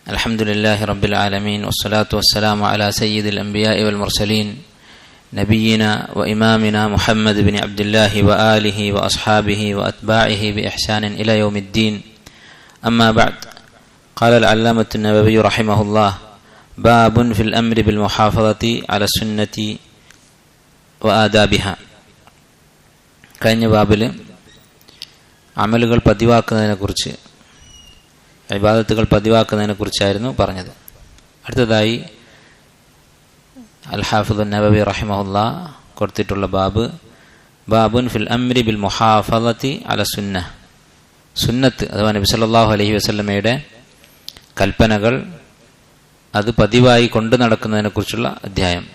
الحمد لله رب العالمين والصلاة والسلام على سيد الأنبياء والمرسلين نبينا وإمامنا محمد بن عبد الله وآله وأصحابه وأتباعه بإحسان إلى يوم الدين. أما بعد، قال العلامة النووي رحمه الله: باب في الأمر بالمحافظة على السنة وآدابها. കഴിഞ്ഞ ബാബിൽ അമലുകൾ പതിവാക്കുന്നതിനെക്കുറിച്ച്, ഇബാദത്തുകൾ പതിവാക്കുന്നതിനെക്കുറിച്ചായിരുന്നു പറഞ്ഞത്. അടുത്തതായി അൽ ഹാഫിദ് നവവി റഹിമഹുല്ലാ കൊടുത്തിട്ടുള്ള ബാബുൻ ഫിൽ അംരി ബിൽ മുഹാഫളതി അല സുന്നത്ത് അഥവാ നബി സല്ലല്ലാഹു അലൈഹി വസല്ലമയുടെ കൽപ്പനകൾ അത് പതിവായി കൊണ്ടു നടക്കുന്നതിനെക്കുറിച്ചുള്ള അധ്യായം,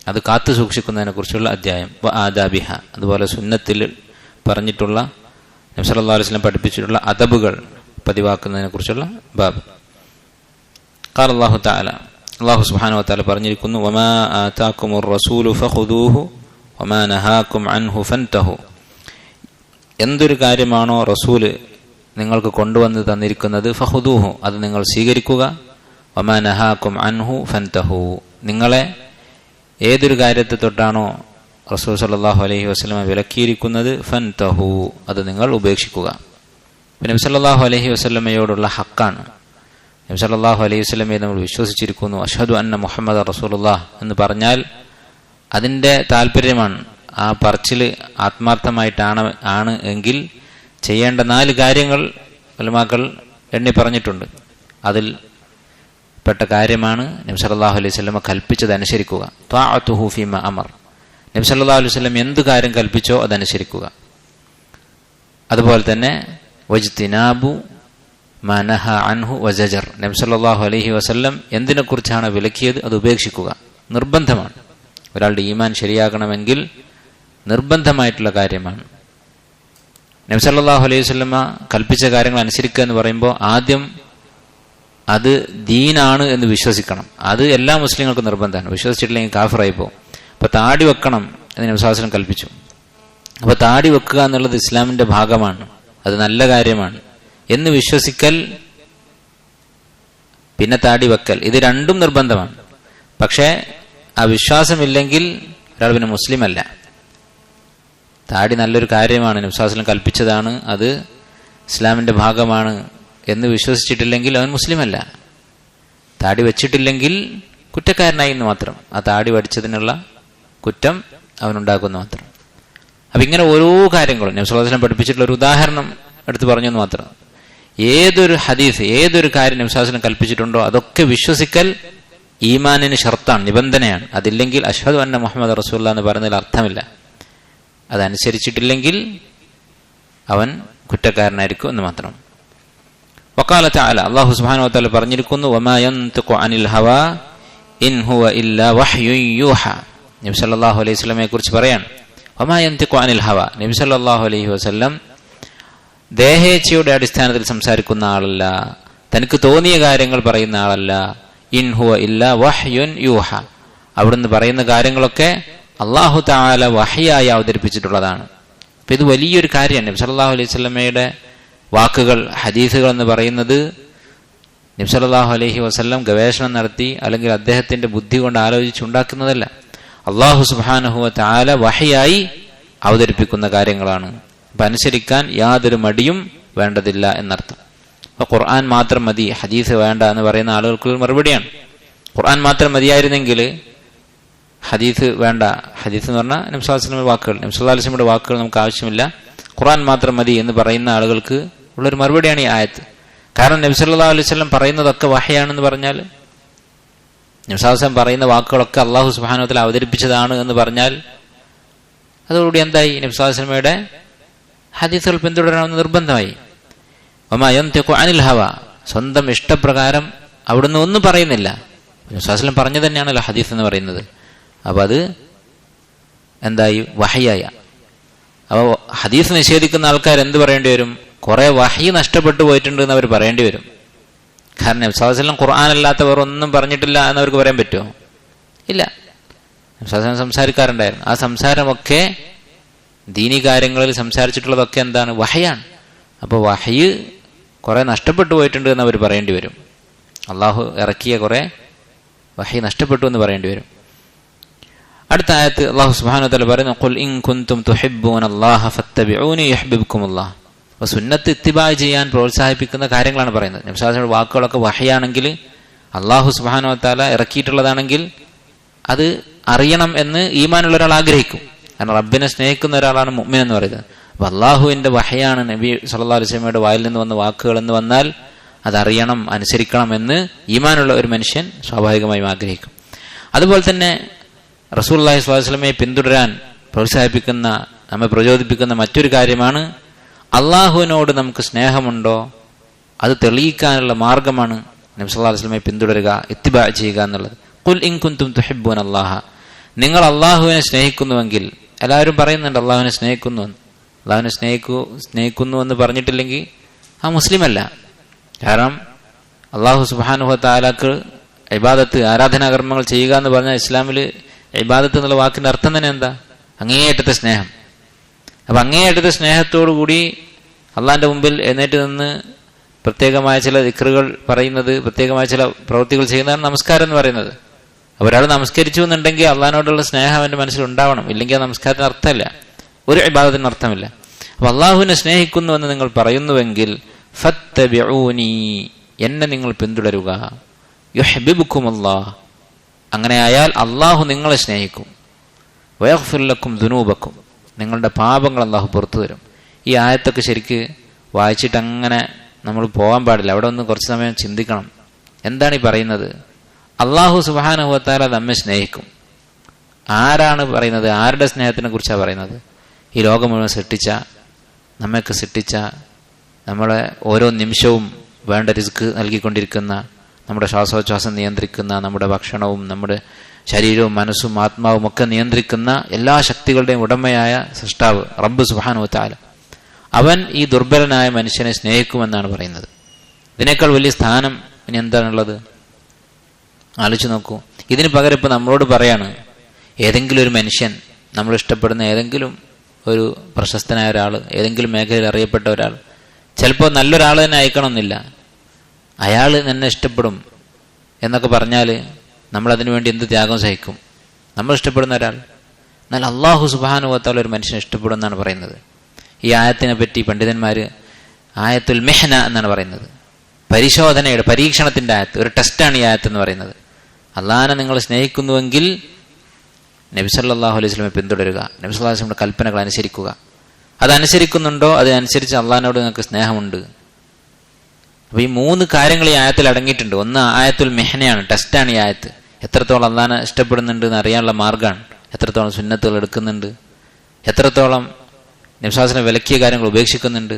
അത് കാത്തു സൂക്ഷിക്കുന്നതിനെക്കുറിച്ചുള്ള അധ്യായം. ആദാബിഹ, അതുപോലെ സുന്നത്തിൽ പറഞ്ഞിട്ടുള്ള നബി സല്ലല്ലാഹു അലൈഹി വസല്ലം പഠിപ്പിച്ചിട്ടുള്ള അദബുകൾ പതിവാക്കുന്നതിനെക്കുറിച്ചുള്ള ബാബ്. ഖാല അല്ലാഹു തആല, അല്ലാഹു സുബ്ഹാനഹു വ തആല പറഞ്ഞിരിക്കുന്നു: വമാ ആതാകുമുർ റസൂലു ഫഖുദൂഹു വമാ നഹാകും അൻഹു ഫൻതഹു. എന്തൊരു കാര്യമാണോ റസൂല് നിങ്ങൾക്ക് കൊണ്ടുവന്ന് തന്നിരിക്കുന്നത്, ഫഖുദൂഹു, അത് നിങ്ങൾ സ്വീകരിക്കുക. വമാ നഹാകും അൻഹു ഫൻതഹു, നിങ്ങളെ ഏതൊരു കാര്യത്തെ തൊട്ടാണോ റസൂൽ സല്ലല്ലാഹു അലൈഹി വസല്ലം വിലക്കിയിരിക്കുന്നത്, ഫൻതഹു, അത് നിങ്ങൾ ഉപേക്ഷിക്കുക. നബി സല്ലല്ലാഹു അലൈഹി വസല്ലമയോടുള്ള ഹക്കാണ്. നബി സല്ലല്ലാഹു അലൈഹി വസല്ലമയെ നമ്മൾ വിശ്വസിച്ചിരിക്കുന്നു. അഷ്ഹദു അന്ന മുഹമ്മദ റസൂലുള്ളാഹ് എന്ന് പറഞ്ഞാൽ അതിൻ്റെ താല്പര്യമാണ്, ആ പറച്ചിൽ ആത്മാർത്ഥമായിട്ടാണ് എങ്കിൽ ചെയ്യേണ്ട 4 കാര്യങ്ങൾ ഉലമാക്കൾ എണ്ണി പറഞ്ഞിട്ടുണ്ട്. അതിൽ പെട്ട കാര്യമാണ് നബി സല്ലല്ലാഹു അലൈഹി വസല്ലമ കൽപ്പിച്ചത് അനുസരിക്കുക. ത്വാഅതുഹു ഫീമാ അമർ, നബി സല്ലല്ലാഹു അലൈഹി വസല്ലം എന്ത് കാര്യം കൽപ്പിച്ചോ അതനുസരിക്കുക. അതുപോലെ തന്നെ വജ്തിനാബു മാ നഹാ അൻഹു വസജർ, നബി സല്ലല്ലാഹു അലൈഹി വസല്ലം എന്തിനെക്കുറിച്ചാണ് വിലക്കിയത് അത് ഉപേക്ഷിക്കുക. നിർബന്ധമാണ്. ഒരാളുടെ ഈമാൻ ശരിയാകണമെങ്കിൽ നിർബന്ധമായിട്ടുള്ള കാര്യമാണ്. നബി സല്ലല്ലാഹു അലൈഹി വസല്ലമ കൽപ്പിച്ച കാര്യങ്ങൾ അനുസരിക്കുക എന്ന് പറയുമ്പോൾ ആദ്യം അത് ദീനാണ് എന്ന് വിശ്വസിക്കണം. അത് എല്ലാ മുസ്ലിങ്ങൾക്കും നിർബന്ധമാണ്. വിശ്വസിച്ചിട്ടില്ലെങ്കിൽ കാഫിറായി പോകും. അപ്പോൾ താടി വെക്കണം എന്ന് നബി സല്ലല്ലാഹു അലൈഹി വസല്ലം കൽപ്പിച്ചു. അപ്പോൾ താടി വെക്കുക എന്നുള്ളത് ഇസ്ലാമിൻ്റെ ഭാഗമാണ്, അത് നല്ല കാര്യമാണ് എന്ന് വിശ്വസിക്കൽ, പിന്നെ താടി വെക്കൽ, ഇത് രണ്ടും നിർബന്ധമാണ്. പക്ഷേ ആ വിശ്വാസമില്ലെങ്കിൽ ഒരാൾ പിന്നെ മുസ്ലിം അല്ല. താടി നല്ലൊരു കാര്യമാണ്, നബി സല്ലല്ലാഹു അലൈഹി വസല്ലം കൽപ്പിച്ചതാണ്, അത് ഇസ്ലാമിൻ്റെ ഭാഗമാണ് എന്ന് വിശ്വസിച്ചിട്ടില്ലെങ്കിൽ അവൻ മുസ്ലിം അല്ല. താടി വെച്ചിട്ടില്ലെങ്കിൽ കുറ്റക്കാരനായി എന്ന് മാത്രം. ആ താടി വടിച്ചതിനുള്ള കുറ്റം അവനുണ്ടാക്കുമെന്ന് മാത്രം. അപ്പം ഇങ്ങനെ ഓരോ കാര്യങ്ങളും നബി സല്ലല്ലാഹു അലൈഹി വസല്ലം പഠിപ്പിച്ചിട്ടുള്ള ഒരു ഉദാഹരണം എടുത്ത് പറഞ്ഞു എന്ന് മാത്രം. ഏതൊരു ഹദീസ്, ഏതൊരു കാര്യം നബി സല്ലല്ലാഹു അലൈഹി വസല്ലം കൽപ്പിച്ചിട്ടുണ്ടോ അതൊക്കെ വിശ്വസിക്കൽ ഈമാനിന് ഷർത്താണ്, നിബന്ധനയാണ്. അതില്ലെങ്കിൽ അഷ്ഹദു അന്ന മുഹമ്മദ് റസൂലുള്ളാഹി എന്ന് പറയുന്നതിൽ അർത്ഥമില്ല. അതനുസരിച്ചിട്ടില്ലെങ്കിൽ അവൻ കുറ്റക്കാരനായിരിക്കും എന്ന് മാത്രം. വഖാല തആല, അല്ലാഹു സുബ്ഹാനഹു വ തആല പറഞ്ഞിരിക്കുന്നു: വമാ യൻതിഖു അനിൽ ഹവാ ഇൻ ഹുവ ഇല്ലാ വഹ്യുൻ യൂഹാ. നബി സല്ലല്ലാഹു അലൈഹി വസല്ലമയെ കുറിച്ച് പറയാണ്, വമാ യൻതിഖു അനിൽ ഹവാ, നബി സല്ലല്ലാഹു അലൈഹി വസല്ലം ദേഹേച്ഛയുടെ അടിസ്ഥാനത്തിൽ സംസാരിക്കുന്ന ആളല്ല, തനിക്ക് തോന്നിയ കാര്യങ്ങൾ പറയുന്ന ആളല്ല. ഇൻ ഹുവ ഇല്ലാ വഹ്യുൻ യൂഹ, അവിടുന്ന് പറയുന്ന കാര്യങ്ങളൊക്കെ അല്ലാഹു തആല വഹ്യായി അവതരിപ്പിച്ചിട്ടുള്ളതാണ്. അപ്പം ഇത് വലിയൊരു കാര്യമാണ്. നബി സല്ലല്ലാഹു അലൈഹി വസല്ലമയുടെ വാക്കുകൾ, ഹദീസുകൾ എന്ന് പറയുന്നത് നബി സല്ലല്ലാഹു അലൈഹി വസല്ലം ഗവേഷണം നടത്തി അല്ലെങ്കിൽ അദ്ദേഹത്തിന്റെ ബുദ്ധി കൊണ്ട് ആലോചിച്ചുണ്ടാക്കുന്നതല്ല. അല്ലാഹു സുബ്ഹാനഹു വ തആല വഹ്യായി അവതരിപ്പിക്കുന്ന കാര്യങ്ങളാണ്. അപ്പം അനുസരിക്കാൻ യാതൊരു മടിയും വേണ്ടതില്ല എന്നർത്ഥം. അപ്പോൾ ഖുർആൻ മാത്രം മതി, ഹദീസ് വേണ്ട എന്ന് പറയുന്ന ആളുകൾക്കുള്ള മറുപടിയാണ്. ഖുർആൻ മാത്രം മതിയായിരുന്നെങ്കിൽ ഹദീസ് വേണ്ട, ഹദീസ് എന്ന് പറഞ്ഞാൽ നബി സല്ലല്ലാഹു അലൈഹി വസല്ലമയുടെ വാക്കുകൾ, നബി സല്ലല്ലാഹു അലൈഹി വസല്ലമയുടെ വാക്കുകൾ നമുക്ക് ആവശ്യമില്ല, ഖുർആൻ മാത്രം മതി എന്ന് പറയുന്ന ആളുകൾക്ക് ഉള്ളൊരു മറുപടിയാണ് ഈ ആയത്ത്. കാരണം നബി സല്ലല്ലാഹു അലൈഹി വസല്ലം പറയുന്നതൊക്കെ വഹയാണെന്ന് പറഞ്ഞാൽ, നബി സല്ലല്ലാഹു അലൈഹി വസല്ലം പറയുന്ന വാക്കുകളൊക്കെ അല്ലാഹു സുബ്ഹാനഹു വ തആല അവതരിപ്പിച്ചതാണ് എന്ന് പറഞ്ഞാൽ അതോടുകൂടി എന്തായി? നബി സല്ലല്ലാഹു അലൈഹി വസല്ലമയുടെ ഹദീസുകൾ പിന്തുടരണമെന്ന് നിർബന്ധമായി. വമാ യൻതിഖു അനിൽ ഹവാ, സ്വന്തം ഇഷ്ടപ്രകാരം അവിടുന്ന് ഒന്നും പറയുന്നില്ല. നബി സല്ലല്ലാഹു അലൈഹി വസല്ലം പറഞ്ഞു തന്നെയാണല്ലോ ഹദീസ് എന്ന് പറയുന്നത്. അപ്പോൾ അത് എന്തായി? വഹയായ. അപ്പോൾ ഹദീസ് നിഷേധിക്കുന്ന ആൾക്കാർ എന്ത് പറയേണ്ടി വരും? കുറേ വഹി നഷ്ടപ്പെട്ടു പോയിട്ടുണ്ട് എന്ന് അവർ പറയേണ്ടി വരും. കാരണം നബി സല്ലല്ലാഹു അലൈഹി വസല്ലം ഖുർആൻ അല്ലാത്തവർ ഒന്നും പറഞ്ഞിട്ടില്ല എന്നവർക്ക് പറയാൻ പറ്റുമോ? ഇല്ല. നബി സല്ലല്ലാഹു അലൈഹി വസല്ലം സംസാരിക്കാറുണ്ടായിരുന്നു. ആ സംസാരമൊക്കെ ദീനി കാര്യങ്ങളിൽ സംസാരിച്ചിട്ടുള്ളതൊക്കെ എന്താണ്? വഹയാണ്. അപ്പോൾ വഹയ് കുറെ നഷ്ടപ്പെട്ടു പോയിട്ടുണ്ട് എന്ന് അവർ പറയേണ്ടി വരും. അള്ളാഹു ഇറക്കിയ കുറെ വഹി നഷ്ടപ്പെട്ടു എന്ന് പറയേണ്ടി വരും. അടുത്ത ആയത്ത് അള്ളാഹു സുബ്ഹാനഹു വ തആല പറയുന്നു, ഖുൽ ഇൻ കുൻതും തുഹിബ്ബൂനല്ലാഹ ഫത്തബിഊനി യുഹ്ബിബ്കുമുല്ലാഹ്. അപ്പോൾ സുന്നത്ത് ഇത്തിബാ ചെയ്യാൻ പ്രോത്സാഹിപ്പിക്കുന്ന കാര്യങ്ങളാണ് പറയുന്നത്. നബി സല്ലല്ലാഹു അലൈഹി വസല്ലം വാക്കുകളൊക്കെ വഹിയാണെങ്കിൽ, അള്ളാഹു സുബ്ഹാനഹു വ തആല ഇറക്കിയിട്ടുള്ളതാണെങ്കിൽ അത് അറിയണം എന്ന് ഈമാനുള്ള ഒരാൾ ആഗ്രഹിക്കും. കാരണം റബ്ബിനെ സ്നേഹിക്കുന്ന ഒരാളാണ് മുഅ്മിൻ എന്ന് പറയുന്നത്. അപ്പോൾ അള്ളാഹുവിന്റെ വഹയാണ് നബി സല്ലല്ലാഹു അലൈഹി വസല്ലമയുടെ വായിൽ നിന്ന് വന്ന വാക്കുകൾ എന്ന് വന്നാൽ അതറിയണം, അനുസരിക്കണം എന്ന് ഈമാനുള്ള ഒരു മനുഷ്യൻ സ്വാഭാവികമായും ആഗ്രഹിക്കും. അതുപോലെ തന്നെ റസൂലുള്ളാഹി സ്വല്ലല്ലാഹു അലൈഹി വസല്ലമയെ പിന്തുടരാൻ പ്രോത്സാഹിപ്പിക്കുന്ന, നമ്മെ പ്രചോദിപ്പിക്കുന്ന മറ്റൊരു കാര്യമാണ് അള്ളാഹുവിനോട് നമുക്ക് സ്നേഹമുണ്ടോ അത് തെളിയിക്കാനുള്ള മാർഗമാണ് നബി സല്ലല്ലാഹു അലൈഹി വസല്ലമയെ പിന്തുടരുക, ഇത്തിബാ ചെയ്യുക എന്നുള്ളത്. ഖുൽ ഇൻ കുൻതും തുഹിബ്ബൂനല്ലാഹ, നിങ്ങൾ അള്ളാഹുവിനെ സ്നേഹിക്കുന്നുവെങ്കിൽ. എല്ലാവരും പറയുന്നുണ്ട് അള്ളാഹുവിനെ സ്നേഹിക്കുന്നു. അള്ളാഹുവിനെ സ്നേഹിക്കുന്നു എന്ന് പറഞ്ഞിട്ടില്ലെങ്കിൽ ആ മുസ്ലിമല്ല. കാരണം അള്ളാഹു സുബ്ഹാനഹു വ തആലക്ക് ഇബാദത്ത്, ആരാധനാകർമ്മങ്ങൾ ചെയ്യുക എന്ന് പറഞ്ഞാൽ ഇസ്ലാമിൽ ഇബാദത്ത് എന്നുള്ള വാക്കിന്റെ അർത്ഥം തന്നെ എന്താ? അങ്ങേയറ്റത്തെ സ്നേഹം. അപ്പം അങ്ങേയറ്റത്തെ സ്നേഹത്തോടു കൂടി അള്ളാഹിന്റെ മുമ്പിൽ എഴുന്നേറ്റ് നിന്ന് പ്രത്യേകമായ ചില ദിക്റുകൾ പറയുന്നത്, പ്രത്യേകമായ ചില പ്രവൃത്തികൾ ചെയ്യുന്നതാണ് നമസ്കാരം എന്ന് പറയുന്നത്. ഒരാൾ നമസ്കരിച്ചു എന്നുണ്ടെങ്കിൽ അള്ളാഹിനോടുള്ള സ്നേഹം അവന്റെ മനസ്സിൽ ഉണ്ടാവണം. ഇല്ലെങ്കിൽ ആ നമസ്കാരത്തിന് അർത്ഥമില്ല, ഒരു ഇബാദത്തിന് അർത്ഥമില്ല. അപ്പൊ അള്ളാഹുവിനെ സ്നേഹിക്കുന്നു എന്ന് നിങ്ങൾ പറയുന്നുവെങ്കിൽ ഫത്തബിഊനി, എന്നെ നിങ്ങൾ പിന്തുടരുക. യുഹ്ബിബ്കുമുല്ലാഹ്, അങ്ങനെ ആയാൽ അള്ളാഹു നിങ്ങളെ സ്നേഹിക്കും. വയഗ്ഫിർ ലക്കും ദുനൂബക്കും, നിങ്ങളുടെ പാപങ്ങൾ അള്ളാഹു പുറത്തു തരും. ഈ ആയത്തൊക്കെ ശരിക്ക് വായിച്ചിട്ട് അങ്ങനെ നമ്മൾ പോകാൻ പാടില്ല. അവിടെ ഒന്ന് കുറച്ച് സമയം ചിന്തിക്കണം. എന്താണ് ഈ പറയുന്നത്? അള്ളാഹു സുബ്ഹാനഹു വ തആല നമ്മെ സ്നേഹിക്കും. ആരാണ് പറയുന്നത്? ആരുടെ സ്നേഹത്തിനെ കുറിച്ചാണ് പറയുന്നത്? ഈ ലോകം മുഴുവൻ സൃഷ്ടിച്ച, നമ്മയൊക്കെ സൃഷ്ടിച്ച, നമ്മളെ ഓരോ നിമിഷവും വേണ്ട റിസ്ക് നൽകിക്കൊണ്ടിരിക്കുന്ന, നമ്മുടെ ശ്വാസോച്ഛ്വാസം നിയന്ത്രിക്കുന്ന, നമ്മുടെ ഭക്ഷണവും നമ്മുടെ ശരീരവും മനസ്സും ആത്മാവും ഒക്കെ നിയന്ത്രിക്കുന്ന എല്ലാ ശക്തികളുടെയും ഉടമയായ സൃഷ്ടാവ് റബ്ബ് സുബ്ഹാനഹു വ തആല, അവൻ ഈ ദുർബലനായ മനുഷ്യനെ സ്നേഹിക്കുമെന്നാണ് പറയുന്നത്. ഇതിനേക്കാൾ വലിയ സ്ഥാനം ഇനി എന്താണുള്ളത്? ആലോചിച്ച് നോക്കൂ. ഇതിന് പകരം ഇപ്പം നമ്മളോട് പറയാണ്, ഏതെങ്കിലും ഒരു മനുഷ്യൻ, നമ്മൾ ഇഷ്ടപ്പെടുന്ന ഏതെങ്കിലും ഒരു പ്രശസ്തനായ ഒരാൾ, ഏതെങ്കിലും മേഖലയിൽ അറിയപ്പെട്ട ഒരാൾ, ചിലപ്പോൾ നല്ലൊരാൾ തന്നെ അയക്കണമെന്നില്ല, അയാൾ എന്നെ ഇഷ്ടപ്പെടും എന്നൊക്കെ പറഞ്ഞാൽ നമ്മളതിനു വേണ്ടി എന്ത് ത്യാഗം സഹിക്കും? നമ്മൾ ഇഷ്ടപ്പെടുന്ന ഒരാൾ. എന്നാൽ അള്ളാഹു സുബ്ഹാനഹു വ തആല ഒരു മനുഷ്യനെ ഇഷ്ടപ്പെടും എന്നാണ് പറയുന്നത്. ഈ ആയത്തിനെ പറ്റി പണ്ഡിതന്മാർ ആയത്തുൽ മിഹ്ന എന്നാണ് പറയുന്നത്. പരിശോധനയുടെ, പരീക്ഷണത്തിന്റെ ആയത്ത്, ഒരു ടെസ്റ്റാണ് ഈ ആയത്ത് എന്ന് പറയുന്നത്. അള്ളാഹിനെ നിങ്ങൾ സ്നേഹിക്കുന്നുവെങ്കിൽ നബി സല്ലല്ലാഹു അലൈഹി വസല്ലമയെ പിന്തുടരുക, നബി സല്ലല്ലാഹു അലൈഹി വസല്ലമയുടെ കൽപ്പനകൾ അനുസരിക്കുക. അതനുസരിക്കുന്നുണ്ടോ അതിനനുസരിച്ച് അള്ളാഹിനോട് നിങ്ങൾക്ക് സ്നേഹമുണ്ട്. അപ്പൊ ഈ 3 കാര്യങ്ങൾ ഈ ആയത്തിൽ അടങ്ങിയിട്ടുണ്ട്. ഒന്ന് ആയത്തുൽ മിഹ്നയാണ്, ടെസ്റ്റാണ് ഈ ആയത്ത്. എത്രത്തോളം അള്ളാഹിനെ ഇഷ്ടപ്പെടുന്നുണ്ട് എന്ന് അറിയാനുള്ള മാർഗ്ഗമാണ്. എത്രത്തോളം സുന്നത്തുകൾ എടുക്കുന്നുണ്ട്, എത്രത്തോളം നബി സല്ലല്ലാഹു അലൈഹി വസല്ലം വിലക്കിയ കാര്യങ്ങൾ ഉപേക്ഷിക്കുന്നുണ്ട്,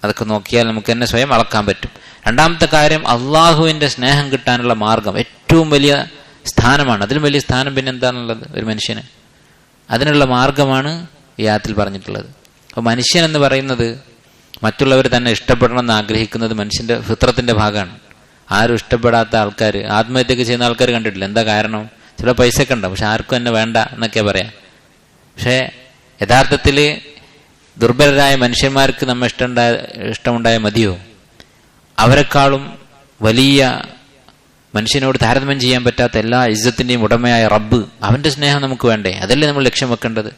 അതൊക്കെ നോക്കിയാൽ നമുക്ക് തന്നെ സ്വയം അളക്കാൻ പറ്റും. രണ്ടാമത്തെ കാര്യം, അള്ളാഹുവിന്റെ സ്നേഹം കിട്ടാനുള്ള മാർഗം ഏറ്റവും വലിയ സ്ഥാനമാണ്. അതിലും വലിയ സ്ഥാനം പിന്നെ എന്താണുള്ളത് ഒരു മനുഷ്യന്? അതിനുള്ള മാർഗമാണ് ഈ ആയത്തിൽ പറഞ്ഞിട്ടുള്ളത്. അപ്പോൾ മനുഷ്യൻ എന്ന് പറയുന്നത് മറ്റുള്ളവർ തന്നെ ഇഷ്ടപ്പെടണമെന്ന് ആഗ്രഹിക്കുന്നത് മനുഷ്യന്റെ ഫിത്രത്തിന്റെ ഭാഗമാണ്. ആരും ഇഷ്ടപ്പെടാത്ത ആൾക്കാർ, ആത്മഹത്യയൊക്കെ ചെയ്യുന്ന ആൾക്കാർ കണ്ടിട്ടില്ല. എന്താ കാരണം? ചില പൈസയൊക്കെ ഉണ്ടാവും, പക്ഷെ ആർക്കും എന്നെ വേണ്ട എന്നൊക്കെ പറയാം. പക്ഷേ യഥാർത്ഥത്തിൽ ദുർബലരായ മനുഷ്യന്മാർക്ക് നമ്മെ ഇഷ്ടമുണ്ടായ മതിയോ? അവരെക്കാളും വലിയ, മനുഷ്യനോട് താരതമ്യം ചെയ്യാൻ പറ്റാത്ത എല്ലാ ഇസ്സത്തിന്റെയും ഉടമയായ റബ്ബ്, അവന്റെ സ്നേഹം നമുക്ക് വേണ്ടേ? അതല്ലേ നമ്മൾ ലക്ഷ്യം വെക്കേണ്ടത്.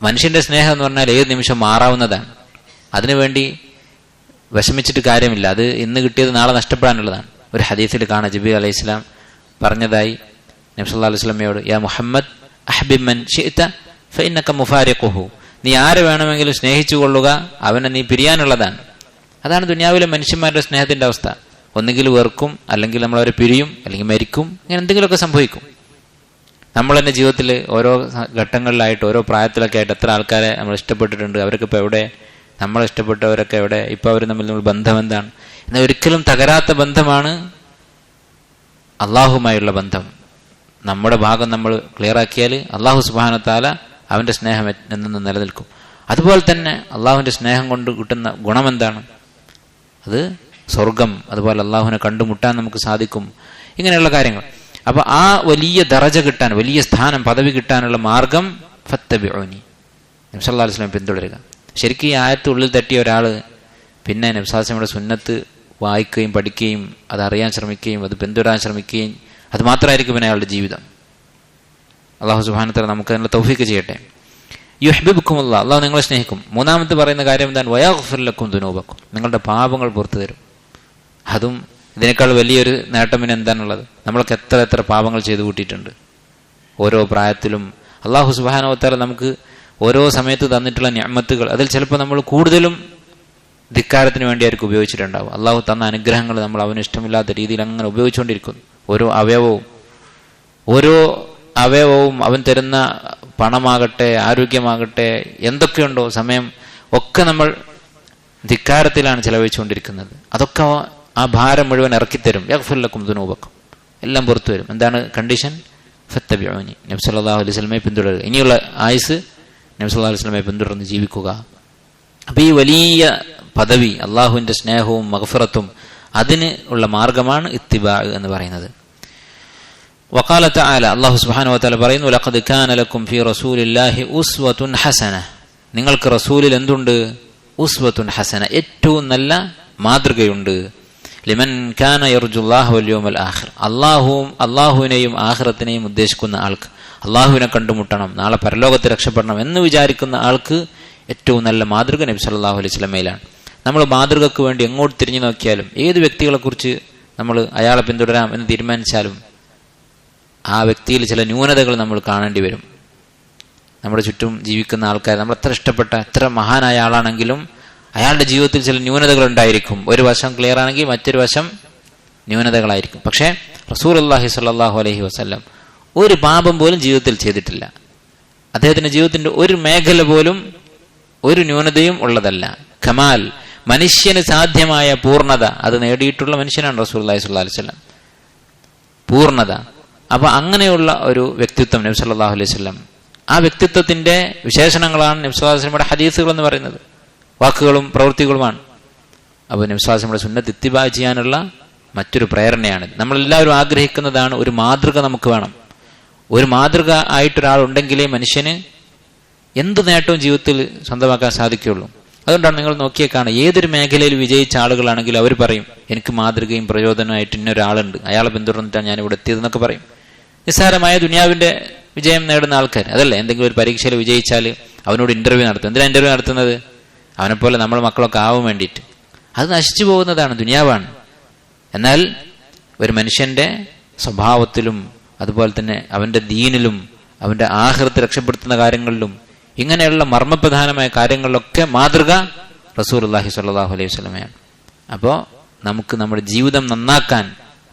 മനുഷ്യന്റെ സ്നേഹം എന്ന് പറഞ്ഞാൽ ഏത് നിമിഷം മാറാവുന്നതാണ്. അതിനുവേണ്ടി വിഷമിച്ചിട്ട് കാര്യമില്ല. അത് ഇന്ന് കിട്ടിയത് നാളെ നഷ്ടപ്പെടാനുള്ളതാണ്. ഒരു ഹദീസിൽ കാണാം, ജിബ്രീൽ അലൈഹിസ്സലാം പറഞ്ഞതായി നബി സല്ലല്ലാഹു അലൈഹി വസല്ലമയോട്, യാ മുഹമ്മദ് അഹ്ബിബ് മൻ ശിഅത ഫഇന്നക മുഫാരിഖുഹു, നീ ആരെ വേണമെങ്കിലും സ്നേഹിച്ചു കൊള്ളുക, അവനെ നീ പിരിയാനുള്ളതാണ്. അതാണ് ദുനിയാവിലെ മനുഷ്യന്മാരുടെ സ്നേഹത്തിന്റെ അവസ്ഥ. ഒന്നുകിൽ വെറുക്കും, അല്ലെങ്കിൽ നമ്മളവരെ പിരിയും, അല്ലെങ്കിൽ മരിക്കും, ഇങ്ങനെ എന്തെങ്കിലുമൊക്കെ സംഭവിക്കും. നമ്മൾ തന്നെ ജീവിതത്തിൽ ഓരോ ഘട്ടങ്ങളിലായിട്ട്, ഓരോ പ്രായത്തിലൊക്കെ ആയിട്ട് എത്ര ആൾക്കാരെ നമ്മൾ ഇഷ്ടപ്പെട്ടിട്ടുണ്ട്. അവരൊക്കെ ഇപ്പോൾ എവിടെ? നമ്മളെ ഇഷ്ടപ്പെട്ടവരൊക്കെ എവിടെ? ഇപ്പോൾ അവർ തമ്മിൽ നമ്മൾ ബന്ധം എന്താണ്? എന്നാൽ ഒരിക്കലും തകരാത്ത ബന്ധമാണ് അള്ളാഹുമായുള്ള ബന്ധം. നമ്മുടെ ഭാഗം നമ്മൾ ക്ലിയർ ആക്കിയാൽ അള്ളാഹു സുബ്ഹാനഹു വ തആല അവന്റെ സ്നേഹം എന്നും നിലനിൽക്കും. അതുപോലെ തന്നെ അള്ളാഹുവിന്റെ സ്നേഹം കൊണ്ട് കിട്ടുന്ന ഗുണം എന്താണ്? അത് സ്വർഗം. അതുപോലെ അള്ളാഹുവിനെ കണ്ടുമുട്ടാൻ നമുക്ക് സാധിക്കും. ഇങ്ങനെയുള്ള കാര്യങ്ങൾ. അപ്പൊ ആ വലിയ ദറജ കിട്ടാൻ, വലിയ സ്ഥാനം, പദവി കിട്ടാനുള്ള മാർഗം ഫത്തബിഊനി, നബി സല്ലല്ലാഹു അലൈഹി വസല്ലം പിന്തുടരുക. ശരിക്കും ഈ ആയത്ത് ഉള്ളിൽ തട്ടിയ ഒരാൾ പിന്നെ നബി സല്ലല്ലാഹു അലൈഹി വസല്ലമയുടെ സുന്നത്ത് വായിക്കുകയും പഠിക്കുകയും അതറിയാൻ ശ്രമിക്കുകയും അത് പിന്തുടരാൻ ശ്രമിക്കുകയും അത് മാത്രമായിരിക്കും പിന്നെ അയാളുടെ ജീവിതം. അള്ളാഹു സുബ്ഹാനഹു വ തആല നമുക്ക് അതിനുള്ള തൗഫീഖ് ചെയ്യട്ടെ. യുഹ്ബിബുക്കുമുല്ലാഹ്, അള്ളാഹു നിങ്ങളെ സ്നേഹിക്കും. മൂന്നാമത്തെ പറയുന്ന കാര്യം എന്താണ്? വയഗ്ഫിർ ലക്കും ദുനൂബക്കും, നിങ്ങളുടെ പാപങ്ങൾ പുറത്തു തരും. അതും ഇതിനേക്കാൾ വലിയൊരു നേട്ടം പിന്നെ എന്താണുള്ളത്? നമ്മളൊക്കെ എത്ര എത്ര പാപങ്ങൾ ചെയ്തു കൂട്ടിയിട്ടുണ്ട് ഓരോ പ്രായത്തിലും. അള്ളാഹു സുബ്ഹാനഹു വ തആല നമുക്ക് ഓരോ സമയത്ത് തന്നിട്ടുള്ള നിഅമത്തുകൾ, അതിൽ ചിലപ്പോൾ നമ്മൾ കൂടുതലും ധിക്കാരത്തിന് വേണ്ടിയായിരിക്കും ഉപയോഗിച്ചിട്ടുണ്ടാവും. അള്ളാഹു തന്ന അനുഗ്രഹങ്ങൾ നമ്മൾ അവന് ഇഷ്ടമില്ലാത്ത രീതിയിൽ അങ്ങനെ ഉപയോഗിച്ചുകൊണ്ടിരിക്കുന്നു. ഓരോ അവയവവും അവൻ തരുന്ന പണമാകട്ടെ ആരോഗ്യമാകട്ടെ എന്തൊക്കെയുണ്ടോ സമയം ഒക്കെ നമ്മൾ ധിക്കാരത്തിലാണ് ചെലവഴിച്ചുകൊണ്ടിരിക്കുന്നത്. അതൊക്കെ ആ ഭാരം മുഴുവൻ ഇറക്കിത്തരും. യഗ്ഫിർ ലക്കും ദുനൂബക്കും, എല്ലാം പുറത്തു വരും. എന്താണ് കണ്ടീഷൻ? ഫത്തബിഊനി, നബി സല്ലല്ലാഹു അലൈഹി വസല്ലമയെ പിന്തുടരുക. ഇനിയുള്ള ആയുസ് നബി സല്ലല്ലാഹു അലൈഹി വസല്ലമയെ പിന്തുടർന്ന് ജീവിക്കുക. അപ്പൊ ഈ വലിയ പദവി, അള്ളാഹുവിന്റെ സ്നേഹവും മഗ്ഫിറത്തും, അതിന് ഉള്ള മാർഗമാണ് ഇത്തിബാ എന്ന് പറയുന്നത്. വഖാല തആല, അല്ലാഹു സുബ്ഹാനഹു വ തആല പറയുന്നു, ലഖദ് കാന ലക്കും ഫീ റസൂലില്ലാഹി ഉസ്വത്തുൻ ഹസന, നിങ്ങൾക്ക് റസൂലിൽ എന്തുണ്ട്? ഉസ്വത്തുൻ ഹസന, ഏറ്റവും നല്ല മാതൃകയുണ്ട്. ലിമൻ കാന യർജുല്ലാഹ വൽ യൗമൽ ആഖിർ, അല്ലാഹുവിനെയും ആഖിറത്തിനെയും ഉദ്ദേശിക്കുന്ന ആൾക്ക്, അല്ലാഹുവിനെ കണ്ടുമുട്ടണം, നാളെ പരലോകത്ത് രക്ഷപ്പെടണം എന്ന് വിചാരിക്കുന്ന ആൾക്ക് ഏറ്റവും നല്ല മാതൃക നബി സല്ലല്ലാഹു അലൈഹി വസല്ലമയിലാണ്. നമ്മൾ മാതൃകക്ക് വേണ്ടി എങ്ങോട്ട് തിരിഞ്ഞു നോക്കിയാലും, ഏത് വ്യക്തികളെക്കുറിച്ച് നമ്മൾ അയാളെ പിന്തുടരാം എന്ന് തീരുമാനിച്ചാലും ആ വ്യക്തിയിൽ ചില ന്യൂനതകൾ നമ്മൾ കാണേണ്ടി വരും. നമ്മുടെ ചുറ്റും ജീവിക്കുന്ന ആൾക്കാർ, നമ്മൾ എത്ര ഇഷ്ടപ്പെട്ട എത്ര മഹാനായ ആളാണെങ്കിലും അയാളുടെ ജീവിതത്തിൽ ചില ന്യൂനതകൾ ഉണ്ടായിരിക്കും. ഒരു വശം ക്ലിയർ ആണെങ്കിൽ മറ്റൊരു വശം ന്യൂനതകളായിരിക്കും. പക്ഷേ റസൂലുള്ളാഹി സ്വല്ലല്ലാഹു അലൈഹി വസല്ലം ഒരു പാപം പോലും ജീവിതത്തിൽ ചെയ്തിട്ടില്ല. അദ്ദേഹത്തിന്റെ ജീവിതത്തിന്റെ ഒരു മേഖല പോലും ഒരു ന്യൂനതയും ഉള്ളതല്ല. കമാൽ, മനുഷ്യന് സാധ്യമായ പൂർണ്ണത അത് നേടിയിട്ടുള്ള മനുഷ്യനാണ് റസൂലുള്ളാഹി സ്വല്ലല്ലാഹു അലൈഹി വസല്ലം. പൂർണ്ണത. അപ്പൊ അങ്ങനെയുള്ള ഒരു വ്യക്തിത്വം നബി സല്ലല്ലാഹു അലൈഹി വസല്ലം, ആ വ്യക്തിത്വത്തിന്റെ വിശേഷണങ്ങളാണ് നബി സല്ലല്ലാഹു അലൈഹി വസല്ലമയുടെ ഹദീസുകൾ എന്ന് പറയുന്നത്, വാക്കുകളും പ്രവൃത്തികളുമാണ്. അപ്പോൾ നബി സല്ലല്ലാഹു അലൈഹി വസല്ലമയുടെ സുന്നത്ത് ഇത്തിബാ ചെയ്യാനുള്ള മറ്റൊരു പ്രേരണയാണ്. നമ്മളെല്ലാവരും ആഗ്രഹിക്കുന്നതാണ് ഒരു മാതൃക നമുക്ക് വേണം. ഒരു മാതൃക ആയിട്ടൊരാളുണ്ടെങ്കിലേ മനുഷ്യന് എന്ത് നേട്ടവും ജീവിതത്തിൽ സ്വന്തമാക്കാൻ സാധിക്കുകയുള്ളൂ. അതുകൊണ്ടാണ് നിങ്ങൾ നോക്കിയേക്കാണ്, ഏതൊരു മേഖലയിൽ വിജയിച്ച ആളുകളാണെങ്കിലും അവർ പറയും, എനിക്ക് മാതൃകയും പ്രചോദനമായിട്ട് ഇന്നൊരാളുണ്ട്, അയാളെ പിന്തുടർന്നിട്ടാണ് ഞാൻ ഇവിടെ എത്തിയതെന്നൊക്കെ പറയും. നിസ്സാരമായ ദുനിയാവിന്റെ വിജയം നേടുന്ന ആൾക്കാർ അതല്ലേ, എന്തെങ്കിലും ഒരു പരീക്ഷയിൽ വിജയിച്ചാൽ അവനോട് ഇന്റർവ്യൂ നടത്തും. എന്തിനാണ് ഇന്റർവ്യൂ നടത്തുന്നത്? അവനെപ്പോലെ നമ്മളെ മക്കളൊക്കെ ആവാൻ വേണ്ടിയിട്ട്. അത് നശിച്ചു പോകുന്നതാണ്, ദുനിയാവാണ്. എന്നാൽ ഒരു മനുഷ്യന്റെ സ്വഭാവത്തിലും അതുപോലെ തന്നെ അവന്റെ ദീനിലും അവന്റെ ആഖിറത്ത് രക്ഷപ്പെടുത്തുന്ന കാര്യങ്ങളിലും ഇങ്ങനെയുള്ള മർമ്മപ്രധാനമായ കാര്യങ്ങളിലൊക്കെ മാതൃക റസൂലുള്ളാഹി സ്വല്ലല്ലാഹു അലൈഹി വസല്ലമയാണ്. അപ്പോൾ നമുക്ക് നമ്മുടെ ജീവിതം നന്നാക്കാൻ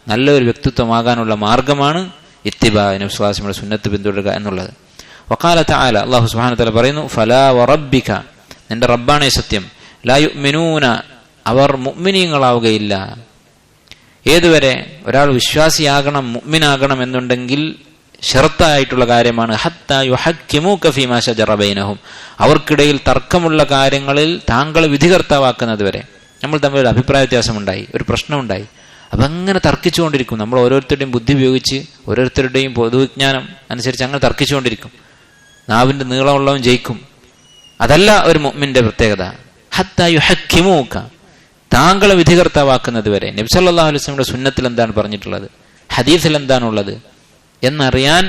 നല്ലൊരു വ്യക്തിത്വമാകാനുള്ള മാർഗമാണ് ഇത്തിബാ, നബി സല്ലല്ലാഹു അലൈഹി വസല്ലമയുടെ സുന്നത്ത് പിന്തുടരുക എന്നുള്ളത്. വഖാല തആല, അല്ലാഹു സുബ്ഹാനഹു വ തആല പറയുന്നു, ഫലാ വറബ്ബിക, നിന്റെ റബ്ബാണേ സത്യം, ലാ യുഅ്മിനൂന, അവർ മുഅ്മിനീങ്ങളാവുകയില്ല. ഏതുവരെ? ഒരാൾ വിശ്വാസിയാകണം, മുഅ്മിനാകണം എന്നുണ്ടെങ്കിൽ ഷർത്തായിട്ടുള്ള കാര്യമാണ് ഹത്താ യുഹക്കിമൂക ഫീമാ ശജറ ബൈനഹും, അവർക്കിടയിൽ തർക്കമുള്ള കാര്യങ്ങളിൽ താങ്കളെ വിധികർത്താവാക്കുന്നത് വരെ. നമ്മൾ തമ്മിൽ ഒരു അഭിപ്രായ വ്യത്യാസമുണ്ടായി, ഒരു പ്രശ്നമുണ്ടായി, അപ്പം അങ്ങനെ തർക്കിച്ചുകൊണ്ടിരിക്കും. നമ്മൾ ഓരോരുത്തരുടെയും ബുദ്ധി ഉപയോഗിച്ച് ഓരോരുത്തരുടെയും പൊതുവിജ്ഞാനം അനുസരിച്ച് അങ്ങനെ തർക്കിച്ചുകൊണ്ടിരിക്കും. നാവിന്റെ നീളമുള്ളവൻ ജയിക്കും. അതല്ല ഒരു മുഅ്മിന്റെ പ്രത്യേകത. ഹത്താ യുഹക്കിമൂക, താങ്കളെ വിധികർത്താവാക്കുന്നത് വരെ. നബി സല്ലല്ലാഹു അലൈഹി വസല്ലമയുടെ സുന്നത്തിൽ എന്താണ് പറഞ്ഞിട്ടുള്ളത്, ഹദീസിൽ എന്താണുള്ളത് എന്നറിയാൻ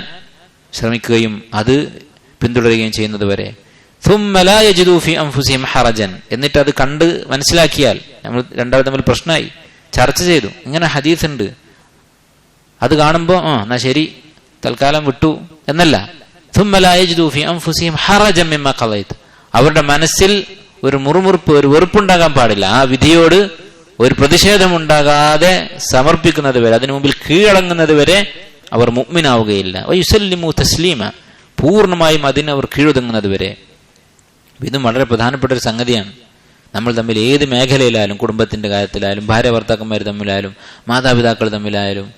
ശ്രമിക്കുകയും അത് പിന്തുടരുകയും ചെയ്യുന്നത് വരെ. ثُمَّ لَا يَجِدُوا فِي أَنفُسِهِمْ حَرَجًا, എന്നിട്ട് അത് കണ്ട് മനസ്സിലാക്കിയാൽ, നമ്മൾ രണ്ടാമത് തമ്മിൽ പ്രശ്നമായി, ചർച്ച ചെയ്തു, ഇങ്ങനെ ഹദീസ് ഉണ്ട്, അത് കാണുമ്പോൾ എന്നാ ശരി തൽക്കാലം വിട്ടു എന്നല്ല. ثُمَّ لَا يَجِدُوا فِي أَنفُسِهِمْ حَرَجًا مِمَّا قَضَيْتَ, അവരുടെ മനസ്സിൽ ഒരു മുറുമുറുപ്പ്, ഒരു വെറുപ്പുണ്ടാകാൻ പാടില്ല. ആ വിധിയോട് ഒരു പ്രതിഷേധമുണ്ടാകാതെ സമർപ്പിക്കുന്നത് വരെ, അതിനു മുമ്പിൽ കീഴടങ്ങുന്നത് വരെ അവർ മുഅ്മിനാവുകയില്ല. വയുസല്ലിമു തസ്ലീമ, പൂർണ്ണമായും അതിനവർ കീഴടങ്ങുന്നത് വരെ. ഇതും വളരെ പ്രധാനപ്പെട്ട ഒരു സംഗതിയാണ്. നമ്മൾ തമ്മിൽ ഏത് മേഖലയിലായാലും, കുടുംബത്തിന്റെ കാര്യത്തിലായാലും, ഭാര്യ ഭർത്താക്കന്മാർ തമ്മിലായാലും, മാതാപിതാക്കൾ തമ്മിലായാലും,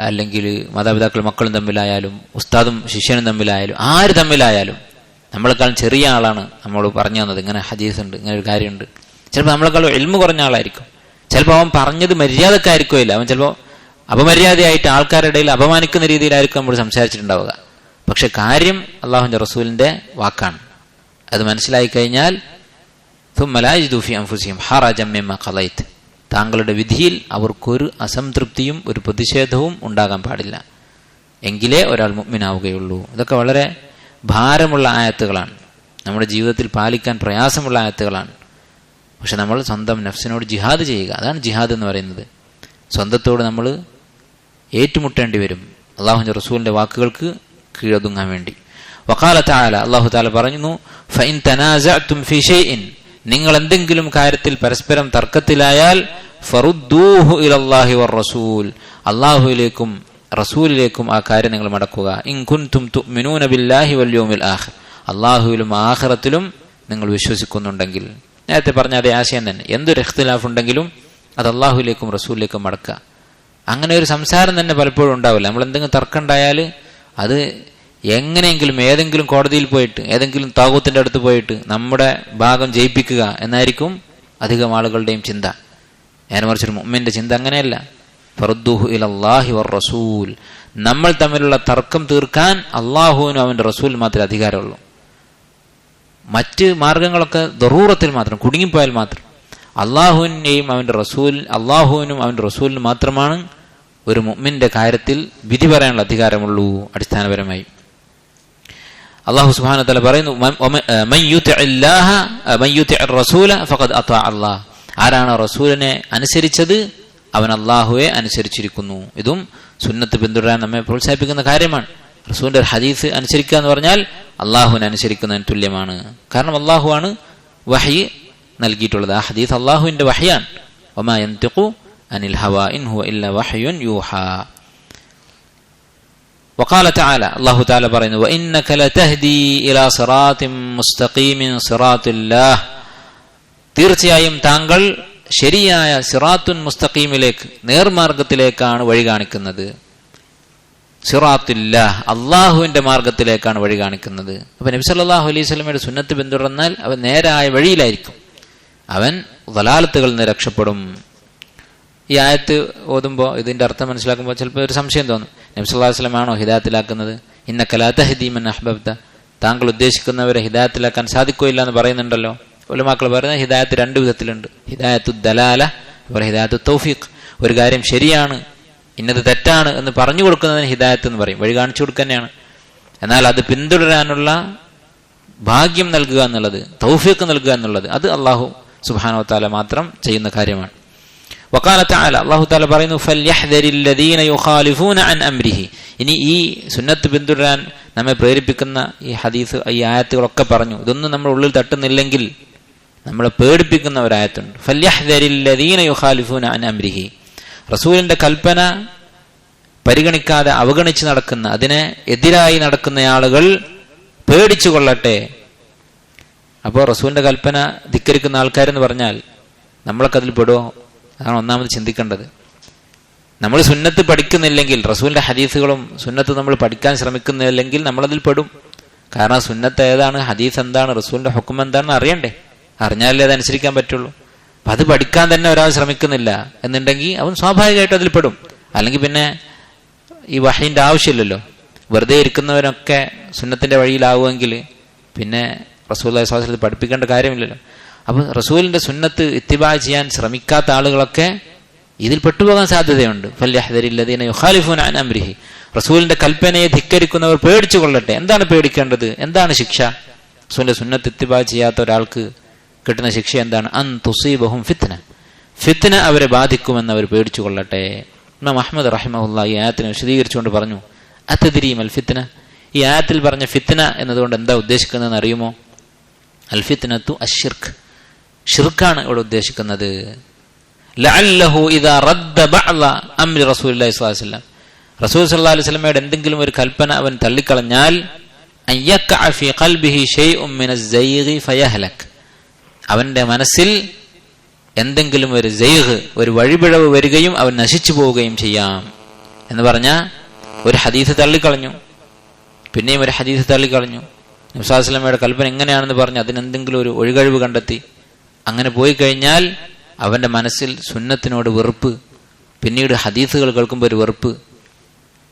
അല്ലെങ്കിൽ മാതാപിതാക്കൾ മക്കളും തമ്മിലായാലും, ഉസ്താദും ശിഷ്യനും തമ്മിലായാലും, ആര് തമ്മിലായാലും, നമ്മളെക്കാളും ചെറിയ ആളാണ് നമ്മൾ പറഞ്ഞു തന്നത്, ഇങ്ങനെ ഹദീസ് ഉണ്ട്, ഇങ്ങനെ ഒരു കാര്യമുണ്ട്. ചിലപ്പോൾ നമ്മളെക്കാളും ഇൽമു കുറഞ്ഞ ആളായിരിക്കും. ചിലപ്പോൾ അവൻ പറഞ്ഞത് മര്യാദക്കായിരിക്കില്ല, അവൻ ചിലപ്പോൾ അപമര്യാദയായിട്ട് ആൾക്കാരുടെ ഇടയിൽ അപമാനിക്കുന്ന രീതിയിലായിരിക്കും നമ്മൾ സംസാരിച്ചിട്ടുണ്ടാവുക. പക്ഷെ കാര്യം അള്ളാഹുവിന്റെ റസൂലിന്റെ വാക്കാണ്. അത് മനസ്സിലായി കഴിഞ്ഞാൽ ثُمَّ لَا يَجِدُوا فِي أَنفُسِهِمْ حَرَجًا مِمَّا قَضَيْتَ, താങ്കളുടെ വിധിയിൽ അവർക്കൊരു അസംതൃപ്തിയും ഒരു പ്രതിഷേധവും ഉണ്ടാകാൻ പാടില്ല. എങ്കിലേ ഒരാൾ മുഅ്മിനാവുകയുള്ളൂ. ഇതൊക്കെ വളരെ ഭാരമുള്ള ആയത്തുകളാണ്, നമ്മുടെ ജീവിതത്തിൽ പാലിക്കാൻ പ്രയാസമുള്ള ആയത്തുകളാണ്. പക്ഷെ നമ്മൾ സ്വന്തം നഫ്സിനോട് ജിഹാദ് ചെയ്യുക, അതാണ് ജിഹാദ് എന്ന് പറയുന്നത്. സ്വന്തത്തോട് നമ്മൾ ഏറ്റുമുട്ടേണ്ടി വരും അള്ളാഹുവിൻ്റെ റസൂലിൻ്റെ വാക്കുകൾക്ക് കീഴൊതുങ്ങാൻ വേണ്ടി. വഖാല തആല, അല്ലാഹു തആല പറയുന്നു, ഫഇൻ തനാസഅതും ഫീ ഷൈഇൻ, നിങ്ങൾ എന്തെങ്കിലും കാര്യത്തിൽ പരസ്പരം തർക്കത്തിലായാൽ ഫറുദ്ദൂഹു ഇലല്ലാഹി വറസൂൽ, അല്ലാഹുവിലേക്കും റസൂലിലേക്കും ആ കാര്യം നിങ്ങൾ മടക്കുക. ഇൻ കുൻതും തുഅ്മിനൂന ബില്ലാഹി വൽ യൗമിൽ ആഖിർ, അല്ലാഹുവിലും ആഖിറത്തിലും നിങ്ങൾ വിശ്വസിക്കുന്നുണ്ടെങ്കിൽ. നേരത്തെ പറഞ്ഞ അതേ ആശയം തന്നെ. എന്തൊരു ഇഖ്തിലാഫ് ഉണ്ടെങ്കിലും അത് അല്ലാഹുവിലേക്കും റസൂലിലേക്കും മടക്കുക. അങ്ങനെ ഒരു സംസാരം തന്നെ പലപ്പോഴും ഉണ്ടാവില്ല. നമ്മൾ എന്തെങ്കിലും തർക്കം ഉണ്ടായാൽ അത് എങ്ങനെയെങ്കിലും ഏതെങ്കിലും കോടതിയിൽ പോയിട്ട് ഏതെങ്കിലും താഗൂത്തിന്റെ അടുത്ത് പോയിട്ട് നമ്മുടെ ഭാഗം ജയിപ്പിക്കുക എന്നായിരിക്കും അധികം ആളുകളുടെയും ചിന്ത. നേരെ മറിച്ചൊരു മുഅ്മിന്റെ ചിന്ത അങ്ങനെയല്ല. ഫറുദ്ദൂഹു ഇലല്ലാഹി വറസൂൽ, നമ്മൾ തമ്മിലുള്ള തർക്കം തീർക്കാൻ അള്ളാഹുവിനും അവന്റെ റസൂൽ മാത്രമേ അധികാരമുള്ളൂ. മറ്റ് മാർഗങ്ങളൊക്കെ ദറൂറത്തിൽ മാത്രം, കുടുങ്ങിപ്പോയാൽ മാത്രം. അള്ളാഹുവിനെയും അവന്റെ അള്ളാഹുവിനും അവന്റെ റസൂലിനും മാത്രമാണ് ഒരു മുഅ്മിന്റെ കാര്യത്തിൽ വിധി പറയാനുള്ള അധികാരമുള്ളൂ. അടിസ്ഥാനപരമായി അല്ലാഹു സുബ്ഹാനഹു വ തആല പറയുന്നു, മൻ യുതിഇർ റസൂല ഫഖദ് അതാഅ അല്ലാഹ്, ആരാണ് റസൂലിനെ അനുസരിച്ചത് അവൻ അള്ളാഹുവെ അനുസരിച്ചിരിക്കുന്നു. ഇതും സുന്നത്ത് പിന്തുടരാൻ നമ്മെ പ്രോത്സാഹിപ്പിക്കുന്ന കാര്യമാണ്. റസൂലിന്റെ ഒരു ഹദീസ് അനുസരിക്കുക എന്ന് പറഞ്ഞാൽ അള്ളാഹുവിനെ അനുസരിക്കുന്നതിന് തുല്യമാണ്. കാരണം അള്ളാഹുവാണ് വഹ്യ് നൽകിയിട്ടുള്ളത്. ആ ഹദീസ് അള്ളാഹുവിന്റെ വഹ്യാണ്. വമാ യൻതിഖു അനിൽ ഹവാ ഇൻ ഹുവ ഇല്ലാ വഹ്യുൻ യൂഹാ. വഖാല തആല, അല്ലാഹു തആല പറയുന്നു, വഇന്നക ലതഹ്ദി ഇലാ സിറാത്തിൻ മുസ്തഖീമിൻ സിറാത്തുല്ലാഹ്, തീർച്ചയായും താങ്കൾ ശരിയായ സിറാത്തുൻ മുസ്തഖീമിലേക്ക്, നേർമാർഗത്തിലേക്കാണ് വഴി കാണിക്കുന്നത്. സിറാത്തുല്ലാഹ്, അള്ളാഹുവിന്റെ മാർഗത്തിലേക്കാണ് വഴി കാണിക്കുന്നത്. അപ്പൊ നബി സല്ലല്ലാഹു അലൈഹി വസല്ലമയുടെ സുന്നത്ത് പിന്തുടർന്നാൽ അവൻ നേരായ വഴിയിലായിരിക്കും, അവൻ ദലാലത്തുകളിൽ നിന്ന് രക്ഷപ്പെടും. ഈ ആയത്ത് ഓതുമ്പോൾ ഇതിന്റെ അർത്ഥം മനസ്സിലാക്കുമ്പോൾ ചിലപ്പോൾ ഒരു സംശയം തോന്നും. നബി സല്ലല്ലാഹു അലൈഹി വസല്ലം ആണോ ഹിദായത്തിലാക്കുന്നത്? ഇന്നക ലാ തഹ്ദീ മൻ അഹ്ബബ്ത, താങ്കൾ ഉദ്ദേശിക്കുന്നവരെ ഹിദായത്തിലാക്കാൻ സാധിക്കുകയില്ല എന്ന് പറയുന്നുണ്ടല്ലോ. ഉലമാക്കൾ പറയുന്നത് ഹിദായത്ത് രണ്ട് വിധത്തിലുണ്ട്. ഹിദായത്തു ദലാല, ഹിദായത്തു തൗഫീഖ്. ഒരു കാര്യം ശരിയാണ്, ഇന്നത് തെറ്റാണ് എന്ന് പറഞ്ഞു കൊടുക്കുന്നതിന് ഹിദായത്ത് എന്ന് പറയും, വഴി കാണിച്ചു കൊടുക്കുക തന്നെയാണ്. എന്നാൽ അത് പിന്തുടരാനുള്ള ഭാഗ്യം നൽകുക എന്നുള്ളത്, തൗഫീഖ് നൽകുക എന്നുള്ളത്, അത് അല്ലാഹു സുബ്ഹാനഹു വ തആല മാത്രം ചെയ്യുന്ന കാര്യമാണ്. വഖാല തആല, അല്ലാഹു തആല പറയുന്നു, ഫൽയഹ്ദരിൽ ലദീന യുഖാലിഫൂന അൻ അംരിഹി. ഇനി ഈ സുന്നത്ത് പിന്തുടരാൻ നമ്മെ പ്രേരിപ്പിക്കുന്ന ഈ ഹദീസ്, ഈ ആയത്തുകളൊക്കെ പറഞ്ഞു. ഇതൊന്നും നമ്മുടെ ഉള്ളിൽ തട്ടുന്നില്ലെങ്കിൽ നമ്മളെ പേടിപ്പിക്കുന്ന ഒരായത്തുണ്ട്. ഫൽയഹ്ദരിൽ ലദീന യുഖാലിഫൂന അൻ അംരിഹി, റസൂലിന്റെ കൽപ്പന പരിഗണിക്കാതെ അവഗണിച്ച് നടക്കുന്ന, അതിനെ എതിരായി നടക്കുന്ന ആളുകൾ പേടിച്ചു കൊള്ളട്ടെ. അപ്പോൾ റസൂലിന്റെ കൽപ്പന ധിക്കരിക്കുന്ന ആൾക്കാരെന്ന് പറഞ്ഞാൽ നമ്മളൊക്കെ അതിൽ പെടുമോ? അതാണ് ഒന്നാമത് ചിന്തിക്കേണ്ടത്. നമ്മൾ സുന്നത്ത് പഠിക്കുന്നില്ലെങ്കിൽ, റസൂലിന്റെ ഹദീസുകളും സുന്നത്ത് നമ്മൾ പഠിക്കാൻ ശ്രമിക്കുന്നില്ലെങ്കിൽ നമ്മളതിൽ പെടും. കാരണം സുന്നത്ത് ഏതാണ്, ഹദീസ് എന്താണ്, റസൂലിന്റെ ഹുക്കം എന്താണെന്ന് അറിയണ്ടേ. അറിഞ്ഞാലേ അതനുസരിക്കാൻ പറ്റുള്ളൂ. അപ്പൊ അത് പഠിക്കാൻ തന്നെ ഒരാൾ ശ്രമിക്കുന്നില്ല എന്നുണ്ടെങ്കിൽ അവൻ സ്വാഭാവികമായിട്ടും അതിൽ പെടും. അല്ലെങ്കിൽ പിന്നെ ഈ വഹീന്റെ ആവശ്യമില്ലല്ലോ. വെറുതെ ഇരിക്കുന്നവരൊക്കെ സുന്നത്തിന്റെ വഴിയിലാവുമെങ്കിൽ പിന്നെ റസൂലുള്ളാഹി സ്വല്ലല്ലാഹു അലൈഹി വസല്ലം പഠിപ്പിക്കേണ്ട കാര്യമില്ലല്ലോ. അപ്പൊ റസൂലിന്റെ സുന്നത്ത് ഇത്തിബാ ചെയ്യാൻ ശ്രമിക്കാത്ത ആളുകളൊക്കെ ഇതിൽ പെട്ടുപോകാൻ സാധ്യതയുണ്ട്. ഫൽയഹ്ദരിൽ ലദീന യുഖാലിഫൂന അൻ അംരിഹി, റസൂലിന്റെ കൽപ്പനയെ ധിക്കരിക്കുന്നവർ പേടിച്ചു കൊള്ളട്ടെ. എന്താണ് പേടിക്കേണ്ടത്? എന്താണ് ശിക്ഷ? റസൂലിന്റെ സുന്നത്ത് ഇത്തിബാ ചെയ്യാത്ത ഒരാൾക്ക് കിട്ടുന്ന ശിക്ഷ എന്താണ്? അൻ തുസീബഹും ഫിത്ന, ഫിത്ന അവരെ ബാധിക്കുമെന്ന് അവർ പേടിച്ചു കൊള്ളട്ടെ. ഇമാം അഹ്മദ് റഹിമഹുല്ലാഹി ഈ ആയത്തിനെ വിശദീകരിച്ചുകൊണ്ട് പറഞ്ഞു, അതദ്രീ മൽ ഫിത്ന, ഈ ആയത്തിൽ പറഞ്ഞ ഫിത്ന എന്നതുകൊണ്ട് എന്താ ഉദ്ദേശിക്കുന്നതെന്ന് അറിയുമോ? അൽ ഫിത്നത്തു അശ്ശിർക്ക്, ഷിർക്കാണ് ഇവിടെ ഉദ്ദേശിക്കുന്നത്. ലഅല്ലഹു ഇദാ റദ്ദ ബഅദ അംരി റസൂലുള്ളാഹി സ്വല്ലല്ലാഹു അലൈഹി വസല്ലം, റസൂൽ സല്ലല്ലാഹു അലൈഹി വസല്ലമയുടെ എന്തെങ്കിലും ഒരു കൽപ്പന അവൻ തള്ളിക്കളഞ്ഞാൽ, അൻ യഖഅ ഫീ ഖൽബിഹി ഷൈഉൻ മിനസ് സൈഗി ഫയഹ്ലക്, അവന്റെ മനസ്സിൽ എന്തെങ്കിലും ഒരു സൈഗ്, ഒരു വഴിപിഴവ് വരികയും അവൻ നശിച്ചു പോവുകയും ചെയ്യാം എന്ന് പറഞ്ഞാൽ, ഒരു ഹദീസ് തള്ളിക്കളഞ്ഞു, പിന്നെയും ഒരു ഹദീസ് തള്ളിക്കളഞ്ഞു, നബി സല്ലല്ലാഹു അലൈഹി വസല്ലമയുടെ കൽപ്പന എങ്ങനെയാണെന്ന് പറഞ്ഞ് അതിനെന്തെങ്കിലും ഒരു ഒഴികഴിവ് കണ്ടെത്തി, അങ്ങനെ പോയി കഴിഞ്ഞാൽ അവന്റെ മനസ്സിൽ സുന്നത്തിനോട് വെറുപ്പ്, പിന്നീട് ഹദീസുകൾ കേൾക്കുമ്പോൾ ഒരു വെറുപ്പ്.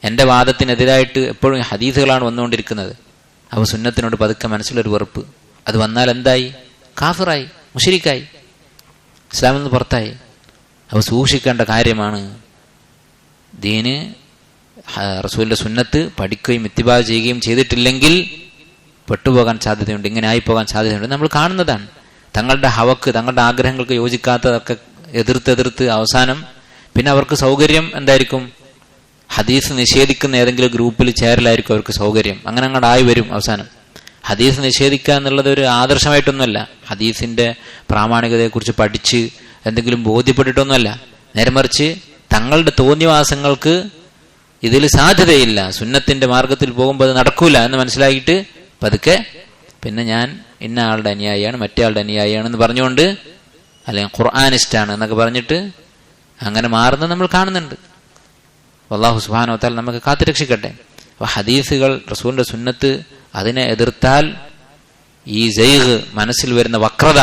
എൻ്റെ വാദത്തിനെതിരായിട്ട് എപ്പോഴും ഹദീസുകളാണ് വന്നുകൊണ്ടിരിക്കുന്നത്. അവ സുന്നത്തിനോട് പതുക്കെ മനസ്സിലൊരു വെറുപ്പ്. അത് വന്നാൽ എന്തായി? കാഫിറായി, മുശ്രിക്കായി, ഇസ്ലാമിൽ നിന്ന് പുറത്തായി. അപ്പോൾ സൂക്ഷിക്കേണ്ട കാര്യമാണ്. ദീന് റസൂലിന്റെ സുന്നത്ത് പഠിക്കുകയും ഇത്തിബാ ചെയ്യുകയും ചെയ്തിട്ടില്ലെങ്കിൽ പെട്ടുപോകാൻ സാധ്യതയുണ്ട്, ഇങ്ങനെ ആയിപ്പോകാൻ സാധ്യതയുണ്ട്. നമ്മൾ കാണുന്നതാണ്. തങ്ങളുടെ ഹവക്ക്, തങ്ങളുടെ ആഗ്രഹങ്ങൾക്ക് യോജിക്കാത്തതൊക്കെ എതിർത്ത് അവസാനം പിന്നെ അവർക്ക് സൗകര്യം എന്തായിരിക്കും? ഹദീസ് നിഷേധിക്കുന്ന ഏതെങ്കിലും ഗ്രൂപ്പിൽ ചേരലായിരിക്കും അവർക്ക് സൗകര്യം. അങ്ങനെ അങ്ങോട്ട് ആയി വരും. അവസാനം ഹദീസ് നിഷേധിക്കുക എന്നുള്ളത് ഒരു ആദർശമായിട്ടൊന്നുമല്ല. ഹദീസിന്റെ പ്രാമാണികതയെക്കുറിച്ച് പഠിച്ച് എന്തെങ്കിലും ബോധ്യപ്പെട്ടിട്ടൊന്നുമല്ല. നേരെ മറിച്ച് തങ്ങളുടെ തോന്നിവാസങ്ങൾക്ക് ഇതിൽ സാധ്യതയില്ല, സുന്നത്തിന്റെ മാർഗത്തിൽ പോകുമ്പോൾ അത് നടക്കൂല എന്ന് മനസ്സിലാക്കിയിട്ട് പതുക്കെ പിന്നെ ഞാൻ ഇന്ന ആളുടെ അനുയായിയാണ്, മറ്റേ ആളുടെ അനുയായിയാണെന്ന് പറഞ്ഞുകൊണ്ട്, അല്ലെങ്കിൽ ഖുർആനിസ്റ്റാണ് എന്നൊക്കെ പറഞ്ഞിട്ട് അങ്ങനെ മാറുന്നത് നമ്മൾ കാണുന്നുണ്ട്. അല്ലാഹു സുബ്ഹാനഹു വ തആല നമുക്ക് കാത്തുരക്ഷിക്കട്ടെ. അപ്പോൾ ഹദീസുകൾ, റസൂലിന്റെ സുന്നത്ത് അതിനെ എതിർത്താൽ ഈ സൈഗ്, മനസ്സിൽ വരുന്ന വക്രത,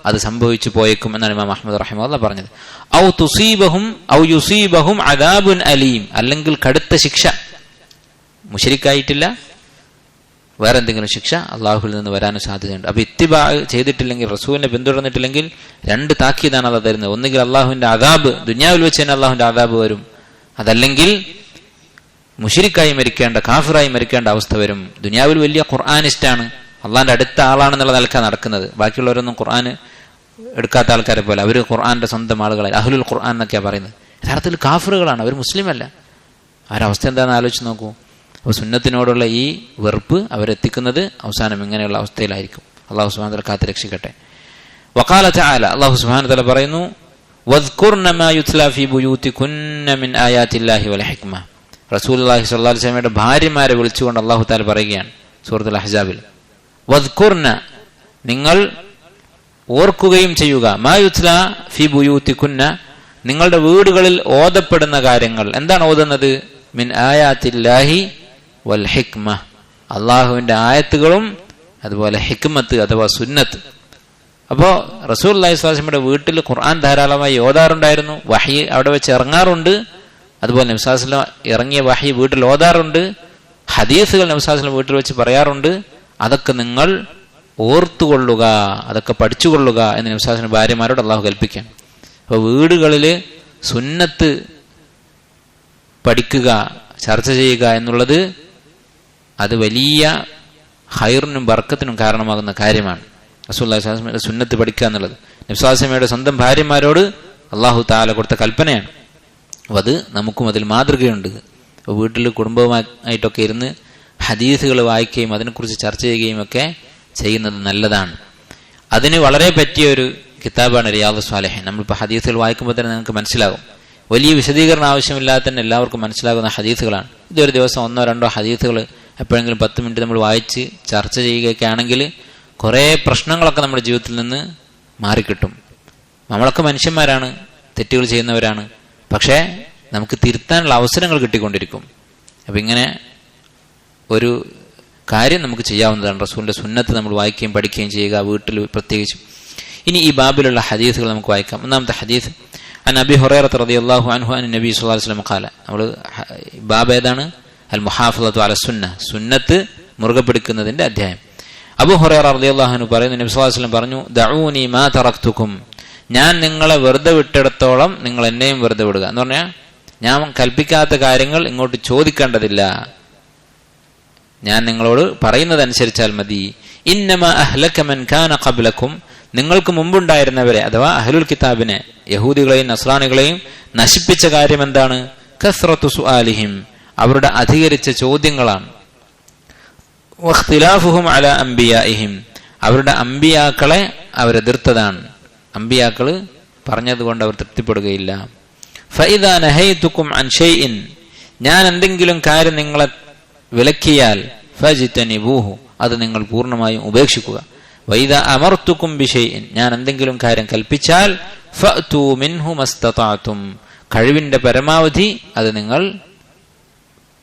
അത് സംഭവിച്ചു പോയേക്കും എന്നാണ് ഇമാം അഹ്മദ് റഹിമഹുല്ലാഹ് പറഞ്ഞത്. ഔ തുസീബഹും ഔ യുസീബഹും അദാബുൻ അലീം, അല്ലെങ്കിൽ കടുത്ത ശിക്ഷ, മുശ്രിക്കായിട്ടില്ല വേറെ എന്തെങ്കിലും ശിക്ഷ അള്ളാഹുവിൽ നിന്ന് വരാനും സാധ്യതയുണ്ട്. അപ്പൊ ഇത്തിബാ ചെയ്തിട്ടില്ലെങ്കിൽ, റസൂലിനെ പിന്തുടർന്നിട്ടില്ലെങ്കിൽ രണ്ട് താക്കീതാണ് അത് തരുന്നത്. ഒന്നുകിൽ അള്ളാഹുവിന്റെ അദാബ്, ദുനിയാവിൽ വെച്ച് തന്നെ അള്ളാഹുവിന്റെ അദാബ് വരും, അതല്ലെങ്കിൽ മുശ്രിക്കായി മരിക്കേണ്ട, കാഫിറായി മരിക്കേണ്ട അവസ്ഥ വരും. ദുനിയാവിൽ വലിയ ഖുർആനിസ്റ്റാണ്, അള്ളാഹിന്റെ അടുത്ത ആളാണെന്നുള്ള നിലക്കാണ് നടക്കുന്നത്. ബാക്കിയുള്ളവരൊന്നും ഖുർആൻ എടുക്കാത്ത ആൾക്കാരെ പോലെ, അവർ ഖുർആന്റെ സ്വന്തം ആളുകളായി, അഹ്ലുൽ ഖുർആൻ എന്നൊക്കെയാണ് പറയുന്നത്. യഥാർത്ഥത്തിൽ കാഫിറുകളാണ്, അവർ മുസ്ലിം അല്ല. അവരവസ്ഥ എന്താണെന്ന് ആലോചിച്ച് നോക്കൂ. അപ്പോൾ സുന്നത്തിനോടുള്ള ഈ വെറുപ്പ് അവരെത്തിക്കുന്നത് അവസാനം ഇങ്ങനെയുള്ള അവസ്ഥയിലായിരിക്കും. അള്ളാഹു സുബ്ഹാനഹു വ തആല കാത്ത് രക്ഷിക്കട്ടെ. വഖാല തആല, അള്ളാഹു സുബ്ഹാനഹു വ തആല പറയുന്നു, വദ്കുർന മാ യുത്ലാ ഫീ ബുയൂതികുന്ന മിൻ ആയാതില്ലാഹി വൽ ഹിക്മ. റസൂലുള്ളാഹി സ്വല്ലല്ലാഹു അലൈഹി വസല്ലമയുടെ ഭാര്യമാരെ വിളിച്ചുകൊണ്ട് അള്ളാഹു തആല പറയുകയാണ് സൂറത്തുൽ അഹ്സാബിൽ, വദ്കുർന, നിങ്ങൾ ഓർക്കുകയും ചെയ്യുക, മാ യുത്ലാ ഫീ ബുയൂതികുന്ന, നിങ്ങളുടെ വീടുകളിൽ ഓതപ്പെടുന്ന കാര്യങ്ങൾ. എന്താണ് ഓതുന്നത്? മിൻ ആയാതില്ലാഹി വൽ ഹിക്മ, അള്ളാഹുവിന്റെ ആയത്തുകളും അതുപോലെ ഹിക്മത്ത് അഥവാ സുന്നത്ത്. അപ്പോൾ റസൂലുള്ളാഹി സ്വല്ലല്ലാഹു അലൈഹി വസല്ലമയുടെ വീട്ടിൽ ഖുർആൻ ധാരാളമായി ഓതാറുണ്ടായിരുന്നു, വഹി അവിടെ വെച്ച് ഇറങ്ങാറുണ്ട്. അതുപോലെ നബി സല്ലല്ലാഹു അലൈഹി വസല്ലം ഇറങ്ങിയ വഹി വീട്ടിൽ ഓതാറുണ്ട്, ഹദീസുകൾ നബി സല്ലല്ലാഹു അലൈഹി വസല്ലം വീട്ടിൽ വെച്ച് പറയാറുണ്ട്. അതൊക്കെ നിങ്ങൾ ഓർത്തുകൊള്ളുക, അതൊക്കെ പഠിച്ചുകൊള്ളുക എന്ന് നബി സല്ലല്ലാഹു അലൈഹി വസല്ലം ഭാര്യമാരോട് അള്ളാഹു കൽപ്പിക്കാം. അപ്പോൾ വീടുകളിൽ സുന്നത്ത് പഠിക്കുക, ചർച്ച ചെയ്യുക എന്നുള്ളത് അത് വലിയ ഖൈറിനും ബർക്കത്തിനും കാരണമാകുന്ന കാര്യമാണ്. റസൂലുള്ളാഹി സ്വല്ലല്ലാഹു അലൈഹി വസല്ലം സുന്നത്ത് പഠിക്കുക എന്നുള്ളത് നബി സല്ലല്ലാഹു അലൈഹി വസല്ലമയുടെ സ്വന്തം ഭാര്യമാരോട് അല്ലാഹു തആല കൊടുത്ത കൽപ്പനയാണ്. അത് നമുക്കും അതിൽ മാതൃകയുണ്ട്. വീട്ടിൽ കുടുംബവുമായിട്ടൊക്കെ ഇരുന്ന് ഹദീസുകൾ വായിക്കുകയും അതിനെക്കുറിച്ച് ചർച്ച ചെയ്യുകയും ഒക്കെ ചെയ്യുന്നത് നല്ലതാണ്. അതിന് വളരെ പറ്റിയ ഒരു കിതാബാണ് റിയാദുസ് സ്വാലിഹീൻ. നമ്മളിപ്പോൾ ഹദീസുകൾ വായിക്കുമ്പോൾ തന്നെ നിങ്ങൾക്ക് മനസ്സിലാകും, വലിയ വിശദീകരണം ആവശ്യമില്ലാതെ തന്നെ എല്ലാവർക്കും മനസ്സിലാകുന്ന ഹദീസുകളാണ്. ഇതൊരു ദിവസം 1-2 ഹദീസുകൾ എപ്പോഴെങ്കിലും 10 മിനിറ്റ് നമ്മൾ വായിച്ച് ചർച്ച ചെയ്യുകയൊക്കെ ആണെങ്കിൽ കുറേ പ്രശ്നങ്ങളൊക്കെ നമ്മുടെ ജീവിതത്തിൽ നിന്ന് മാറിക്കിട്ടും. നമ്മളൊക്കെ മനുഷ്യന്മാരാണ്, തെറ്റുകൾ ചെയ്യുന്നവരാണ്. പക്ഷേ നമുക്ക് തിരുത്താനുള്ള അവസരങ്ങൾ കിട്ടിക്കൊണ്ടിരിക്കും. അപ്പം ഇങ്ങനെ ഒരു കാര്യം നമുക്ക് ചെയ്യാവുന്നതാണ്. റസൂലിന്റെ സുന്നത്ത് നമ്മൾ വായിക്കുകയും പഠിക്കുകയും ചെയ്യുക, വീട്ടിൽ പ്രത്യേകിച്ചും. ഇനി ഈ ബാബിലുള്ള ഹദീസുകൾ നമുക്ക് വായിക്കാം. ഒന്നാമത്തെ ഹദീസ്, അൻ അബി ഹുറൈറ റളിയല്ലാഹു അൻഹു അൻ നബി സ്വല്ലല്ലാഹു അലൈഹി വസല്ലം ഖാല. നമ്മൾ ബാബ് ഏതാണ്? അൽ മുഹാഫളത്തു അല സുന്ന, സുന്നത്ത് മുറുകെ പിടിക്കുന്നതിന്റെ അധ്യായം. അബൂ ഹുറൈറ റളിയല്ലാഹു അൻഹു പറയുന്നു, നബി സ്വല്ലല്ലാഹു അലൈഹി വസല്ലം പറഞ്ഞു, ദഊനി മാ തറക്തുക്കും, ഞാൻ നിങ്ങളെ വെറുതെ വിട്ടിടത്തോളം നിങ്ങൾ എന്നെയും വെറുതെ വിടുക. എന്ന് പറഞ്ഞാൽ ഞാൻ കൽപ്പിക്കാത്ത കാര്യങ്ങൾ ഇങ്ങോട്ട് ചോദിക്കേണ്ടതില്ല, ഞാൻ നിങ്ങളോട് പറയുന്നതനുസരിച്ചാൽ മതി. ഇന്നമാ അഹ്ലക മൻ കാന ഖബ്ലക്കും, നിങ്ങൾക്ക് മുമ്പുണ്ടായിരുന്നവരെ അഥവാ അഹ്ലുൽ കിതാബിനെ, യഹൂദികളെയും നസ്രാനികളെയും നശിപ്പിച്ച കാര്യം എന്താണ്? കസ്റത്തു സുആലിഹിം, അവരുടെ അധികരിച്ച ചോദ്യങ്ങളാണ്. വഖ്തിലാഫുഹും അലാ അംബിയാഇഹിം, അവരുടെ അംബിയാക്കളെ അവരെതിർത്തതാണ്. അംബിയാക്കള് പറഞ്ഞതുകൊണ്ട് അവർ തൃപ്തിപ്പെടുകയില്ല. ഫഇദാ നഹൈതുക്കും അൻ ഷൈഇൻ, ഞാൻ എന്തെങ്കിലും കാര്യം നിങ്ങളെ വിലക്കിയാൽ ഫജ്തനിബൂഹു, അത് നിങ്ങൾ പൂർണ്ണമായും ഉപേക്ഷിക്കുക. വഇദാ അമർതുക്കും ബിശൈഇൻ, ഞാൻ എന്തെങ്കിലും കാര്യം കൽപ്പിച്ചാൽ ഫഅതു മിൻഹു മസ്തതഅതും, കഴിവിന്റെ പരമാവധി അത് നിങ്ങൾ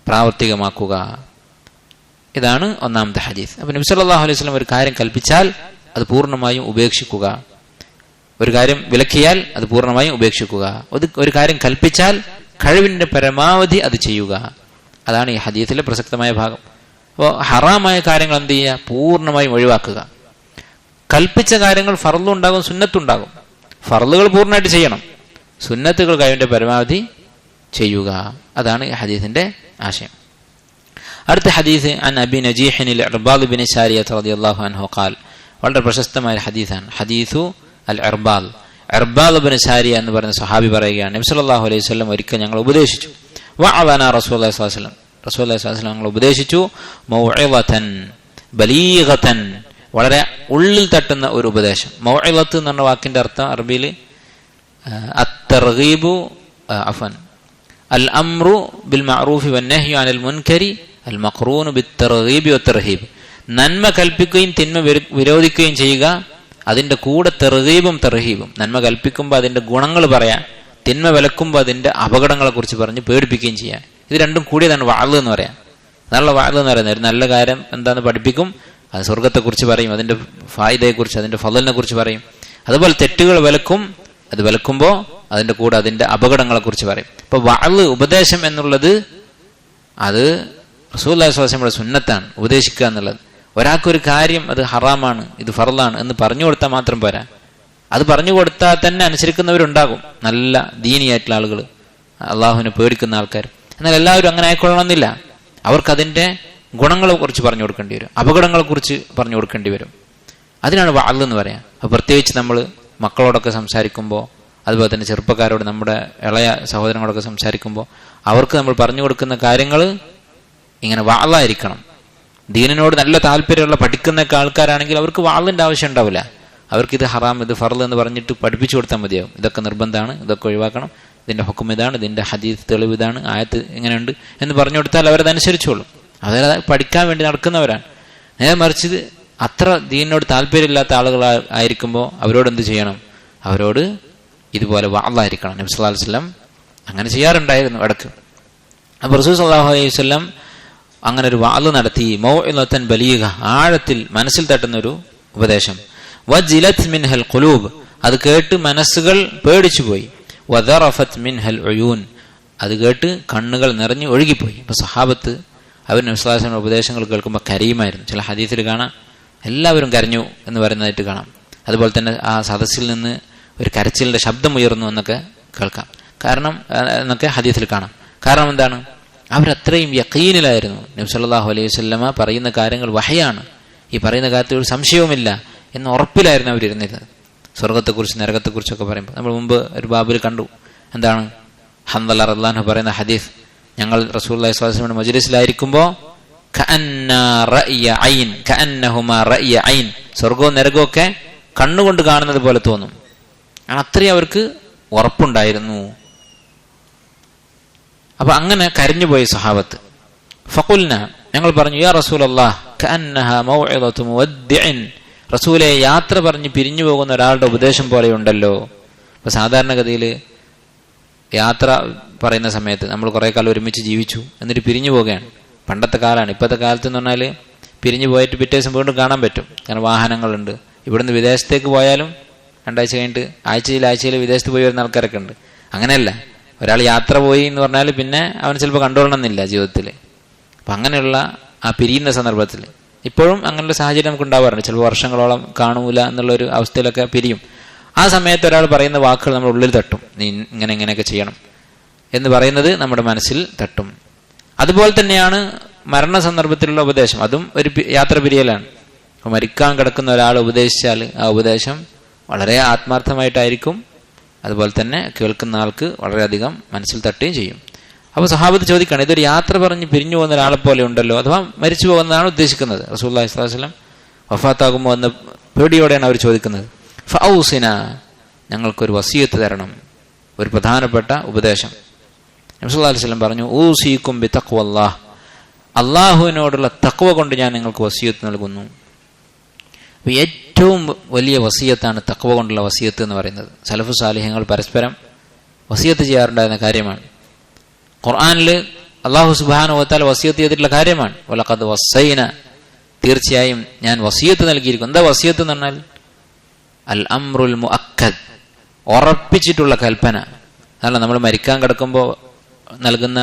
പ്രാവർത്തികമാക്കുക. ഇതാണ് ഒന്നാമത്തെ ഹദീസ്. അപ്പോൾ നബി സല്ലല്ലാഹു അലൈഹി വസല്ലം ഒരു കാര്യം കൽപ്പിച്ചാൽ അത് പൂർണ്ണമായും ഉപേക്ഷിക്കുക, ഒരു കാര്യം വിലക്കിയാൽ അത് പൂർണ്ണമായും ഉപേക്ഷിക്കുക, ഒരു കാര്യം കൽപ്പിച്ചാൽ കഴിവിന്റെ പരമാവധി അത് ചെയ്യുക. അതാണ് ഈ ഹദീസിലെ പ്രസക്തമായ ഭാഗം. അപ്പോൾ ഹറാമായ കാര്യങ്ങൾ എന്ത് ചെയ്യുക? പൂർണ്ണമായും ഒഴിവാക്കുക. കൽപ്പിച്ച കാര്യങ്ങൾ ഫർളുണ്ടാകും, സുന്നത്തുണ്ടാകും. ഫർളുകൾ പൂർണ്ണമായിട്ട് ചെയ്യണം, സുന്നത്തുകൾ കഴിവിന്റെ പരമാവധി ചെയ്യുക. അതാണ് ഈ ഹദീസിന്റെ ആശയം. അടുത്ത ഹദീസ് അൻ അബി നജീഹിൻ അൽ-ഇർബാദ് ബിൻ സാരിയ റളിയല്ലാഹു അൻഹു ഖാൽ, വളരെ പ്രശസ്തമായ ഹദീസാണ്. ഹദീസു അൽ-ഇർബാദ്. ഇർബാദ് ബിൻ സാരിയ എന്ന് പറയുന്ന സ്വഹാബി പറയുകയാണ്, നബി സല്ലല്ലാഹു അലൈഹി വസല്ലം ഒരിക്കൽ ഞങ്ങൾ ഉപദേശിച്ചു. വഅദന റസൂലുള്ളാഹി സ്വല്ലല്ലാഹു അലൈഹി വസല്ലം, റസൂലുള്ളാഹി സ്വല്ലല്ലാഹു അലൈഹി വസല്ലം ഞങ്ങൾ ഉപദേശിച്ചു. മൗഇളതൻ ബലീഗതൻ, വളരെ ഉള്ളിൽ തട്ടുന്ന ഒരു ഉപദേശം. മൗഇളത്ത് എന്ന് പറഞ്ഞ വാക്കിന്റെ അർത്ഥം അറബിയിൽ അത്തർഗീബു അഫൻ അൽ അംറു ബിൽ മഅറൂഫി വന്നഹ്യു അനിൽ മുൻകരി അൽ മഖ്റൂനു ബിത്തർഗീബി വത്തർഹീബ്. നന്മ കൽപ്പിക്കുകയും തിന്മ വിരോധിക്കുകയും ചെയ്യുക, അതിന്റെ കൂടെ തെർഗീബും തെർഹീബും. നന്മ കൽപ്പിക്കുമ്പോൾ അതിന്റെ ഗുണങ്ങൾ പറയാം, തിന്മ വിലക്കുമ്പോൾ അതിന്റെ അപകടങ്ങളെ കുറിച്ച് പറഞ്ഞ് പേടിപ്പിക്കുകയും ചെയ്യാം. ഇത് രണ്ടും കൂടിയതാണ് വഅദ് എന്ന് പറയാം. നല്ല വഅദ് എന്ന് പറയുന്നത് ഒരു നല്ല കാര്യം എന്താണെന്ന് പഠിപ്പിക്കും, അത് സ്വർഗത്തെക്കുറിച്ച് പറയും, അതിന്റെ ഫായിദയെക്കുറിച്ച് അതിന്റെ ഫളലിനെ കുറിച്ച് പറയും. അതുപോലെ തെറ്റുകൾ വിലക്കും, അത് വിലക്കുമ്പോൾ അതിന്റെ കൂടെ അതിന്റെ അപകടങ്ങളെ കുറിച്ച് പറയും. ഇപ്പൊ വഅദ് ഉപദേശം എന്നുള്ളത് അത് റസൂലുള്ളാഹി സ്വല്ലല്ലാഹു അലൈഹി വസല്ലമയുടെ സുന്നത്താണ്, ഉപദേശിക്കുക എന്നുള്ളത്. ഒരാൾക്കൊരു കാര്യം അത് ഹറാമാണ്, ഇത് ഫർളാണ് എന്ന് പറഞ്ഞു കൊടുത്താൽ മാത്രം പോരാ. അത് പറഞ്ഞു കൊടുത്താൽ തന്നെ അനുസരിക്കുന്നവരുണ്ടാകും, നല്ല ദീനിയായിട്ടുള്ള ആളുകൾ, അള്ളാഹുവിനെ പേടിക്കുന്ന ആൾക്കാർ. എന്നാൽ എല്ലാവരും അങ്ങനെ ആയിക്കൊള്ളണമെന്നില്ല. അവർക്കതിന്റെ ഗുണങ്ങളെ കുറിച്ച് പറഞ്ഞു കൊടുക്കേണ്ടി വരും, അപകടങ്ങളെ കുറിച്ച് പറഞ്ഞു കൊടുക്കേണ്ടി വരും. അതിനാണ് വഅദ് എന്ന് പറയാം. അപ്പോൾ പ്രത്യേകിച്ച് നമ്മൾ മക്കളോടൊക്കെ സംസാരിക്കുമ്പോൾ, അതുപോലെ തന്നെ ചെറുപ്പക്കാരോട്, നമ്മുടെ ഇളയ സഹോദരങ്ങളോടൊക്കെ സംസാരിക്കുമ്പോൾ അവർക്ക് നമ്മൾ പറഞ്ഞു കൊടുക്കുന്ന കാര്യങ്ങൾ ഇങ്ങനെ വഅദായിരിക്കണം. ദീനിനോട് നല്ല താല്പര്യമുള്ള പഠിക്കുന്ന ആൾക്കാരാണെങ്കിൽ അവർക്ക് വഅദിന്റെ ആവശ്യം ഉണ്ടാവില്ല. അവർക്ക് ഇത് ഹറാം, ഇത് ഫർള് എന്ന് പറഞ്ഞിട്ട് പഠിപ്പിച്ചു കൊടുത്താൽ മതിയാവും. ഇതൊക്കെ നിർബന്ധമാണ്, ഇതൊക്കെ ഒഴിവാക്കണം, ഇതിന്റെ ഹുക്കം ഇതാണ്, ഇതിന്റെ ഹദീസ് തെളിവ് ഇതാണ്, ആയത്ത് ഇങ്ങനെയുണ്ട് എന്ന് പറഞ്ഞു കൊടുത്താൽ അവരതനുസരിച്ചോളും. അവരത് പഠിക്കാൻ വേണ്ടി നടക്കുന്നവരാണ്. നേരെ മറിച്ച് അത്ര ദീനിനോട് താല്പര്യമില്ലാത്ത ആളുകൾ ആയിരിക്കുമ്പോൾ അവരോട് എന്ത് ചെയ്യണം? അവരോട് ഇതുപോലെ വഅദായിരിക്കണം. നബി സല്ലല്ലാഹു അലൈഹി വസല്ലം അങ്ങനെ ചെയ്യാറുണ്ടായിരുന്നു ഇടയ്ക്ക്. അപ്പോൾ റസൂൽ സല്ലല്ലാഹു അലൈഹി വസല്ലം അങ്ങനെ ഒരു വഅദ് നടത്തി. മൗഇളതൻ ബലീഗ, ആഴത്തിൽ മനസ്സിൽ തട്ടുന്നൊരു ഉപദേശം. വജിലത് മിൻഹൽ ഖുലൂബ്, അത് കേട്ട് മനസ്സുകൾ പേടിച്ചുപോയി. വദറഫത് മിൻഹൽ ഉയൂൻ, അത് കേട്ട് കണ്ണുകൾ നിറഞ്ഞു ഒഴുകിപ്പോയി. ഇപ്പൊ സഹാബത്ത് അവർ നബി സല്ലല്ലാഹു അലൈഹി വസല്ലം ഉപദേശങ്ങൾ കേൾക്കുമ്പോൾ കരയുമായിരുന്നു. ചില ഹദീസിൽ കാണാം എല്ലാവരും കരഞ്ഞു എന്ന് പറയുന്നതായിട്ട് കാണാം. അതുപോലെ തന്നെ ആ സദസ്സിൽ നിന്ന് ഒരു കരച്ചിലിന്റെ ശബ്ദം ഉയർന്നു എന്നൊക്കെ കേൾക്കാം. കാരണം എന്നൊക്കെ ഹദീസിൽ കാണാം. കാരണം എന്താണ്? അവരത്രയും യഖീനിലായിരുന്നു. നബി സല്ലല്ലാഹു അലൈഹി വസല്ലമ പറയുന്ന കാര്യങ്ങൾ വഹയാണ്, ഈ പറയുന്ന കാര്യത്തിൽ ഒരു സംശയവുമില്ല എന്ന് ഉറപ്പിലായിരുന്നു അവരിരുന്നിരുന്നത്. സ്വർഗത്തെക്കുറിച്ച് നരകത്തെക്കുറിച്ചൊക്കെ പറയുമ്പോൾ നമ്മൾ മുമ്പ് ഒരു ബാബിൽ കണ്ടു. എന്താണ്? ഹൻദല റളിയല്ലാഹു അൻഹു പറയുന്ന ഹദീസ്, ഞങ്ങൾ റസൂലുള്ളാഹി സ്വല്ലല്ലാഹു അലൈഹി വസല്ലമയുടെ മജ്ലിസിലായിരിക്കുമ്പോൾ സ്വർഗവും നരകവും ഒക്കെ കണ്ണുകൊണ്ട് കാണുന്നത് പോലെ തോന്നും. അത്രയും അവർക്ക് ഉറപ്പുണ്ടായിരുന്നു. അപ്പൊ അങ്ങനെ കരഞ്ഞുപോയി സഹാബത്ത്. ഫഖുൽന, ഞങ്ങൾ പറഞ്ഞു, യാ റസൂലല്ലാഹ് കഅന്നഹാ മൗഇദതു മുവദ്ദിഇൻ, റസൂലെ യാത്ര പറഞ്ഞ് പിരിഞ്ഞു പോകുന്ന ഒരാളുടെ ഉപദേശം പോലെയുണ്ടല്ലോ. അപ്പൊ സാധാരണഗതിയിൽ യാത്ര പറയുന്ന സമയത്ത് നമ്മൾ കുറെ കാലം ഒരുമിച്ച് ജീവിച്ചു, എന്നിട്ട് പിരിഞ്ഞു പോവുകയാണ്. പണ്ടത്തെ കാലമാണ്. ഇപ്പോഴത്തെ കാലത്ത് എന്ന് പറഞ്ഞാൽ പിരിഞ്ഞു പോയിട്ട് പിറ്റേ ദിവസം വീണ്ടും കാണാൻ പറ്റും, കാരണം വാഹനങ്ങളുണ്ട്. ഇവിടുന്ന് വിദേശത്തേക്ക് പോയാലും 2 ആഴ്ച കഴിഞ്ഞിട്ട് ആഴ്ചയിൽ വിദേശത്ത് പോയി വരുന്ന ആൾക്കാരൊക്കെ ഉണ്ട്. അങ്ങനെയല്ല, ഒരാൾ യാത്ര പോയി എന്ന് പറഞ്ഞാൽ പിന്നെ അവൻ ചിലപ്പോൾ കണ്ടുകൊള്ളണമെന്നില്ല ജീവിതത്തിൽ. അപ്പം അങ്ങനെയുള്ള ആ പിരിയുന്ന സന്ദർഭത്തിൽ ഇപ്പോഴും അങ്ങനെയുള്ള സാഹചര്യം നമുക്ക് ഉണ്ടാവാറുണ്ട്. ചിലപ്പോൾ വർഷങ്ങളോളം കാണൂല എന്നുള്ളൊരു അവസ്ഥയിലൊക്കെ പിരിയും. ആ സമയത്ത് ഒരാൾ പറയുന്ന വാക്കുകൾ നമ്മുടെ ഉള്ളിൽ തട്ടും. നീ ഇങ്ങനെയൊക്കെ ചെയ്യണം എന്ന് പറയുന്നത് നമ്മുടെ മനസ്സിൽ തട്ടും. അതുപോലെ തന്നെയാണ് മരണ സന്ദർഭത്തിലുള്ള ഉപദേശം. അതും ഒരു യാത്ര പിരിയലാണ്. അപ്പോൾ മരിക്കാൻ കിടക്കുന്ന ഒരാൾ ഉപദേശിച്ചാൽ ആ ഉപദേശം വളരെ ആത്മാർത്ഥമായിട്ടായിരിക്കും. അതുപോലെ തന്നെ കേൾക്കുന്ന ആൾക്ക് വളരെയധികം മനസ്സിൽ തട്ടുകയും ചെയ്യും. അപ്പോൾ സഹാബത്ത് ചോദിക്കുകയാണ്, ഇതൊരു യാത്ര പറഞ്ഞ് പിരിഞ്ഞു പോകുന്ന ഒരാളെ പോലെ ഉണ്ടല്ലോ, അഥവാ മരിച്ചു പോകുന്നതാണ് ഉദ്ദേശിക്കുന്നത്. റസൂലുള്ളാഹി സ്വല്ലല്ലാഹു അലൈഹി വസല്ലം വഫാത്താകുമ്പോൾ എന്ന പേടിയോടെയാണ് അവർ ചോദിക്കുന്നത്. ഫഔസിന, ഞങ്ങൾക്കൊരു വസിയത്ത് തരണം, ഒരു പ്രധാനപ്പെട്ട ഉപദേശം. നബി സല്ലല്ലാഹു അലൈഹി വസല്ലം പറഞ്ഞു, ഊസീകും ബിതഖ്വല്ലാഹ്, അള്ളാഹുവിനോടുള്ള തഖ്വ കൊണ്ട് ഞാൻ നിങ്ങൾക്ക് വസിയത്ത് നൽകുന്നു. അപ്പോൾ ഏറ്റവും വലിയ വസിയത്താണ് തഖ്വ കൊണ്ടുള്ള വസിയത്ത് എന്ന് പറയുന്നത്. സലഫു സാലിഹ്യങ്ങൾ പരസ്പരം വസിയത്ത് ചെയ്യാറുണ്ടായിരുന്ന കാര്യമാണ്. ഖുർആനിൽ അല്ലാഹു സുബ്ഹാനഹു വ തആല വസിയത്ത് ചെയ്തിട്ടുള്ള കാര്യമാണ്. വലഖദ് വസ്സൈന, തീർച്ചയായും ഞാൻ വസിയത്ത് നൽകിയിരിക്കുന്നു. എന്താ വസിയത്ത് എന്ന് പറഞ്ഞാൽ? അൽ അംറുൽ മുഅക്കദ്, ഉറപ്പിച്ചിട്ടുള്ള കൽപ്പന. അതല്ല നമ്മൾ മരിക്കാൻ കിടക്കുമ്പോൾ നൽകുന്ന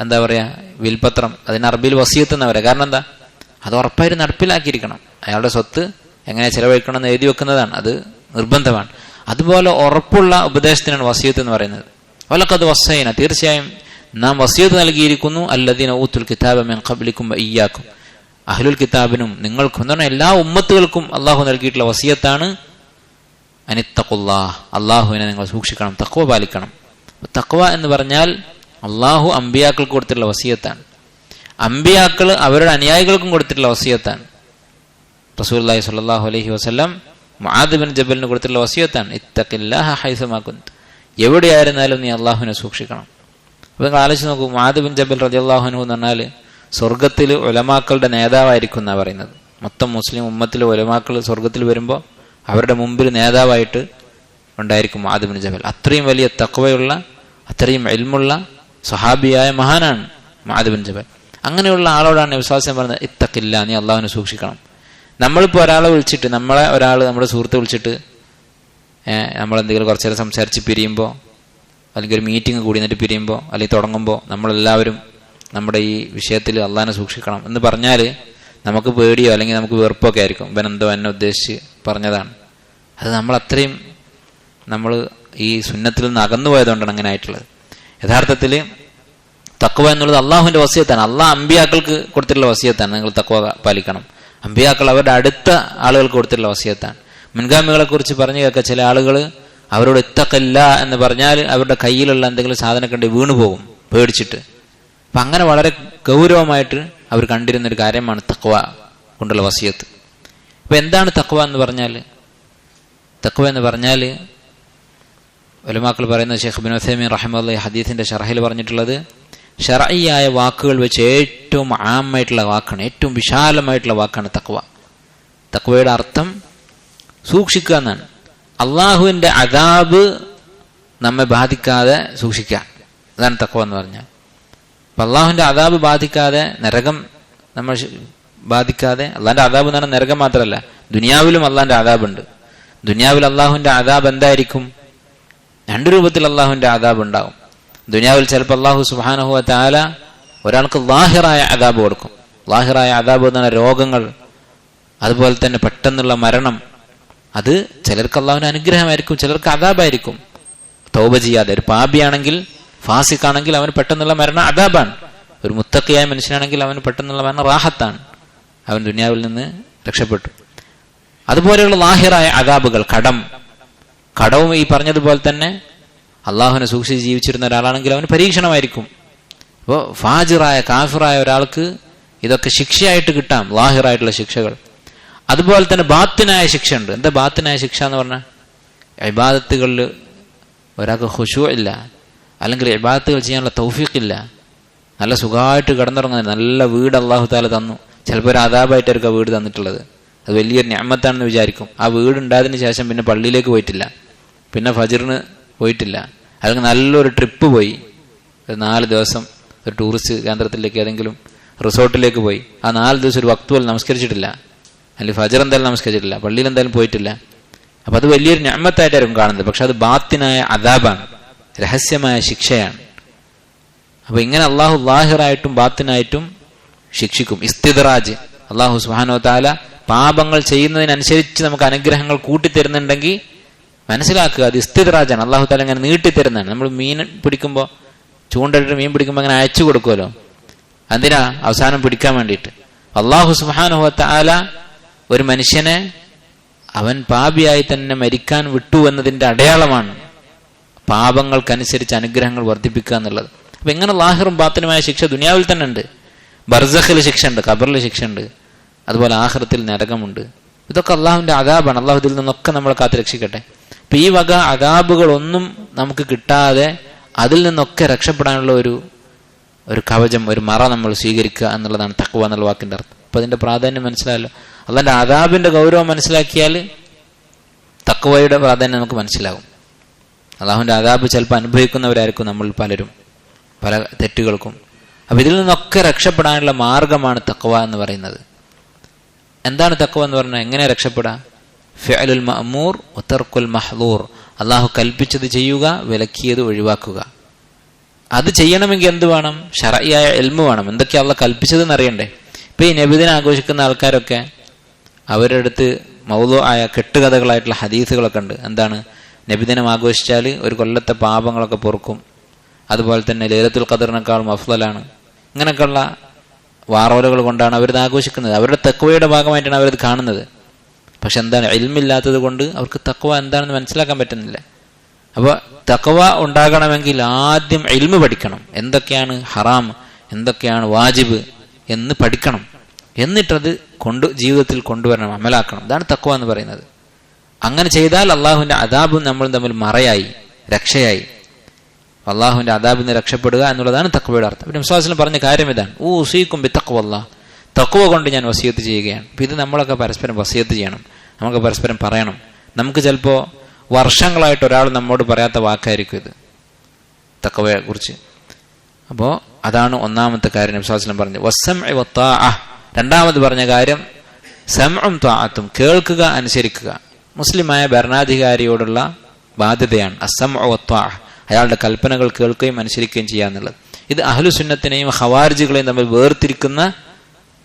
എന്താ പറയുക, വിൽപത്രം, അതിന് അറബിയിൽ വസിയത്ത് എന്നാ പറയുക. കാരണം എന്താ? അത് ഉറപ്പായിട്ട് നടപ്പിലാക്കിയിരിക്കണം. അയാളുടെ സ്വത്ത് എങ്ങനെ ചെലവഴിക്കണം എന്ന് എഴുതി വെക്കുന്നതാണ്, അത് നിർബന്ധമാണ്. അതുപോലെ ഉറപ്പുള്ള ഉപദേശത്തിനാണ് വസിയത്ത് എന്ന് പറയുന്നത്. വലഖദ് വസ്സൈന, തീർച്ചയായും നാം വസിയത്ത് നൽകിയിരിക്കുന്നു അല്ലദീന ഊത്തുൽ കിതാബ മിൻ ഖബ്ലിക്കും വഇയ്യാക്കും, അഹ്ലുൽ കിതാബിനും നിങ്ങൾക്കും എന്ന് പറഞ്ഞാൽ എല്ലാ ഉമ്മത്തുകൾക്കും അള്ളാഹു നൽകിയിട്ടുള്ള വസിയത്താണ് അനിത്തഖുല്ലാഹ്, അള്ളാഹുവിനെ നിങ്ങൾ സൂക്ഷിക്കണം, തഖ്വ പാലിക്കണം. തഖ്വ എന്ന് പറഞ്ഞാൽ അള്ളാഹു അമ്പിയാക്കൾക്ക് കൊടുത്തിട്ടുള്ള വസിയത്താണ്. അമ്പിയാക്കൾ അവരുടെ അനുയായികൾക്കും കൊടുത്തിട്ടുള്ള വസിയത്താണ്. റസൂലുള്ളാഹി സ്വല്ലല്ലാഹു അലൈഹി വസല്ലം മുആദ് ബിൻ ജബലിന് കൊടുത്തിട്ടുള്ള വസിയത്താണ് ഇത്തഖില്ലാഹ ഹൈസുമാ കുന്ത, എവിടെയായിരുന്നാലും നീ അള്ളാഹുവിനെ സൂക്ഷിക്കണം. അപ്പൊ നിങ്ങൾ ആലോചിച്ച് നോക്കൂ, മുആദ് ബിൻ ജബൽ റളിയല്ലാഹു അൻഹു എന്ന് പറഞ്ഞാൽ സ്വർഗത്തിൽ ഉലമാക്കളുടെ നേതാവായിരിക്കും എന്നാണ് പറയുന്നത്. മൊത്തം മുസ്ലിം ഉമ്മത്തിലെ ഉലമാക്കൾ സ്വർഗത്തിൽ വരുമ്പോൾ അവരുടെ മുമ്പിൽ നേതാവായിട്ട് ഉണ്ടായിരിക്കും മുആദ് ബിൻ ജബൽ. അത്രയും വലിയ തഖ്വയുള്ള, അത്രയും ഇൽമുള്ള സ്വഹാബിയായ മഹാനാണ് മുആദ് ബിൻ ജബൽ. അങ്ങനെയുള്ള ആളോടാണ് നബി സ്വല്ലല്ലാഹു അലൈഹി വസല്ലം പറഞ്ഞത് ഇത്തഖില്ലാ, നീ അള്ളാഹുവിനെ സൂക്ഷിക്കണം. നമ്മളിപ്പോൾ ഒരാളെ വിളിച്ചിട്ട്, നമ്മുടെ സുഹൃത്തെ വിളിച്ചിട്ട് നമ്മളെന്തെങ്കിലും കുറച്ചു നേരം സംസാരിച്ച് പിരിയുമ്പോൾ, അല്ലെങ്കിൽ ഒരു മീറ്റിംഗ് കൂടി നിന്നിട്ട് പിരിയുമ്പോൾ, അല്ലെങ്കിൽ തുടങ്ങുമ്പോൾ നമ്മളെല്ലാവരും നമ്മുടെ ഈ വിഷയത്തിൽ അള്ളാഹിനെ സൂക്ഷിക്കണം എന്ന് പറഞ്ഞാൽ നമുക്ക് പേടിയോ അല്ലെങ്കിൽ നമുക്ക് വെറുപ്പൊക്കെ ആയിരിക്കും. ഇവനെന്തോ എന്നെ ഉദ്ദേശിച്ച് പറഞ്ഞതാണ്. അത് നമ്മൾ ഈ സുന്നത്തിൽ നിന്ന് അകന്നു പോയതുകൊണ്ടാണ് അങ്ങനെ ആയിട്ടുള്ളത്. യഥാർത്ഥത്തിൽ തഖ്വ എന്നുള്ളത് അള്ളാഹുവിന്റെ വസിയത്താണ്. അള്ളാഹ് അമ്പിയാക്കൾക്ക് കൊടുത്തിട്ടുള്ള വസിയത്താണ്, നിങ്ങൾ തഖ്വ പാലിക്കണം. അമ്പിയാക്കൾ അവരുടെ അടുത്ത ആളുകൾക്ക് കൊടുത്തിട്ടുള്ള വസിയത്താണ്. മുൻഗാമികളെ കുറിച്ച് പറഞ്ഞു കേൾക്കുക, ചില ആളുകൾ അവരോട് ഇത്തഖില്ല എന്ന് പറഞ്ഞാൽ അവരുടെ കയ്യിലുള്ള എന്തെങ്കിലും സാധനം കണ്ട് വീണു പോകും പേടിച്ചിട്ട്. അപ്പം അങ്ങനെ വളരെ ഗൗരവമായിട്ട് അവർ കണ്ടിരുന്നൊരു കാര്യമാണ് തഖ്വ കൊണ്ടുള്ള വസിയത്ത്. അപ്പം എന്താണ് തഖ്വ എന്ന് പറഞ്ഞാൽ? തഖ്വ എന്ന് പറഞ്ഞാൽ ഉലമാക്കൾ പറയുന്ന ഷെയ്ഖ് ഇബ്നു ഉസൈമീൻ റഹിമഹുല്ലാഹി ഹദീസിന്റെ ശറഹിൽ പറഞ്ഞിട്ടുള്ളത്, ശർഈയായ വാക്കുകൾ വെച്ച് ഏറ്റവും ആമായിട്ടുള്ള വാക്കാണ്, ഏറ്റവും വിശാലമായിട്ടുള്ള വാക്കാണ് തഖ്വ. തഖ്വയുടെ അർത്ഥം സൂക്ഷിക്കുക എന്നാണ്. അള്ളാഹുവിൻ്റെ അദാബ് നമ്മെ ബാധിക്കാതെ സൂക്ഷിക്കുക, അതാണ് തഖ്വ എന്ന് പറഞ്ഞാൽ. അപ്പം അള്ളാഹുവിൻ്റെ അദാബ് ബാധിക്കാതെ, നരകം നമ്മൾ ബാധിക്കാതെ, അള്ളാഹിൻ്റെ അദാബ് എന്ന് പറഞ്ഞാൽ നരകം മാത്രമല്ല, ദുനിയാവിലും അള്ളാഹിൻ്റെ അദാബുണ്ട്. ദുനിയാവിൽ അള്ളാഹുവിൻ്റെ അദാബ് എന്തായിരിക്കും? രണ്ട് രൂപത്തിൽ അള്ളാഹുവിൻ്റെ അദാബ് ഉണ്ടാവും. ദുനിയാവിൽ ചിലപ്പോൾ അള്ളാഹു സുബ്ഹാനഹു വ തആല ഒരാൾക്ക് ലാഹിറായ അദാബ് കൊടുക്കും. ലാഹിറായ അദാബ് എന്ന് പറഞ്ഞാൽ രോഗങ്ങൾ, അതുപോലെ തന്നെ പെട്ടെന്നുള്ള മരണം. അത് ചിലർക്ക് അള്ളാഹുവിൻ്റെ അനുഗ്രഹമായിരിക്കും, ചിലർക്ക് അദാബായിരിക്കും. തൗബ ചെയ്യാതെ ഒരു പാപിയാണെങ്കിൽ, ഫാസിഖാണെങ്കിൽ അവന് പെട്ടെന്നുള്ള മരണം അദാബാണ്. ഒരു മുത്തഖിയായ മനുഷ്യനാണെങ്കിൽ അവന് പെട്ടെന്നുള്ള മരണം റാഹത്താണ്, അവൻ ദുനിയാവിൽ നിന്ന് രക്ഷപ്പെട്ടു. അതുപോലെയുള്ള ലാഹിറായ അദാബുകൾ, കടവും ഈ പറഞ്ഞതുപോലെ തന്നെ അള്ളാഹുവിനെ സൂക്ഷിച്ച് ജീവിച്ചിരുന്ന ഒരാളാണെങ്കിൽ അവന് പരീക്ഷണമായിരിക്കും. അപ്പോൾ ഫാജിറായ കാഫിറായ ഒരാൾക്ക് ഇതൊക്കെ ശിക്ഷയായിട്ട് കിട്ടാം, ലാഹിറായിട്ടുള്ള ശിക്ഷകൾ. അതുപോലെ തന്നെ ബാത്തിനായ ശിക്ഷ ഉണ്ട്. എന്താ ബാത്തിനായ ശിക്ഷ എന്ന് പറഞ്ഞാൽ? ഇബാദത്തുകളിൽ ഒരാൾക്ക് ഖുശൂ ഇല്ല, അല്ലെങ്കിൽ ഇബാദത്തുകൾ ചെയ്യാനുള്ള തൗഫീഖില്ല, നല്ല സുഖമായിട്ട് കിടന്നുറങ്ങുന്നത്, നല്ല വീട് അള്ളാഹു താല തന്നു, ചിലപ്പോൾ ഒരു അദാബായിട്ടായിരിക്കും ആ വീട് തന്നിട്ടുള്ളത്, അത് വലിയൊരു നിഅമത്താണെന്ന് വിചാരിക്കും. ആ വീട് ഉണ്ടായതിന് ശേഷം പിന്നെ പള്ളിയിലേക്ക് പോയിട്ടില്ല, പിന്നെ ഫജ്റിന് പോയിട്ടില്ല, അല്ലെങ്കിൽ നല്ലൊരു ട്രിപ്പ് പോയി, ഒരു 4 ദിവസം ഒരു ടൂറിസ്റ്റ് കേന്ദ്രത്തിലേക്ക് ഏതെങ്കിലും റിസോർട്ടിലേക്ക് പോയി, ആ 4 ദിവസം ഒരു വക്ത് പോലും നമസ്കരിച്ചിട്ടില്ല, അല്ലെങ്കിൽ ഫജ്ർ എന്തായാലും നമസ്കരിച്ചിട്ടില്ല, പള്ളിയിൽ എന്തായാലും പോയിട്ടില്ല. അപ്പം അത് വലിയൊരു നിഅമത്തായിട്ടായിരിക്കും കാണുന്നത്. പക്ഷെ അത് ബാത്തിനായ അദാബാണ്, രഹസ്യമായ ശിക്ഷയാണ്. അപ്പൊ ഇങ്ങനെ അള്ളാഹു ലാഹിറായിട്ടും ബാത്തിനായിട്ടും ശിക്ഷിക്കും. ഇസ്തിദ്റാജ്, അള്ളാഹു സുബ്ഹാനഹു വ തആല പാപങ്ങൾ ചെയ്യുന്നതിനനുസരിച്ച് നമുക്ക് അനുഗ്രഹങ്ങൾ കൂട്ടിത്തരുന്നുണ്ടെങ്കിൽ മനസ്സിലാക്കുക, അത് ഇസ്തിദ്റാജാണ്. അള്ളാഹു തആല ഇങ്ങനെ നീട്ടിത്തരുന്നതാണ്. നമ്മൾ മീൻ പിടിക്കുമ്പോൾ, ചൂണ്ടയിട്ട് മീൻ പിടിക്കുമ്പോൾ അങ്ങനെ അയച്ചു കൊടുക്കുമല്ലോ, എന്തിനാ? അവസാനം പിടിക്കാൻ വേണ്ടിയിട്ട്. അള്ളാഹു സുബ്ഹാനഹു വ തആല ഒരു മനുഷ്യനെ അവൻ പാപിയായി തന്നെ മരിക്കാൻ വിട്ടു എന്നതിൻ്റെ അടയാളമാണ് പാപങ്ങൾക്കനുസരിച്ച് അനുഗ്രഹങ്ങൾ വർദ്ധിപ്പിക്കുക എന്നുള്ളത്. അപ്പൊ ഇങ്ങനെ ലാഹിറും ബാത്തിനുമായ ശിക്ഷ ദുനിയാവിൽ തന്നെ ഉണ്ട്. ബർസഖിൽ ശിക്ഷ ഉണ്ട്, ഖബറിൽ ശിക്ഷ ഉണ്ട്, അതുപോലെ ആഖിറത്തിൽ നരകമുണ്ട്. ഇതൊക്കെ അള്ളാഹുവിന്റെ അദാബാണ്. അള്ളാഹു ഇതിൽ നിന്നൊക്കെ നമ്മളെ കാത്ത് രക്ഷിക്കട്ടെ. അപ്പൊ ഈ വക അദാബുകളൊന്നും നമുക്ക് കിട്ടാതെ അതിൽ നിന്നൊക്കെ രക്ഷപ്പെടാനുള്ള ഒരു കവചം, ഒരു മറ നമ്മൾ സ്വീകരിക്കുക എന്നുള്ളതാണ് തഖ്വ എന്നുള്ള വാക്കിന്റെ അർത്ഥം. അപ്പൊ അതിന്റെ പ്രാധാന്യം മനസ്സിലായല്ലോ. അള്ളാന്റെ അദാബിന്റെ ഗൗരവം മനസ്സിലാക്കിയാൽ തഖ്വയുടെ പ്രാധാന്യം നമുക്ക് മനസ്സിലാകും. അള്ളാഹുവിന്റെ അദാബ് ചിലപ്പോൾ അനുഭവിക്കുന്നവരായിരിക്കും നമ്മൾ പലരും, പല തെറ്റുകൾക്കും. അപ്പൊ ഇതിൽ നിന്നൊക്കെ രക്ഷപ്പെടാനുള്ള മാർഗമാണ് തഖ്വ എന്ന് പറയുന്നത്. എന്താണ് തഖ്വ എന്ന് പറഞ്ഞാൽ? എങ്ങനെ രക്ഷപ്പെടാം? ഫിഅലുൽ മഅ്മൂർ വതർക്കുൽ മഹ്ദൂർ, അള്ളാഹു കൽപ്പിച്ചത് ചെയ്യുക, വിലക്കിയത് ഒഴിവാക്കുക. അത് ചെയ്യണമെങ്കിൽ എന്ത് വേണം? ശർഈയായ ഇൽമു വേണം. എന്തൊക്കെയാ അള്ളാഹ് കൽപ്പിച്ചതെന്ന് അറിയണ്ടേ? ഇപ്പൊ ഈ നബിദിനം ആഘോഷിക്കുന്ന ആൾക്കാരൊക്കെ അവരുടെ അടുത്ത് മൗദൂ ആയ കെട്ടുകഥകളായിട്ടുള്ള ഹദീസുകളൊക്കെ ഉണ്ട്. എന്താണ്? നബിദിനം ആഘോഷിച്ചാൽ ഒരു കൊല്ലത്തെ പാപങ്ങളൊക്കെ പൊറുക്കും. അതുപോലെ തന്നെ ലൈലത്തുൽ ഖദറിനേക്കാളും അഫ്ളലാണ്. ഇങ്ങനെയൊക്കെയുള്ള വാറോലുകൾ കൊണ്ടാണ് അവരിത് ആഘോഷിക്കുന്നത്. അവരുടെ തഖ്വയുടെ ഭാഗമായിട്ടാണ് അവരത് കാണുന്നത്. പക്ഷെ എന്താണ്, ഇൽമില്ലാത്തത് കൊണ്ട് അവർക്ക് തഖ്വ എന്താണെന്ന് മനസ്സിലാക്കാൻ പറ്റുന്നില്ല. അപ്പോൾ തഖ്വ ഉണ്ടാകണമെങ്കിൽ ആദ്യം ഇൽമ് പഠിക്കണം. എന്തൊക്കെയാണ് ഹറാം, എന്തൊക്കെയാണ് വാജിബ് എന്ന് പഠിക്കണം. എന്നിട്ടത് ജീവിതത്തിൽ കൊണ്ടുവരണം, അമലാക്കണം. ഇതാണ് തഖ്വ എന്ന് പറയുന്നത്. അങ്ങനെ ചെയ്താൽ അള്ളാഹുവിന്റെ അദാബും നമ്മളും തമ്മിൽ മറയായി, രക്ഷയായി. അള്ളാഹുവിന്റെ അദാബിൽ നിന്ന് രക്ഷപ്പെടുക എന്നുള്ളതാണ് തഖ്വയുടെ അർത്ഥം. നബി സല്ലല്ലാഹു അലൈഹി വസല്ലം പറഞ്ഞ കാര്യം ഇതാണ്, ഊസീകും ബിത്തഖ്വല്ലാഹ്, തഖ്വ കൊണ്ട് ഞാൻ വസിയത്ത് ചെയ്യുകയാണ്. ഇത് നമ്മളൊക്കെ പരസ്പരം വസിയത്ത് ചെയ്യണം, നമുക്ക് പരസ്പരം പറയണം. നമുക്ക് ചിലപ്പോൾ വർഷങ്ങളായിട്ട് ഒരാൾ നമ്മോട് പറയാത്ത വാക്കായിരിക്കും ഇത്, തഖ്വയെ കുറിച്ച്. അപ്പോൾ അതാണ് ഒന്നാമത്തെ കാര്യം നബി സല്ലല്ലാഹു അലൈഹി വസല്ലം പറഞ്ഞത്. വസ്സംഇ വത്താഅ, രണ്ടാമത് പറഞ്ഞ കാര്യം സമഉം ത്വാഅത്തും, കേൾക്കുക, അനുസരിക്കുക. മുസ്ലിമായ ഭരണാധികാരിയോടുള്ള ബാധ്യതയാണ് അസ്സംഉ വത്വാഅ, അയാളുടെ കൽപ്പനകൾ കേൾക്കുകയും അനുസരിക്കുകയും ചെയ്യുക എന്നുള്ളത്. ഇത് അഹ്ലുസുന്നത്തിനെയും ഖവാരിജുകളെയും തമ്മിൽ വേർതിരിക്കുന്ന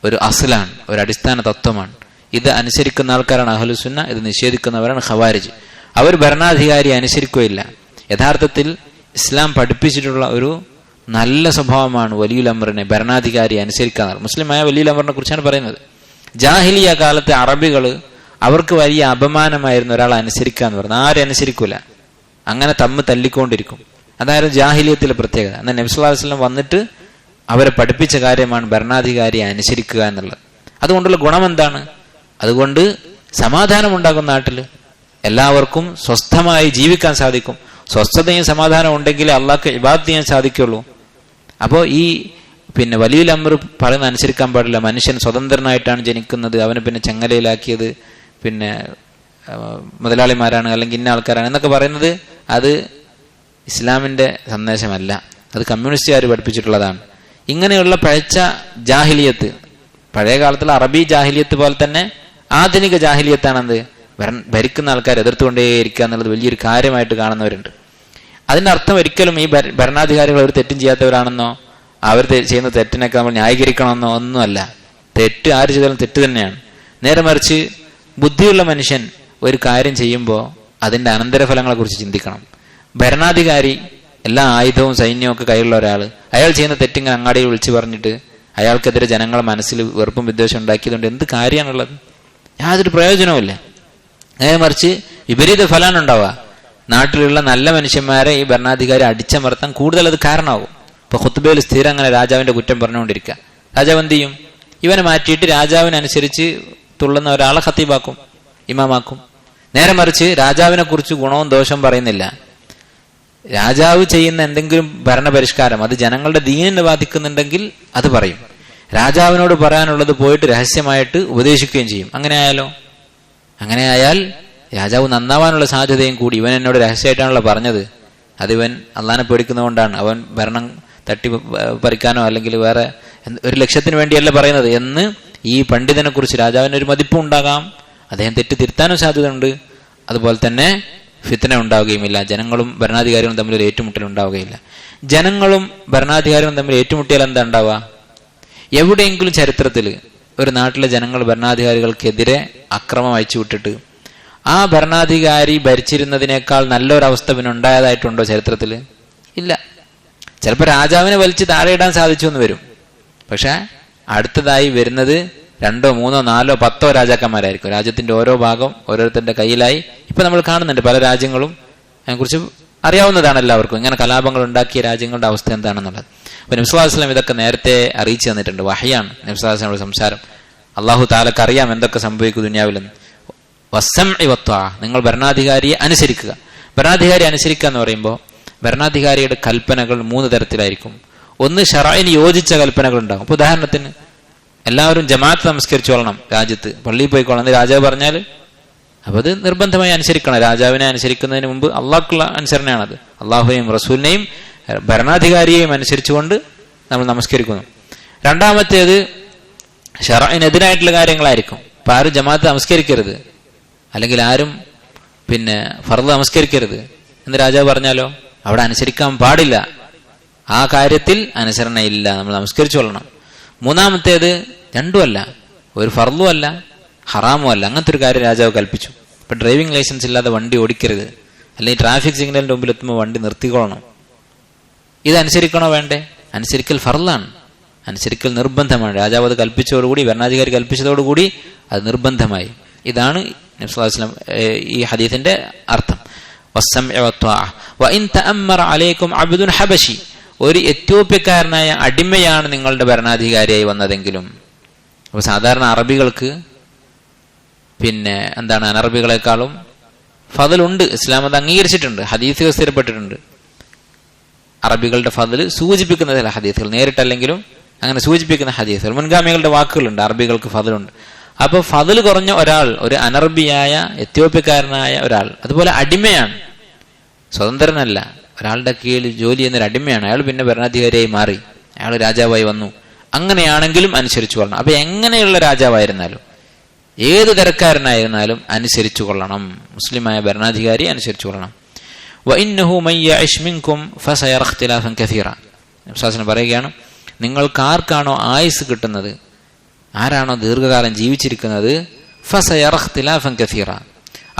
ഒരു അസ്ലാണ്, ഒരു അടിസ്ഥാന തത്വമാണ്. ഇത് അനുസരിക്കുന്ന ആൾക്കാരാണ് അഹ്ലുസുന്ന, ഇത് നിഷേധിക്കുന്നവരാണ് ഖവാരിജ്. അവർ ഭരണാധികാരിയെ അനുസരിക്കുകയില്ല. യഥാർത്ഥത്തിൽ ഇസ്ലാം പഠിപ്പിച്ചിട്ടുള്ള ഒരു നല്ല സ്വഭാവമാണ് വലിയുൽ അംറിനെ, ഭരണാധികാരിയെ അനുസരിക്കുക. മുസ്ലിമായ വലിയുൽ അംറിനെ കുറിച്ചാണ് പറയുന്നത്. ജാഹിലിയ കാലത്തെ അറബികൾ, അവർക്ക് വലിയ അപമാനമായിരുന്നു ഒരാളെ അനുസരിക്കുക എന്ന് പറഞ്ഞാൽ. ആരും അനുസരിക്കൂല, അങ്ങനെ തല്ലിക്കൊണ്ടിരിക്കും. അതായിരുന്നു ജാഹിലിയത്തിലെ പ്രത്യേകത. എന്നാൽ നബി സല്ലല്ലാഹു അലൈഹി വസല്ലം വന്നിട്ട് അവരെ പഠിപ്പിച്ച കാര്യമാണ് ഭരണാധികാരിയെ അനുസരിക്കുക എന്നുള്ളത്. അതുകൊണ്ടുള്ള ഗുണം എന്താണ്? അതുകൊണ്ട് സമാധാനം ഉണ്ടാകും നാട്ടിൽ, എല്ലാവർക്കും സ്വസ്ഥമായി ജീവിക്കാൻ സാധിക്കും. സ്വസ്ഥതയും സമാധാനം ഉണ്ടെങ്കിൽ അള്ളാഹ്ക്ക് ഇബാദത്ത് ചെയ്യാൻ സാധിക്കുള്ളൂ. അപ്പോൾ ഈ വലിയുൽ അംർ പറയുന്ന അനുസരിക്കാൻ പാടില്ല. മനുഷ്യൻ സ്വതന്ത്രനായിട്ടാണ് ജനിക്കുന്നത്, അവനെ ചങ്ങലയിലാക്കിയത് മുതലാളിമാരാണ്, അല്ലെങ്കിൽ ഇന്ന ആൾക്കാരാണ് എന്നൊക്കെ പറയുന്നത് അത് ഇസ്ലാമിന്റെ സന്ദേശമല്ല, അത് കമ്മ്യൂണിസ്റ്റുകാർ പഠിപ്പിച്ചിട്ടുള്ളതാണ്. ഇങ്ങനെയുള്ള പഴച്ച ജാഹിലിയത്ത്, പഴയ കാലത്തുള്ള അറബി ജാഹിലിയത്ത് പോലെ തന്നെ ആധുനിക ജാഹിലിയത്താണെന്ത്, ഭരിക്കുന്ന ആൾക്കാർ എതിർത്തുകൊണ്ടേയിരിക്കുക എന്നുള്ളത് വലിയൊരു കാര്യമായിട്ട് കാണുന്നവരുണ്ട്. അതിന്റെ അർത്ഥം ഒരിക്കലും ഈ ഭരണാധികാരികൾ അവർ തെറ്റും ചെയ്യാത്തവരാണെന്നോ അവർ ചെയ്യുന്ന തെറ്റിനൊക്കെ നമ്മൾ ന്യായീകരിക്കണമെന്നോ ഒന്നുമല്ല. തെറ്റ് ആര് ചെയ്താലും തെറ്റ് തന്നെയാണ്. നേരെ മറിച്ച് ബുദ്ധിയുള്ള മനുഷ്യൻ ഒരു കാര്യം ചെയ്യുമ്പോൾ അതിന്റെ അനന്തരഫലങ്ങളെ കുറിച്ച് ചിന്തിക്കണം. ഭരണാധികാരി എല്ലാ ആയുധവും സൈന്യവും ഒക്കെ കയ്യിലുള്ള ഒരാൾ, അയാൾ ചെയ്യുന്ന തെറ്റിങ്ങനെ അങ്ങാടിയിൽ വിളിച്ചു പറഞ്ഞിട്ട് അയാൾക്കെതിരെ ജനങ്ങളെ മനസ്സിൽ വെറുപ്പും വിദ്വേഷം ഉണ്ടാക്കിയതുകൊണ്ട് എന്ത് കാര്യമാണുള്ളത്? യാതൊരു പ്രയോജനവുമില്ല. നേരെ മറിച്ച് വിപരീത ഫലമാണ് ഉണ്ടാവുക. നാട്ടിലുള്ള നല്ല മനുഷ്യന്മാരെ ഈ ഭരണാധികാരി അടിച്ചമർത്താൻ കൂടുതൽ അത് കാരണമാകും. ഇപ്പൊ ഖുത്ബയിൽ സ്ഥിരം അങ്ങനെ രാജാവിന്റെ കുറ്റം പറഞ്ഞുകൊണ്ടിരിക്കുക. രാജാവ് എന്ത് ചെയ്യും? ഇവനെ മാറ്റിയിട്ട് രാജാവിനനുസരിച്ച് തുള്ളുന്ന ഒരാളെ ഖത്തീബാക്കും, ഇമാമാക്കും. നേരെ മറിച്ച് രാജാവിനെ കുറിച്ച് ഗുണവും ദോഷവും പറയുന്നില്ല. രാജാവ് ചെയ്യുന്ന എന്തെങ്കിലും ഭരണപരിഷ്കാരം അത് ജനങ്ങളുടെ ദീനിനെ ബാധിക്കുന്നുണ്ടെങ്കിൽ അത് പറയും. രാജാവിനോട് പറയാനുള്ളത് പോയിട്ട് രഹസ്യമായിട്ട് ഉപദേശിക്കുകയും ചെയ്യും. അങ്ങനെയായാൽ രാജാവ് നന്നാവാനുള്ള സാധ്യതയും കൂടി. ഇവൻ എന്നോട് രഹസ്യമായിട്ടാണല്ലോ പറഞ്ഞത്, അതിവൻ അള്ളാനെ പേടിക്കുന്നതുകൊണ്ടാണ്, അവൻ ഭരണം പറിക്കാനോ അല്ലെങ്കിൽ വേറെ ഒരു ലക്ഷ്യത്തിന് വേണ്ടിയല്ല പറയുന്നത് എന്ന് ഈ പണ്ഡിതനെ കുറിച്ച് രാജാവിന് ഒരു മതിപ്പും ഉണ്ടാകാം, അദ്ദേഹം തെറ്റ് തിരുത്താനും സാധ്യതയുണ്ട്. അതുപോലെ തന്നെ ഫിത്ന ഉണ്ടാവുകയുമില്ല. ജനങ്ങളും ഭരണാധികാരികളും തമ്മിൽ ഒരു ഏറ്റുമുട്ടൽ ഉണ്ടാവുകയില്ല. ജനങ്ങളും ഭരണാധികാരികളും തമ്മിൽ ഏറ്റുമുട്ടിയാൽ എന്താ ഉണ്ടാവുക? എവിടെയെങ്കിലും ചരിത്രത്തിൽ ഒരു നാട്ടിലെ ജനങ്ങൾ ഭരണാധികാരികൾക്കെതിരെ അക്രമം അയച്ചു വിട്ടിട്ട് ആ ഭരണാധികാരി ഭരിച്ചിരുന്നതിനേക്കാൾ നല്ലൊരവസ്ഥ ഉണ്ടായതായിട്ടുണ്ടോ ചരിത്രത്തിൽ? ഇല്ല. ചിലപ്പോൾ രാജാവിനെ വലിച്ച് താഴെ ഇടാൻ സാധിച്ചു എന്ന് വരും. പക്ഷെ അടുത്തതായി വരുന്നത് 2, 3, 4, 10 രാജാക്കന്മാരായിരിക്കും. രാജ്യത്തിന്റെ ഓരോ ഭാഗം ഓരോരുത്തരുടെ കയ്യിലായി. ഇപ്പൊ നമ്മൾ കാണുന്നുണ്ട് പല രാജ്യങ്ങളും, അതിനെക്കുറിച്ച് അറിയാവുന്നതാണ് എല്ലാവർക്കും, ഇങ്ങനെ കലാപങ്ങൾ ഉണ്ടാക്കിയ രാജ്യങ്ങളുടെ അവസ്ഥ എന്താണെന്നുള്ളത്. അപ്പൊ നബി സല്ലല്ലാഹു അലൈഹി വസല്ലം ഇതൊക്കെ നേരത്തെ അറിയിച്ചു തന്നിട്ടുണ്ട്. വഹയാണ് നബി സല്ലല്ലാഹു അലൈഹി വസല്ലം സംസാരം. അള്ളാഹു തആലക്ക് അറിയാം എന്തൊക്കെ സംഭവിക്കും ദുനിയാവിലെന്ന്. വസ്സംഇ വത്വാഅ, നിങ്ങൾ ഭരണാധികാരിയെ അനുസരിക്കുക. ഭരണാധികാരി അനുസരിക്കുക എന്ന് പറയുമ്പോൾ ഭരണാധികാരിയുടെ കൽപ്പനകൾ 3 തരത്തിലായിരിക്കും. ഒന്ന് ശറഇന് യോജിച്ച കൽപ്പനകൾ ഉണ്ടാകും. ഇപ്പൊ ഉദാഹരണത്തിന് എല്ലാവരും ജമാഅത്ത് നമസ്കരിച്ചു കൊള്ളണം, രാജ്യത്ത് പള്ളിയിൽ പോയിക്കൊള്ളണം എന്ന് രാജാവ് പറഞ്ഞാൽ അപ്പൊ അത് നിർബന്ധമായി അനുസരിക്കണം. രാജാവിനെ അനുസരിക്കുന്നതിന് മുമ്പ് അള്ളാഹ്ക്കുള്ള അനുസരണയാണത്. അള്ളാഹുവിനെയും റസൂലിനെയും ഭരണാധികാരിയെയും അനുസരിച്ചുകൊണ്ട് നമ്മൾ നമസ്കരിക്കുന്നു. രണ്ടാമത്തേത് ശറഇനെതിരായിട്ടുള്ള കാര്യങ്ങളായിരിക്കും. ഇപ്പൊ ആരും ജമാഅത്ത് നമസ്കരിക്കരുത്, അല്ലെങ്കിൽ ആരും ഫർദ് നമസ്കരിക്കരുത് എന്ന് രാജാവ് പറഞ്ഞാലോ അവിടെ അനുസരിക്കാൻ പാടില്ല. ആ കാര്യത്തിൽ അനുസരണയില്ല, നമ്മൾ നമസ്കരിച്ചു കൊള്ളണം. മൂന്നാമത്തേത് രണ്ടുമല്ല, ഒരു ഫർളും അല്ല ഹറാമും അല്ല, അങ്ങനത്തെ ഒരു കാര്യം രാജാവ് കൽപ്പിച്ചു. ഇപ്പൊ ഡ്രൈവിംഗ് ലൈസൻസ് ഇല്ലാതെ വണ്ടി ഓടിക്കരുത്, അല്ലെങ്കിൽ ട്രാഫിക് സിഗ്നലിന്റെ മുമ്പിൽ എത്തുമ്പോൾ വണ്ടി നിർത്തിക്കൊള്ളണം. ഇതനുസരിക്കണോ വേണ്ടേ? അനുസരിക്കൽ ഫർളാണ്, അനുസരിക്കൽ നിർബന്ധമാണ്. രാജാവ് അത് കൽപ്പിച്ചതോടുകൂടി, ഭരണാധികാരി കൽപ്പിച്ചതോടുകൂടി അത് നിർബന്ധമായി. ഇതാണ് നബി സല്ലല്ലാഹു അലൈഹി വസല്ലം ഈ ഹദീസിന്റെ അർത്ഥം. ഒരു എത്യോപ്യക്കാരനായ അടിമയാണ് നിങ്ങളുടെ ഭരണാധികാരിയായി വന്നതെങ്കിലും. അപ്പൊ സാധാരണ അറബികൾക്ക് എന്താണ് അനറബികളെക്കാളും ഫضലുണ്ട്. ഇസ്ലാം അത് അംഗീകരിച്ചിട്ടുണ്ട്, ഹദീസുകൾ സ്ഥിരപ്പെട്ടിട്ടുണ്ട്. അറബികളുടെ ഫضല് സൂചിപ്പിക്കുന്ന ചില ഹദീസുകൾ, നേരിട്ടല്ലെങ്കിലും അങ്ങനെ സൂചിപ്പിക്കുന്ന ഹദീസുകൾ, മുൻഗാമികളുടെ വാക്കുകളുണ്ട്, അറബികൾക്ക് ഫضലുണ്ട്. അപ്പൊ ഫضല് കുറഞ്ഞ ഒരാൾ, ഒരു അനറബിയായ എത്യോപ്യക്കാരനായ ഒരാൾ, അതുപോലെ അടിമയാണ്, സ്വതന്ത്രനല്ല, ഒരാളുടെ കീഴിൽ ജോലി ചെയ്യുന്നൊരു അടിമയാണ്, അയാൾ പിന്നെ ഭരണാധികാരിയായി മാറി, അയാൾ രാജാവായി വന്നു. അങ്ങനെയാണെങ്കിലും അനുസരിച്ചു കൊള്ളണം. അപ്പൊ എങ്ങനെയുള്ള രാജാവായിരുന്നാലും, ഏത് തരക്കാരനായിരുന്നാലും അനുസരിച്ചു കൊള്ളണം. മുസ്ലിമായ ഭരണാധികാരി അനുസരിച്ചു കൊള്ളണം. പറയുകയാണ്, നിങ്ങൾക്ക് ആർക്കാണോ ആയുസ് കിട്ടുന്നത്, ആരാണോ ദീർഘകാലം ജീവിച്ചിരിക്കുന്നത്, ഫസയറ ഇഖ്തിലാഫൻ കസീറ,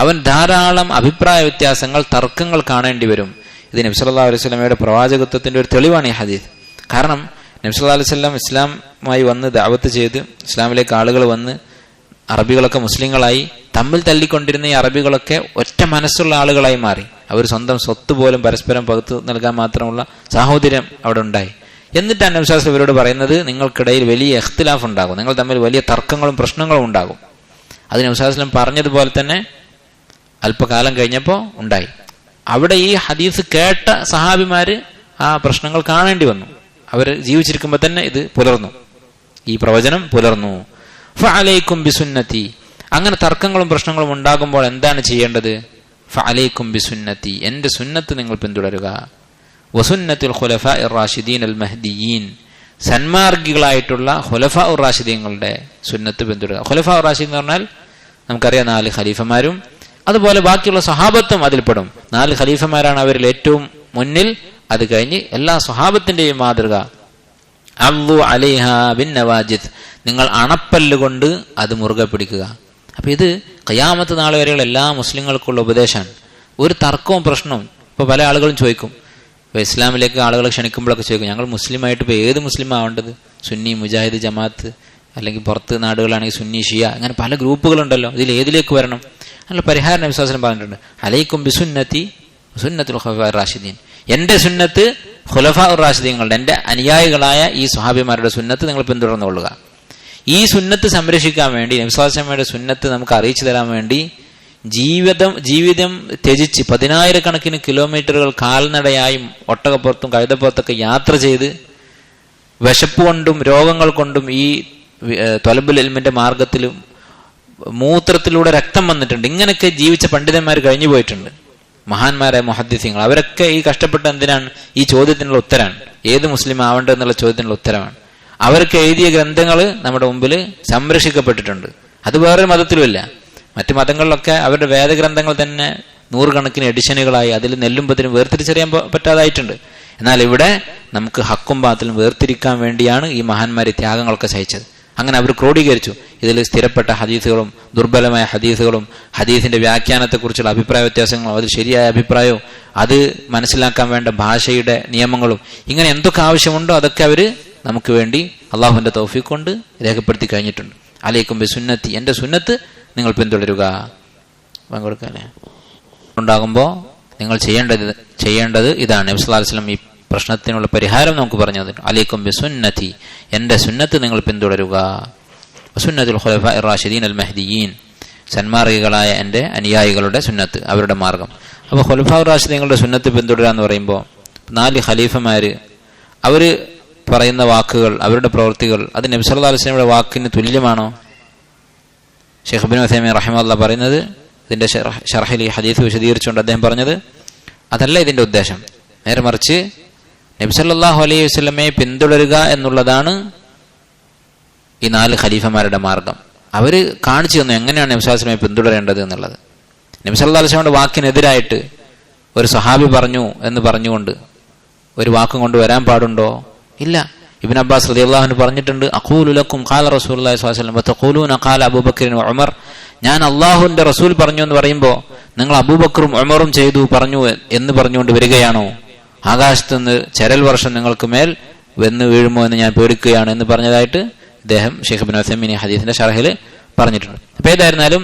അവൻ ധാരാളം അഭിപ്രായ വ്യത്യാസങ്ങൾ, തർക്കങ്ങൾ കാണേണ്ടി വരും. ഇത് നബി സല്ലല്ലാഹു അലൈഹി വസല്ലമയുടെ പ്രവാചകത്വത്തിന്റെ ഒരു തെളിവാണ് ഈ ഹദീസ്. കാരണം നബി സല്ലല്ലാഹു അലൈഹി വസല്ലം ഇസ്ലാമായി വന്ന് ദഅവത്ത് ചെയ്ത് ഇസ്ലാമിലേക്ക് ആളുകൾ വന്ന് അറബികളൊക്കെ മുസ്ലിങ്ങളായി, തമ്മിൽ തല്ലിക്കൊണ്ടിരുന്ന ഈ അറബികളൊക്കെ ഒറ്റ മനസ്സുള്ള ആളുകളായി മാറി. അവർ സ്വന്തം സ്വത്ത് പോലും പരസ്പരം പകുത്തു നൽകാൻ മാത്രമുള്ള സാഹോദര്യം അവിടെ ഉണ്ടായി. എന്നിട്ടാണ് നബി സല്ലല്ലാഹു അലൈഹി വസല്ലം ഇവരോട് പറയുന്നത്, നിങ്ങൾക്കിടയിൽ വലിയ ഇഖ്തിലാഫ് ഉണ്ടാകും, നിങ്ങൾ തമ്മിൽ വലിയ തർക്കങ്ങളും പ്രശ്നങ്ങളും ഉണ്ടാകും. അത് നബി സല്ലല്ലാഹു അലൈഹി വസല്ലം പറഞ്ഞതുപോലെ തന്നെ അല്പകാലം കഴിഞ്ഞപ്പോൾ ഉണ്ടായി. അവിടെ ഈ ഹദീസ് കേട്ട സഹാബിമാര് ആ പ്രശ്നങ്ങൾ കാണേണ്ടി വന്നു. അവർ ജീവിച്ചിരിക്കുമ്പോൾ തന്നെ ഇത് പുലർന്നു, ഈ പ്രവചനം പുലർന്നു. ഫഅലൈക്കും ബിസുന്നതി, അങ്ങനെ തർക്കങ്ങളും പ്രശ്നങ്ങളും ഉണ്ടാകുമ്പോൾ എന്താണ് ചെയ്യേണ്ടത്? ഫഅലൈക്കും ബിസുന്നതി, എന്റെ സുന്നത്ത് നിങ്ങൾ പിന്തുടരുക. വസുന്നത്തുൽ ഖുലഫാഇർ റാഷിദീൻ അൽ മഹ്ദിയീൻ, സന്മാർഗികളായിട്ടുള്ള ഖുലഫാഉർ റാഷിദീങ്ങളുടെ സുന്നത്ത് പിന്തുടരുക. ഖുലഫാഉർ റാഷിദീൻ എന്ന് പറഞ്ഞാൽ നമുക്കറിയാം 4 ഖലീഫമാരും അതുപോലെ ബാക്കിയുള്ള സ്വഹാബത്തും അതിൽപ്പെടും. 4 ഖലീഫമാരാണ് അവരിൽ ഏറ്റവും മുന്നിൽ. അത് കഴിഞ്ഞ് എല്ലാ സ്വഹാബത്തിന്റെയും മാതൃക. അള്ളു അലൈഹ ബിൻ നവാജിദ്, നിങ്ങൾ അണപ്പല്ലുകൊണ്ട് അത് മുറുകെ പിടിക്കുക. അപ്പൊ ഇത് ഖിയാമത്ത് നാൾ വരെയുള്ള എല്ലാ മുസ്ലിങ്ങൾക്കുള്ള ഉപദേശമാണ്. ഒരു തർക്കവും പ്രശ്നവും ഇപ്പൊ പല ആളുകളും ചോദിക്കും, ഇപ്പൊ ഇസ്ലാമിലേക്ക് ആളുകളെ ക്ഷണിക്കുമ്പോഴൊക്കെ ചോദിക്കും, ഞങ്ങൾ മുസ്ലിമായിട്ട് ഇപ്പൊ ഏത് മുസ്ലിം ആവേണ്ടത്? സുന്നി, മുജാഹിദ്, ജമാഅത്ത്, അല്ലെങ്കിൽ പുറത്ത് നാടുകളാണെങ്കിൽ സുന്നി, ഷിയ, അങ്ങനെ പല ഗ്രൂപ്പുകളുണ്ടല്ലോ, ഇതിൽ ഏതിലേക്ക് വരണം? നല്ല പരിഹാരം നബി സല്ലല്ലാഹു അലൈഹി വസല്ലം പറഞ്ഞിട്ടുണ്ട്. അലൈക്കും ബിസുന്നതി സുന്നത്തുൽ ഖുലഫാഇർ റാഷിദീൻ, എന്റെ സുന്നത്ത് ഖുലഫാഉർ റാഷിദീങ്ങളുടെ, എന്റെ അനുയായികളായ ഈ സ്വഹാബിമാരുടെ സുന്നത്ത് നിങ്ങൾ പിന്തുടർന്നുകൊള്ളുക. ഈ സുന്നത്ത് സംരക്ഷിക്കാൻ വേണ്ടി, നബി സല്ലല്ലാഹു അലൈഹി വസല്ലമയുടെ സുന്നത്ത് നമുക്ക് അറിയിച്ചു തരാൻ വേണ്ടി ജീവിതം ത്യജിച്ച് 10,000 കിലോമീറ്ററുകൾ കാൽനടയായും ഒട്ടകപ്പുറത്തും കഴുതപ്പുറത്തൊക്കെ യാത്ര ചെയ്ത് വിശപ്പ് കൊണ്ടും രോഗങ്ങൾ കൊണ്ടും ഈ ത്വലബുൽ ഇൽമിന്റെ മാർഗത്തിലും മൂത്രത്തിലൂടെ രക്തം വന്നിട്ടുണ്ട്. ഇങ്ങനെയൊക്കെ ജീവിച്ച പണ്ഡിതന്മാർ കഴിഞ്ഞു പോയിട്ടുണ്ട്, മഹാന്മാരായ മുഹദ്ദിസീങ്ങൾ. അവരൊക്കെ ഈ കഷ്ടപ്പെട്ട എന്തിനാണ്? ഈ ചോദ്യത്തിനുള്ള ഉത്തരമാണ്. ഏത് മുസ്ലിം ആവേണ്ടത് എന്നുള്ള ചോദ്യത്തിനുള്ള ഉത്തരമാണ്. അവർക്ക് എഴുതിയ ഗ്രന്ഥങ്ങൾ നമ്മുടെ മുമ്പിൽ സംരക്ഷിക്കപ്പെട്ടിട്ടുണ്ട്. അത് വേറൊരു മതത്തിലുമില്ല. മറ്റു മതങ്ങളിലൊക്കെ അവരുടെ വേദഗ്രന്ഥങ്ങൾ തന്നെ 100 കണക്കിന് എഡിഷനുകളായി അതിൽ നെല്ലും പതിനും വേർതിരിച്ചറിയാൻ പറ്റാതായിട്ടുണ്ട്. എന്നാൽ ഇവിടെ നമുക്ക് ഹക്കും ബാത്തിലും വേർതിരിക്കാൻ വേണ്ടിയാണ് ഈ മഹാന്മാർ ത്യാഗങ്ങളൊക്കെ സഹിച്ചത്. അങ്ങനെ അവർ ക്രോഡീകരിച്ചു. ഇതിൽ സ്ഥിരപ്പെട്ട ഹദീസുകളും ദുർബലമായ ഹദീസുകളും ഹദീസിന്റെ വ്യാഖ്യാനത്തെക്കുറിച്ചുള്ള അഭിപ്രായ വ്യത്യാസങ്ങളും അതിൽ ശരിയായ അഭിപ്രായവും അത് മനസ്സിലാക്കാൻ വേണ്ട ഭാഷയുടെ നിയമങ്ങളും, ഇങ്ങനെ എന്തൊക്കെ ആവശ്യമുണ്ടോ അതൊക്കെ അവർ നമുക്ക് വേണ്ടി അള്ളാഹുവിന്റെ തൗഫീഖ് കൊണ്ട് രേഖപ്പെടുത്തി കഴിഞ്ഞിട്ടുണ്ട്. അലൈക്കും ബിസുന്നതി, എന്റെ സുന്നത്ത് നിങ്ങൾ പിന്തുടരുക. പങ്കെടുക്കാല്ലേ ഉണ്ടാകുമ്പോൾ നിങ്ങൾ ചെയ്യേണ്ടത് ഇതാണ്. നബി സല്ലല്ലാഹു അലൈഹി വസല്ലം ഈ പ്രശ്നത്തിനുള്ള പരിഹാരം നമുക്ക് പറഞ്ഞു തന്നു. അലൈക്കും ബിസുന്നതി, എന്റെ സുന്നത്ത് നിങ്ങൾ പിന്തുടരുക. സുന്നത്തുൽ ഖുലഫാഇർ റാഷിദീൻ അൽ മഹ്ദിയീൻ, സന്മാർഗികളായ എന്റെ അനുയായികളുടെ സുന്നത്ത്, അവരുടെ മാർഗം. അപ്പോൾ ഖുലഫാഉർ റാഷിദീങ്ങളുടെ സുന്നത്ത് പിന്തുടരുക എന്ന് പറയുമ്പോൾ 4 ഖലീഫമാര് അവര് പറയുന്ന വാക്കുകൾ, അവരുടെ പ്രവൃത്തികൾ, അത് നബി സല്ലല്ലാഹു അലൈഹി വസല്ലമയുടെ വാക്കിന് തുല്യമാണോ? ഷെയ്ഖ് ഇബ്നു ഉസൈമീൻ റഹിമഹുല്ലാഹ് പറയുന്നത്, ഇതിന്റെ ശർഹിൽ ഈ ഹദീസ് വിശദീകരിച്ചുകൊണ്ട് അദ്ദേഹം പറഞ്ഞത്, അതല്ല ഇതിന്റെ ഉദ്ദേശം. നേരെ മറിച്ച് നബി സല്ലല്ലാഹു അലൈഹി വസല്ലമയെ പിന്തുടരുക എന്നുള്ളതാണ് ഈ 4 ഖലീഫമാരുടെ മാർഗം. അവര് കാണിച്ചു തന്നു എങ്ങനെയാണ് നബി സല്ലല്ലാഹു അലൈഹി വസല്ലമയെ പിന്തുടരേണ്ടത് എന്നുള്ളത്. നബി സല്ലല്ലാഹു അലൈഹി വസല്ലമയുടെ വാക്കിനെതിരായിട്ട് ഒരു സഹാബി പറഞ്ഞു എന്ന് പറഞ്ഞുകൊണ്ട് ഒരു വാക്കും കൊണ്ട് വരാൻ പാടുണ്ടോ? ഇല്ല. ഇബ്നു അബ്ബാസ് റളിയല്ലാഹു അൻഹു പറഞ്ഞിട്ടുണ്ട്, അഖൂലു ലക്കും ഖാല റസൂലുള്ളാഹി സ്വല്ലല്ലാഹു അലൈഹി വസല്ലം വതഖൂലൂന ഖാല അബൂബക്കർ വ ഉമർ, ഞാൻ അല്ലാഹുവിന്റെ റസൂൽ പറഞ്ഞു എന്ന് പറയുമ്പോൾ നിങ്ങൾ അബൂബക്കറും ഉമറും ചെയ്തു പറഞ്ഞു എന്ന് പറഞ്ഞുകൊണ്ട് വരികയാണോ? ആകാശത്തുനിന്ന് ചരൽ വർഷം നിങ്ങൾക്ക് മേൽ വെന്ന് വീഴുമോ എന്ന് ഞാൻ പേടിക്കുകയാണ് എന്ന് പറഞ്ഞതായിട്ട് ഇദ്ദേഹം ഷെയ്ഖ് ഇബ്നു ഉസൈമീൻ ഹദീസിന്റെ ശറഹിൽ പറഞ്ഞിട്ടുണ്ട്. അപ്പൊ ഏതായിരുന്നാലും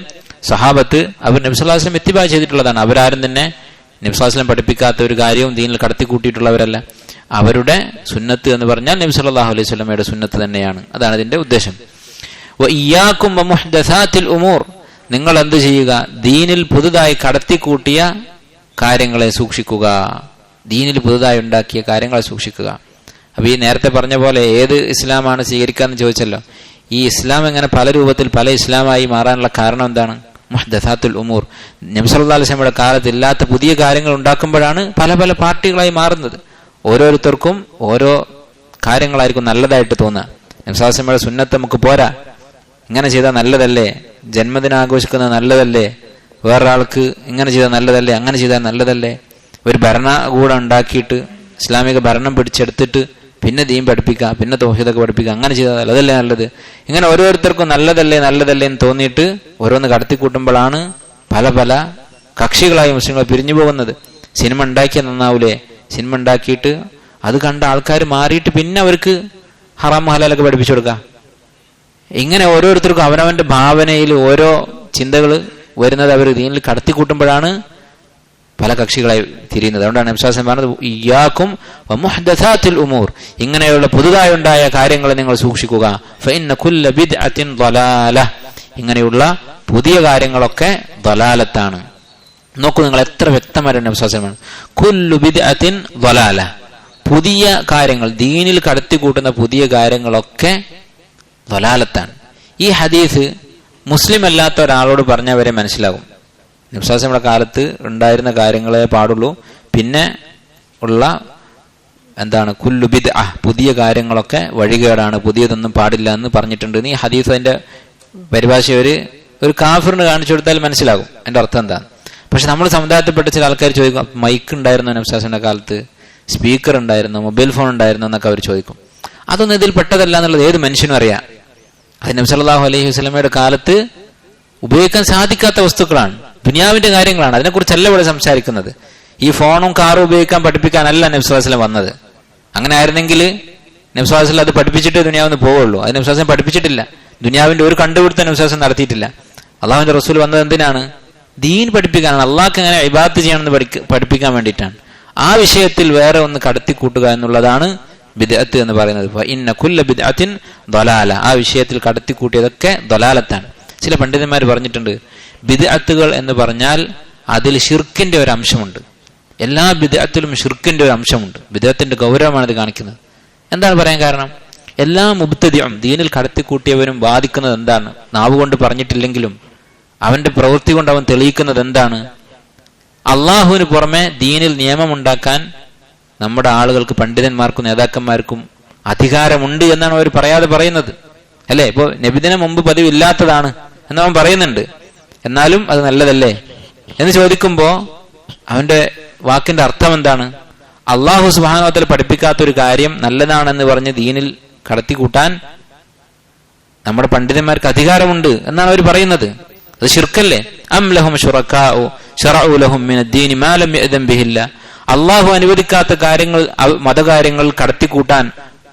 സഹാബത്ത് അവർ നബി സല്ലല്ലാഹു അലൈഹി വസല്ലം ഇത്തിബാ ചെയ്തിട്ടുള്ളതാണ്. അവരാരും തന്നെ നബി സല്ലല്ലാഹു അലൈഹി വസല്ലം പഠിപ്പിക്കാത്ത ഒരു കാര്യവും ദീനിൽ കടത്തിക്കൂട്ടിയിട്ടുള്ളവരല്ല. അവരുടെ സുന്നത്ത് എന്ന് പറഞ്ഞാൽ നബി സല്ലല്ലാഹു അലൈഹി വസല്ലമയുടെ സുന്നത്ത് തന്നെയാണ്. അതാണ് ഇതിന്റെ ഉദ്ദേശം. വഇയ്യാകും വമുഹ്ദസാത്തിൽ ഉമൂർ, നിങ്ങൾ എന്ത് ചെയ്യുക? ദീനിൽ പുതുതായി കടത്തിക്കൂട്ടിയ കാര്യങ്ങളെ സൂക്ഷിക്കുക. ദീനിൽ പുതുതായി ഉണ്ടാക്കിയ കാര്യങ്ങളെ സൂക്ഷിക്കുക. അപ്പൊ ഈ നേരത്തെ പറഞ്ഞ പോലെ ഏത് ഇസ്ലാമാണ് സ്വീകരിക്കാന്ന് ചോദിച്ചല്ലോ. ഈ ഇസ്ലാം എങ്ങനെ പല രൂപത്തിൽ പല ഇസ്ലാമായി മാറാനുള്ള കാരണം എന്താണ്? മുഹ്ദസാത്തുൽ ഉമൂർ. നബി സല്ലല്ലാഹു അലൈഹി വസല്ലമയുടെ കാലത്ത് ഇല്ലാത്ത പുതിയ കാര്യങ്ങൾ ഉണ്ടാക്കുമ്പോഴാണ് പല പല പാർട്ടികളായി മാറുന്നത്. ഓരോരുത്തർക്കും ഓരോ കാര്യങ്ങളായിരിക്കും നല്ലതായിട്ട് തോന്നുക. നബി സല്ലല്ലാഹു അലൈഹി വസല്ലമയുടെ സുന്നത്ത് നമുക്ക് പോരാ, ഇങ്ങനെ ചെയ്താൽ നല്ലതല്ലേ, ജന്മദിനം ആഘോഷിക്കുന്നത് നല്ലതല്ലേ, വേറൊരാൾക്ക് ഇങ്ങനെ ചെയ്താൽ നല്ലതല്ലേ, അങ്ങനെ ചെയ്താൽ നല്ലതല്ലേ, ഒരു ഭരണകൂടം ഉണ്ടാക്കിയിട്ട് ഇസ്ലാമിക ഭരണം പിടിച്ചെടുത്തിട്ട് പിന്നെ ദീൻ പഠിപ്പിക്കുക, പിന്നെ തൗഹീദൊക്കെ പഠിപ്പിക്കുക, അങ്ങനെ ചെയ്താൽ അതല്ലേ നല്ലത്. ഇങ്ങനെ ഓരോരുത്തർക്കും നല്ലതല്ലേ നല്ലതല്ലേ എന്ന് തോന്നിയിട്ട് ഓരോന്ന് കടത്തിക്കൂട്ടുമ്പോഴാണ് പല പല കക്ഷികളായി മുസ്ലിങ്ങൾ പിരിഞ്ഞു പോകുന്നത്. സിനിമ ഉണ്ടാക്കിയാൽ നന്നാവൂലേ, സിനിമ ഉണ്ടാക്കിയിട്ട് അത് കണ്ട ആൾക്കാർ മാറിയിട്ട് പിന്നെ അവർക്ക് ഹറാം ഹലാലൊക്കെ പഠിപ്പിച്ചു കൊടുക്കുക. ഇങ്ങനെ ഓരോരുത്തർക്കും അവനവന്റെ ഭാവനയിൽ ഓരോ ചിന്തകൾ വരുന്നത് അവർ ദീനിൽ കടത്തിക്കൂട്ടുമ്പോഴാണ് പല കക്ഷികളായി തിരിയുന്നത്. അതുകൊണ്ടാണ് നബി സല്ലല്ലാഹു അലൈഹി വസല്ലം പറഞ്ഞത് ഇയ്യാകും വമുഹ്ദസാത്തിൽ ഉമൂർ, ഇങ്ങനെയുള്ള പുതുതായി ഉണ്ടായ കാര്യങ്ങളെ നിങ്ങൾ സൂക്ഷിക്കുക. ഫഇന്ന കുല്ല ബിദ്അത്തിൻ ളലാല, ഇങ്ങനെയുള്ള പുതിയ കാര്യങ്ങളൊക്കെ ളലാലത്താണ്. നോക്കൂ, നിങ്ങൾ എത്ര വ്യക്തമായിട്ടാണ് നബി സല്ലല്ലാഹു അലൈഹി വസല്ലം കുല്ലു ബിദ്അത്തിൻ ളലാല, പുതിയ കാര്യങ്ങൾ ദീനിൽ കടത്തിക്കൂട്ടുന്ന പുതിയ കാര്യങ്ങളൊക്കെ ളലാലത്താണ്. ഈ ഹദീസ് മുസ്ലിം അല്ലാത്ത ഒരാളോട് പറഞ്ഞാൽ വരെ മനസ്സിലാകും. നബി സല്ലല്ലാഹു അലൈഹി വസല്ലമയുടെ കാലത്ത് ഉണ്ടായിരുന്ന കാര്യങ്ങളെ പാടുള്ളൂ, പിന്നെ ഉള്ള എന്താണ് കുല്ലു ബിദ്അ, പുതിയ കാര്യങ്ങളൊക്കെ വഴികേടാണ്, പുതിയതൊന്നും പാടില്ല എന്ന് പറഞ്ഞിട്ടുണ്ട്. ഈ ഹദീസ് അതിന്റെ പരിഭാഷ ഒരു കാഫിറിന് കാണിച്ചു കൊടുത്താൽ മനസ്സിലാകും അതിന്റെ അർത്ഥം എന്താണ്. പക്ഷെ നമ്മൾ സമുദായത്തിൽപ്പെട്ട ചില ആൾക്കാർ ചോദിക്കും, മൈക്ക് ഉണ്ടായിരുന്നു നബി സല്ലല്ലാഹു അലൈഹി വസല്ലമയുടെ കാലത്ത്, സ്പീക്കർ ഉണ്ടായിരുന്നു, മൊബൈൽ ഫോൺ ഉണ്ടായിരുന്നു എന്നൊക്കെ അവർ ചോദിക്കും. അതൊന്നും ഇതിൽ പെട്ടതല്ല എന്നുള്ളത് ഏത് മനുഷ്യനും അറിയാം. അത് നബി സല്ലല്ലാഹു അലൈഹി വസല്ലമയുടെ കാലത്ത് ഉപയോഗിക്കാൻ സാധിക്കാത്ത വസ്തുക്കളാണ്, ദുനിയാവിന്റെ കാര്യങ്ങളാണ്. അതിനെക്കുറിച്ചല്ല ഇവിടെ സംസാരിക്കുന്നത്. ഈ ഫോണും കാറും ഉപയോഗിക്കാൻ പഠിപ്പിക്കാനല്ല നബി സല്ലല്ലാഹു അലൈഹി വസല്ലം വന്നത്. അങ്ങനെ ആയിരുന്നെങ്കിൽ നബി സല്ലല്ലാഹു അലൈഹി വസല്ലം അത് പഠിപ്പിച്ചിട്ട് ദുനിയാവിന്ന് പോവുള്ളൂ. അത് നബി സല്ലല്ലാഹു അലൈഹി വസല്ലം പഠിപ്പിച്ചിട്ടില്ല. ദുനിയാവിന്റെ ഒരു കണ്ടുപിടുത്തം നബി സല്ലല്ലാഹു അലൈഹി വസല്ലം നടത്തിയിട്ടില്ല. അള്ളാഹുവിന്റെ റസൂൽ വന്നത് എന്തിനാണ്? ദീൻ പഠിപ്പിക്കാനാണ്, അള്ളാഹ്ക്ക് എങ്ങനെ ഇബാദത്ത് ചെയ്യണമെന്ന് പഠിപ്പിക്കാൻ വേണ്ടിയിട്ടാണ്. ആ വിഷയത്തിൽ വേറെ ഒന്ന് കടത്തിക്കൂട്ടുക എന്നുള്ളതാണ് ബിദ്അത്ത് എന്ന് പറയുന്നത്. ഇന്ന കുല്ല ബിദ്അത്തിൻ ളലാല, ആ വിഷയത്തിൽ കടത്തിക്കൂട്ടിയതൊക്കെ ളലാലത്താണ്. ചില പണ്ഡിതന്മാർ പറഞ്ഞിട്ടുണ്ട്, ബിദ്അത്തുകൾ എന്ന് പറഞ്ഞാൽ അതിൽ ഷിർക്കിന്റെ ഒരു അംശമുണ്ട്. എല്ലാ ബിദ്അത്തിലും ഷിർക്കിന്റെ ഒരു അംശമുണ്ട്. ബിദ്അത്തിന്റെ ഗൗരവമാണ് ഇത് കാണിക്കുന്നത്. എന്താണ് പറയാൻ കാരണം? എല്ലാ മുബ്തദിഉം, ദീനിൽ കടത്തിക്കൂട്ടിയവരും വാദിക്കുന്നത് എന്താണ്? നാവ് കൊണ്ട് പറഞ്ഞിട്ടില്ലെങ്കിലും അവന്റെ പ്രവൃത്തി കൊണ്ട് അവൻ തെളിയിക്കുന്നത് എന്താണ്? അള്ളാഹുവിന് പുറമെ ദീനിൽ നിയമമുണ്ടാക്കാൻ നമ്മുടെ ആളുകൾക്ക്, പണ്ഡിതന്മാർക്കും നേതാക്കന്മാർക്കും അധികാരമുണ്ട് എന്നാണ് അവർ പറയാതെ പറയുന്നത്. അല്ലെ, ഇപ്പോ നബിദിനം മുമ്പ് പതിവില്ലാത്തതാണ് എന്നവൻ പറയുന്നുണ്ട്, എന്നാലും അത് നല്ലതല്ലേ എന്ന് ചോദിക്കുമ്പോ അവന്റെ വാക്കിന്റെ അർത്ഥം എന്താണ്? അള്ളാഹു സുബ്ഹാനഹു വ തആല പഠിപ്പിക്കാത്ത ഒരു കാര്യം നല്ലതാണെന്ന് പറഞ്ഞ് ദീനിൽ കടത്തിക്കൂട്ടാൻ നമ്മുടെ പണ്ഡിതന്മാർക്ക് അധികാരമുണ്ട് എന്നാണ് അവർ പറയുന്നത്. അത് ശിർക്കല്ലേ? അം ലഹും ശുറകാഉ ശറഉ ലഹും മിനദ്ദീനി മാ ലം യഅ്ദൻ ബിഹില്ല, അള്ളാഹു അനുവദിക്കാത്ത കാര്യങ്ങൾ, മതകാര്യങ്ങൾ കടത്തിക്കൂട്ടാൻ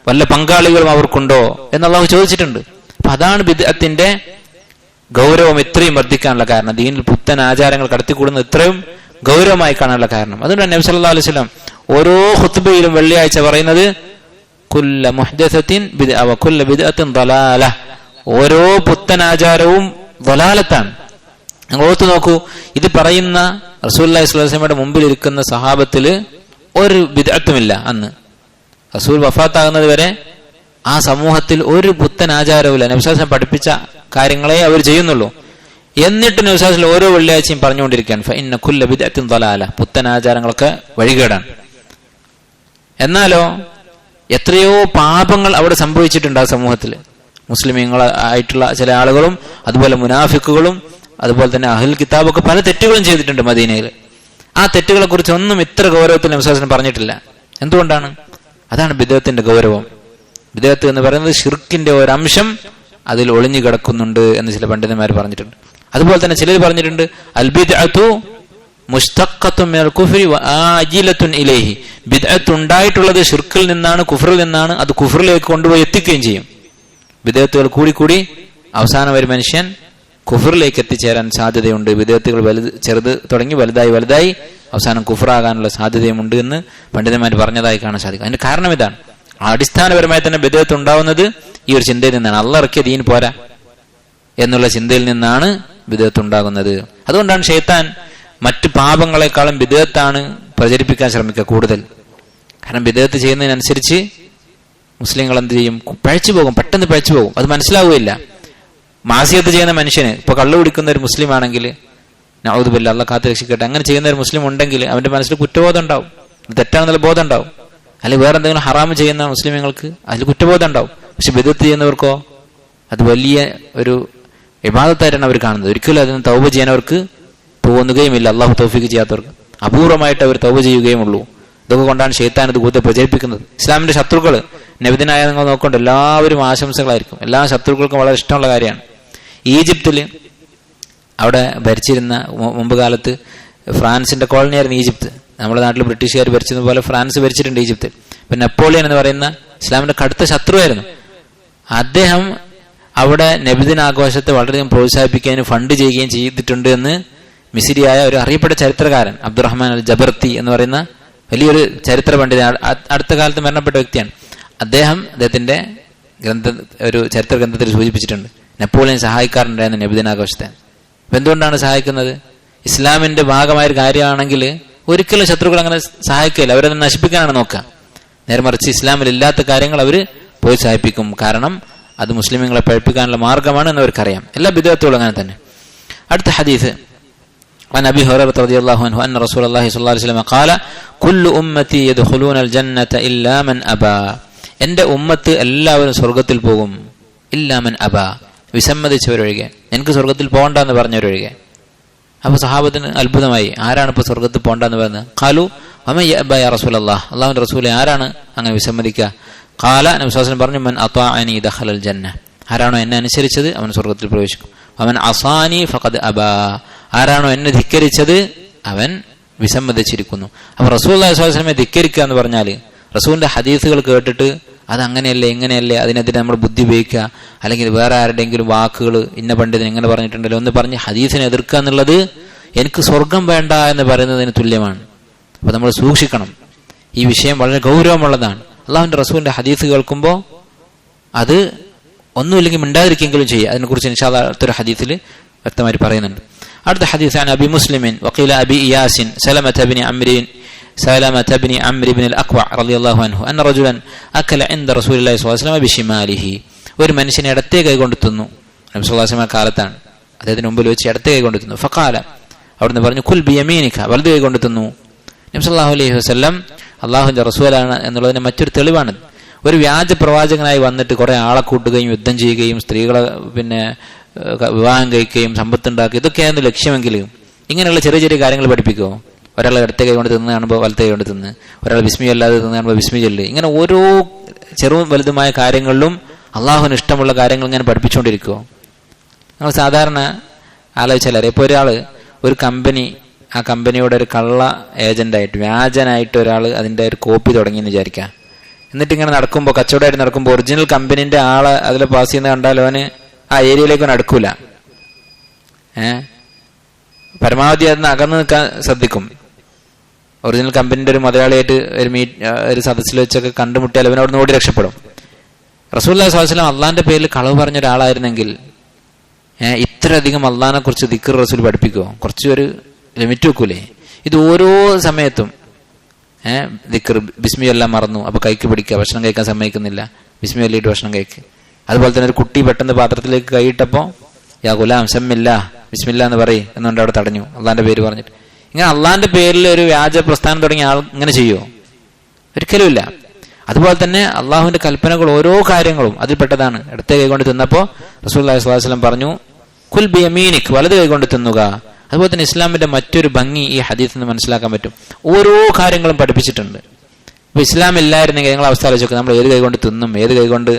വല്ല പങ്കാളികളും അവർക്കുണ്ടോ എന്ന് അള്ളാഹു ചോദിച്ചിട്ടുണ്ട്. അപ്പൊ അതാണ് ബിദ്അത്തിന്റെ ഗൗരവം ഇത്രയും വർദ്ധിക്കാനുള്ള കാരണം. ദീനിൽ പുത്തൻ ആചാരങ്ങൾ കടത്തിക്കൂടുന്നത് ഇത്രയും ഗൗരവമായി കാണാനുള്ള കാരണം. അതുകൊണ്ട് നബി സല്ലല്ലാഹു അലൈഹി വസല്ലം ഓരോ ഖുത്ബയിലും വെള്ളിയാഴ്ച പറയുന്നത് കുല്ല മുഹ്ദസത്തിൻ ബിദ്അ വ കുല്ല ബിദ്അത്തിൻ ളലാല, ഓരോ പുത്തൻ ആചാരവും ളലാലത്താണ്. നിങ്ങൾ ഓർത്തു നോക്കൂ, ഇത് പറയുന്ന റസൂലുള്ളാഹി സ്വല്ലല്ലാഹു അലൈഹി വസല്ലമയുടെ മുമ്പിൽ ഇരിക്കുന്ന സഹാബത്തില് ഒരു ബിദ്അത്തുമില്ല. അന്ന് റസൂൽ വഫാത്താകുന്നത് വരെ ആ സമൂഹത്തിൽ ഒരു പുത്തൻ ആചാരവുമില്ല. നബി സല്ലല്ലാഹു അലൈഹി വസല്ലം പഠിപ്പിച്ച കാര്യങ്ങളെ അവർ ചെയ്യുന്നുള്ളൂ. എന്നിട്ട് നബി സല്ലല്ലാഹു അലൈഹി വസല്ലം ഓരോ വെള്ളിയാഴ്ചയും പറഞ്ഞുകൊണ്ടിരിക്കുകയാണ് ഫഇന്ന കുല്ല ബിദ്അത്തിൻ ളലാല, പുത്തൻ ആചാരങ്ങളൊക്കെ വഴികേടാണ്. എന്നാലോ എത്രയോ പാപങ്ങൾ അവിടെ സംഭവിച്ചിട്ടുണ്ട് ആ സമൂഹത്തിൽ. മുസ്ലിമീങ്ങളായിട്ടുള്ള ചില ആളുകളും അതുപോലെ മുനാഫിക്കുകളും അതുപോലെ തന്നെ അഹ്ലുൽ കിതാബൊക്കെ പല തെറ്റുകളും ചെയ്തിട്ടുണ്ട് മദീനയിൽ. ആ തെറ്റുകളെ കുറിച്ച് ഒന്നും ഇത്ര ഗൗരവത്തിൽ നബി സല്ലല്ലാഹു അലൈഹി വസല്ലം പറഞ്ഞിട്ടില്ല. എന്തുകൊണ്ടാണ്? അതാണ് ബിദ്അത്തിന്റെ ഗൗരവം. ബിദ്അത്ത് എന്ന് പറയുന്നത് ഷിർക്കിന്റെ ഒരംശം അതിൽ ഒളിഞ്ഞു കിടക്കുന്നുണ്ട് എന്ന് ചില പണ്ഡിതന്മാർ പറഞ്ഞിട്ടുണ്ട്. അതുപോലെ തന്നെ ചിലർ പറഞ്ഞിട്ടുണ്ട് അൽ ബിദ്അതു മുസ്തഖത്തുൻ മിനൽ കുഫ്രി വആജിലത്തുൻ ഇലൈഹി. ബിദ്അത്ത് ഉണ്ടായിട്ടുള്ളത് ശിർക്കിൽ നിന്നാണ്, കുഫറിൽ നിന്നാണ്. അത് കുഫറിലേക്ക് കൊണ്ടുപോയി എത്തിക്കുകയും ചെയ്യും. ബിദ്അത്തുകൾ കൂടി അവസാനം ഒരു മനുഷ്യൻ കുഫറിലേക്ക് എത്തിച്ചേരാൻ സാധ്യതയുണ്ട്. ബിദ്അത്തുകൾ ചെറുത് തുടങ്ങി വലുതായി അവസാനം കുഫറാകാനുള്ള സാധ്യതയുമുണ്ട് എന്ന് പണ്ഡിതന്മാർ പറഞ്ഞതായി കാണാൻ സാധിക്കും. അതിന്റെ കാരണം ഇതാണ്. അടിസ്ഥാനപരമായി തന്നെ ബിദ്അത്ത് ഉണ്ടാവുന്നത് ഈ ഒരു ചിന്തയിൽ നിന്നാണ്. അള്ളാഹ് ഇറക്കിയ ദീൻ പോരാ എന്നുള്ള ചിന്തയിൽ നിന്നാണ് ബിദ്അത്ത് ഉണ്ടാകുന്നത്. അതുകൊണ്ടാണ് ശൈത്താൻ മറ്റു പാപങ്ങളെക്കാളും ബിദ്അത്താണ് പ്രചരിപ്പിക്കാൻ ശ്രമിക്കുക കൂടുതൽ. കാരണം ബിദ്അത്ത് ചെയ്യുന്നതിനനുസരിച്ച് മുസ്ലിങ്ങൾ എന്ത് ചെയ്യും? പെട്ടെന്ന് പഴച്ചു പോകും. അത് മനസ്സിലാവുകയില്ല. മാസിയത്ത് ചെയ്യുന്ന മനുഷ്യന്, ഇപ്പൊ കള്ളു കുടിക്കുന്ന ഒരു മുസ്ലിം ആണെങ്കിൽ, നഊദു ബില്ലാഹ്, അല്ലാഹ് കാത്ത് രക്ഷിക്കട്ടെ, അങ്ങനെ ചെയ്യുന്ന ഒരു മുസ്ലിം ഉണ്ടെങ്കിൽ അവന്റെ മനസ്സിൽ കുറ്റബോധം ഉണ്ടാവും, തെറ്റാണെന്നുള്ള ബോധം ഉണ്ടാവും. അല്ലെങ്കിൽ വേറെ എന്തെങ്കിലും ഹറാമ് ചെയ്യുന്ന മുസ്ലിങ്ങൾക്ക് അതിൽ കുറ്റബോധം ഉണ്ടാവും. പക്ഷെ ബിദ്അത്ത് ചെയ്യുന്നവർക്കോ അത് വലിയ ഒരു ഇബാദത്തായിട്ടാണ് അവർ കാണുന്നത്. ഒരിക്കലും അതിന് തൗബ ചെയ്യാൻ അവർക്ക് തോന്നുകയുമില്ല. അള്ളാഹു തൗഫീഖ് ചെയ്യാത്തവർക്ക് അപൂർവമായിട്ട് അവർ തൗബ ചെയ്യുകയുമുള്ളൂ. ഇതൊക്കെ കൊണ്ടാണ് ശൈത്താൻ ഇത് കൂടുതൽ പ്രചരിപ്പിക്കുന്നത്. ഇസ്ലാമിന്റെ ശത്രുക്കൾ നബിദിനായ നിങ്ങൾ നോക്കൊണ്ട് എല്ലാവരും ആശംസകളായിരിക്കും. എല്ലാ ശത്രുക്കൾക്കും വളരെ ഇഷ്ടമുള്ള കാര്യമാണ്. ഈജിപ്തില് അവിടെ ഭരിച്ചിരുന്ന മുമ്പ് കാലത്ത് ഫ്രാൻസിന്റെ കോളനിയായിരുന്നു ഈജിപ്ത്. നമ്മുടെ നാട്ടിൽ ബ്രിട്ടീഷുകാർ ഭരിച്ചത് പോലെ ഫ്രാൻസ് ഭരിച്ചിട്ടുണ്ട് ഈജിപ്തിൽ. ഇപ്പൊ നെപ്പോളിയൻ എന്ന് പറയുന്ന ഇസ്ലാമിന്റെ കടുത്ത ശത്രുവായിരുന്നു. അദ്ദേഹം അവിടെ നബിദിനാഘോഷത്തെ വളരെയധികം പ്രോത്സാഹിപ്പിക്കാനും ഫണ്ട് ചെയ്യുകയും ചെയ്തിട്ടുണ്ട് എന്ന് മിസിരിയായ ഒരു അറിയപ്പെട്ട ചരിത്രകാരൻ അബ്ദുറഹ്മാൻ അൽ ജബർത്തി എന്ന് പറയുന്ന വലിയൊരു ചരിത്ര പണ്ഡിതൻ, അടുത്ത കാലത്ത് മരണപ്പെട്ട വ്യക്തിയാണ്. അദ്ദേഹത്തിന്റെ ഒരു ചരിത്ര ഗ്രന്ഥത്തിൽ സൂചിപ്പിച്ചിട്ടുണ്ട് നെപ്പോളിയൻ സഹായിക്കാറുണ്ടായിരുന്നു നബിദിനാഘോഷത്തെ. അപ്പൊ എന്തുകൊണ്ടാണ് സഹായിക്കുന്നത്? ഇസ്ലാമിന്റെ ഭാഗമായ ഒരു കാര്യമാണെങ്കിൽ ഒരിക്കലും ശത്രുക്കൾ അങ്ങനെ സഹായിക്കില്ല, അവരത് നശിപ്പിക്കാനാണ് നോക്കുക. നേരെ മറിച്ച് ഇസ്ലാമിൽ ഇല്ലാത്ത കാര്യങ്ങൾ അവർ പ്രോത്സാഹിപ്പിക്കും. കാരണം അത് മുസ്ലിമുകളെ പഴിപ്പിക്കാനുള്ള മാർഗമാണ് എന്ന് അവർക്കറിയാം. എല്ലാ ബിദ്അത്തുകളും അങ്ങനെ തന്നെ. അടുത്ത ഹദീസ് عن أبي هريرة رضي الله عنه أن رسول الله صلى الله عليه وسلم قال كل أمتي يدخلون الجنة إلا من أبى. എൻ്റെ ഉമ്മത്ത് എല്ലാവരും സ്വർഗത്തിൽ പോകും. ഇല്ലാ മൻ അബാ, വിസമ്മതിച്ചവരൊഴികെ, എനിക്ക് സ്വർഗത്തിൽ പോകണ്ടെന്ന് പറഞ്ഞവരൊഴികെ. അപ്പൊ സഹാബത്തിന് അത്ഭുതമായി, ആരാണ് ഇപ്പൊ സ്വർഗത്തിൽ പോകണ്ടെന്ന് പറഞ്ഞത്? ഖാലു വമൻ യഅബാ യാ റസൂലല്ലാഹ്, അല്ലാഹുവിന്റെ റസൂലെ ആരാണ് അങ്ങനെ വിസമ്മതിക്കുക? ഖാല നബി സ്വല്ലല്ലാഹു അലൈഹി വസല്ലം പറഞ്ഞു, മൻ അത്വഅനി ദഖലൽ ജന്ന, ആരാണോ എന്നെ അനുസരിച്ചത് അവൻ സ്വർഗത്തിൽ പ്രവേശിക്കും. വമൻ അസാനി ഫഖദ് അബാ, ആരാണോ എന്നെ ധിക്കരിച്ചത് അവൻ വിസമ്മതിച്ചിരിക്കുന്നു. അപ്പൊ റസൂലുള്ളാഹി സ്വല്ലല്ലാഹു അലൈഹി വസല്ലമയെ ധിക്കരിക്കുക എന്ന് പറഞ്ഞാല് റസൂലിന്റെ ഹദീസുകൾ കേട്ടിട്ട് അത് അങ്ങനെയല്ലേ ഇങ്ങനെയല്ലേ അതിനെതിരെ നമ്മൾ ബുദ്ധി ഉപയോഗിക്കുക, അല്ലെങ്കിൽ വേറെ ആരുടെയെങ്കിലും വാക്കുകൾ ഇന്ന പണ്ഡിതൻ ഇങ്ങനെ പറഞ്ഞിട്ടുണ്ടല്ലോ ഒന്ന് പറഞ്ഞ് ഹദീസിനെ എതിർക്കുക എന്നുള്ളത് എനിക്ക് സ്വർഗം വേണ്ട എന്ന് പറയുന്നതിന് തുല്യമാണ്. അപ്പൊ നമ്മൾ സൂക്ഷിക്കണം. ഈ വിഷയം വളരെ ഗൗരവമുള്ളതാണ്. അള്ളാഹുവിന്റെ റസൂലിന്റെ ഹദീസ് കേൾക്കുമ്പോൾ അത് ഒന്നുമില്ലെങ്കിൽ മിണ്ടാതിരിക്കെങ്കിലും ചെയ്യുക. അതിനെക്കുറിച്ച് ഇൻഷാ അല്ലാഹ് അടുത്തൊരു ഹദീസിൽ വ്യക്തമായി പറയുന്നുണ്ട്. അടുത്ത ഹദീസ് ആണ് അബി മുസ്ലിമിൻ വഖീല അബി ഇയാസിൻ സലമത ബിൻ അംർ ബിൻ അൽ-അക്വഅ റളിയല്ലാഹു അൻഹു അന്ന റജുലൻ അകല ഇൻദ റസൂലില്ലാഹി സ്വല്ലല്ലാഹു അലൈഹി വസല്ലം ബിശിമാലിഹി. ഒരു മനുഷ്യനെ ഇടത്തെ കൈ കൊണ്ട് തിന്നു. നബി സ്വല്ലല്ലാഹു അലൈഹി വസല്ലം കാലത്താണ്, അദ്ദേഹത്തിന് മുമ്പിൽ വെച്ച് ഇടത്തെ കൈ കൊണ്ട് തിന്നു. ഫഖാല, അവിടുന്ന് പറഞ്ഞു, കുൽ ബിയമീനിക, വലതു കൈ കൊണ്ട് തിന്നു. നബി സ്വല്ലല്ലാഹു അലൈഹി വസല്ലം അള്ളാഹുവിന്റെ റസൂലാണ് എന്നുള്ളതിന് മറ്റൊരു തെളിവാണ്. ഒരു വ്യാജ പ്രവാചകനായി വന്നിട്ട് കുറെ ആളെ കൂട്ടുകയും യുദ്ധം ചെയ്യുകയും സ്ത്രീകളെ വിവാഹം കഴിക്കുകയും സമ്പത്തുണ്ടാക്കുക, ഇതൊക്കെയായിരുന്നു ലക്ഷ്യമെങ്കിലും ഇങ്ങനെയുള്ള ചെറിയ ചെറിയ കാര്യങ്ങൾ പഠിപ്പിക്കുമോ? ഒരാൾ ഇടത്തെ കൈ കൊണ്ട് തിന്ന് കാണുമ്പോൾ വലത്തെ കൈ കൊണ്ട് തിന്ന്, ഒരാൾ ബിസ്മി അല്ലാതെ തിന്ന് കാണുമ്പോൾ ബിസ്മി ചൊല്ല്, ഇങ്ങനെ ഓരോ ചെറുതും വലുതുമായ കാര്യങ്ങളിലും അള്ളാഹുവിന് ഇഷ്ടമുള്ള കാര്യങ്ങൾ ഇങ്ങനെ പഠിപ്പിച്ചുകൊണ്ടിരിക്കുമോ? നമ്മൾ സാധാരണ ആലോചിച്ചാൽ ഇപ്പോൾ ഒരു കമ്പനി, ആ കമ്പനിയുടെ ഒരു കള്ള ഏജന്റായിട്ട് വ്യാജനായിട്ട് ഒരാൾ അതിൻ്റെ ഒരു കോപ്പി തുടങ്ങിയെന്ന് വിചാരിക്കുക. എന്നിട്ട് ഇങ്ങനെ നടക്കുമ്പോൾ, കച്ചവടമായിട്ട് നടക്കുമ്പോൾ ഒറിജിനൽ കമ്പനീന്റെ ആളെ അതിൽ പാസ് ചെയ്യുന്ന കണ്ടാൽ അവന് ആ ഏരിയയിലേക്ക് അവൻ അടുക്കൂല. പരമാവധി അതിന് അകന്ന് നിൽക്കാൻ ശ്രദ്ധിക്കും. ഒറിജിനൽ കമ്പനിന്റെ ഒരു മുതലാളിയായിട്ട് ഒരു സദസ്സിൽ വെച്ചൊക്കെ കണ്ടുമുട്ടിയാൽ അവൻ അവിടെ നിന്ന് ഓടി രക്ഷപ്പെടും. റസൂലുള്ളാഹി സ്വല്ലല്ലാഹു അലൈഹി വസല്ലം അള്ളാന്റെ പേരിൽ കളവ് പറഞ്ഞ ഒരാളായിരുന്നെങ്കിൽ ഇത്രയധികം അള്ളാഹിനെ കുറിച്ച് ദിക്ർ റസൂൽ പഠിപ്പിക്കുമോ? കുറച്ചൊരു ലിമിറ്റ് വെക്കൂലേ? ഇത് ഓരോ സമയത്തും ദിക്ർ, ബിസ്മി എല്ലാം മറന്നു, അപ്പൊ കൈക്ക് പിടിക്കുക, ഭക്ഷണം കഴിക്കാൻ സമ്മതിക്കുന്നില്ല, ബിസ്മി ചൊല്ലിയിട്ട് ഭക്ഷണം കഴിക്കുക. അതുപോലെ തന്നെ ഒരു കുട്ടി പെട്ടെന്ന് പാത്രത്തിലേക്ക് കൈയിട്ടപ്പോ യാ ഗുലാം സമ്മില്ല ബിസ്മില്ല എന്ന് പറയും എന്നുകൊണ്ട് അവിടെ തടഞ്ഞു, അള്ളാന്റെ പേര് പറഞ്ഞിട്ട്. ഇങ്ങനെ അള്ളാന്റെ പേരിൽ ഒരു വ്യാജ പ്രസ്ഥാനം തുടങ്ങിയ ആൾ ഇങ്ങനെ ചെയ്യുമോ? ഒരിക്കലും ഇല്ല. അതുപോലെ തന്നെ അള്ളാഹുവിന്റെ കൽപ്പനകൾ ഓരോ കാര്യങ്ങളും അതിൽപ്പെട്ടതാണ്. ഇടത്തെ കൈകൊണ്ട് തിന്നപ്പോ റസൂലുള്ളാഹി സ്വല്ലല്ലാഹു അലൈഹി വസല്ലം പറഞ്ഞു, കുൽ ബിയമീനിക്, വലത് കൈകൊണ്ട് തിന്നുക. അതുപോലെ തന്നെ ഇസ്ലാമിന്റെ മറ്റൊരു ഭംഗി ഈ ഹദീസിൽ നിന്ന് മനസ്സിലാക്കാൻ പറ്റും. ഓരോ കാര്യങ്ങളും പഠിപ്പിച്ചിട്ടുണ്ട്. ഇപ്പൊ ഇസ്ലാം ഇല്ലായിരുന്നെങ്കിൽ നിങ്ങൾ അവസ്ഥ ആലോചിക്കുക, നമ്മൾ ഏത് കൈകൊണ്ട് തിന്നും, ഏത് കൈകൊണ്ട്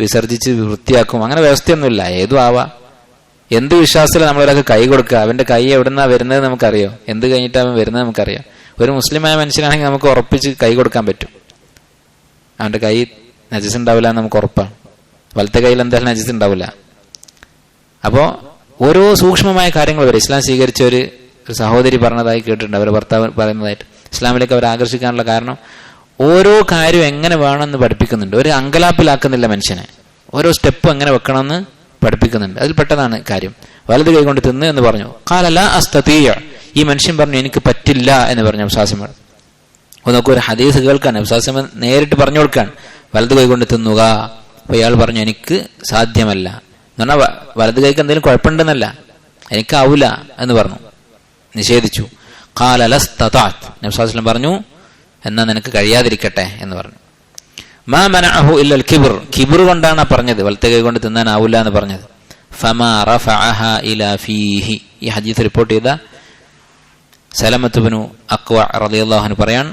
വിസർജിച്ച് വൃത്തിയാക്കും, അങ്ങനെ വ്യവസ്ഥയൊന്നുമില്ല. ഏതും ആവാം. എന്ത് വിശ്വാസത്തിലാണ് നമ്മളൊരാൾക്ക് കൈ കൊടുക്കുക? അവന്റെ കൈ എവിടുന്നാ വരുന്നത് നമുക്കറിയോ? എന്ത് കഴിഞ്ഞിട്ട് അവൻ വരുന്നത് നമുക്കറിയാം. ഒരു മുസ്ലിമായ മനുഷ്യനാണെങ്കിൽ നമുക്ക് ഉറപ്പിച്ച് കൈ കൊടുക്കാൻ പറ്റും. അവന്റെ കൈ നജസ് ഉണ്ടാവില്ല എന്ന് നമുക്ക് ഉറപ്പാണ്. വലത്തെ കയ്യിൽ എന്തായാലും നജസ് ഉണ്ടാവില്ല. അപ്പോൾ ഓരോ സൂക്ഷ്മമായ കാര്യങ്ങൾ വരെ ഇസ്ലാം സ്വീകരിച്ച ഒരു സഹോദരി പറഞ്ഞതായി കേട്ടിട്ടുണ്ട്. അവരുടെ ഭർത്താവ് പറയുന്നതായിട്ട് ഇസ്ലാമിലേക്ക് അവർ ആകർഷിക്കാനുള്ള കാരണം ഓരോ കാര്യവും എങ്ങനെ വേണമെന്ന് പഠിപ്പിക്കുന്നുണ്ട്. ഒരു അങ്കലാപ്പിലാക്കുന്നില്ല മനുഷ്യനെ. ഓരോ സ്റ്റെപ്പ് എങ്ങനെ വെക്കണമെന്ന് പഠിപ്പിക്കുന്നുണ്ട്. അതിൽ പെട്ടതാണ് കാര്യം. വലത് കൈ കൊണ്ട് തിന്ന് എന്ന് പറഞ്ഞു. ഖാല ലാ അസ്തതീഅ, ഈ മനുഷ്യൻ പറഞ്ഞു എനിക്ക് പറ്റില്ല എന്ന് പറഞ്ഞു നബിസ്വല്ലല്ലാഹു അലൈഹി വസല്ലം. നമുക്ക് ഒരു ഹദീസ് കേൾക്കാൻ നബിസ്വല്ലല്ലാഹു അലൈഹി വസല്ലം നേരിട്ട് പറഞ്ഞു കൊടുക്കാൻ, വലത് കൈ കൊണ്ട് തിന്നുക. അപ്പൊ ഇയാൾ പറഞ്ഞു എനിക്ക് സാധ്യമല്ല എന്ന് പറഞ്ഞാൽ വലത് കൈക്ക് എന്തെങ്കിലും കുഴപ്പമുണ്ടെന്നല്ല, എനിക്കാവൂല എന്ന് പറഞ്ഞു, നിഷേധിച്ചു. ഖാല ലസ്തതഅത്, നബി സല്ലല്ലാഹു അലൈഹി വസല്ലം പറഞ്ഞു എന്നാ നിനക്ക് കഴിയാതിരിക്കട്ടെ എന്ന് പറഞ്ഞു. മാ മനഅഹു ഇല്ലൽ കിബ്ർ, കിബ്ർ കൊണ്ടാണ് പറഞ്ഞത്, വലത്തെ കൈ കൊണ്ട് തിന്നാനാവൂല എന്ന് പറഞ്ഞത്. ഫമാ റഫഅഹ ഇലാ ഫീഹി, ഈ ഹദീസ് റിപ്പോർട്ട് ചെയ്ത സലമത്ത് ഇബ്നു അക്വ റളിയല്ലാഹു അൻഹു പറയാൻ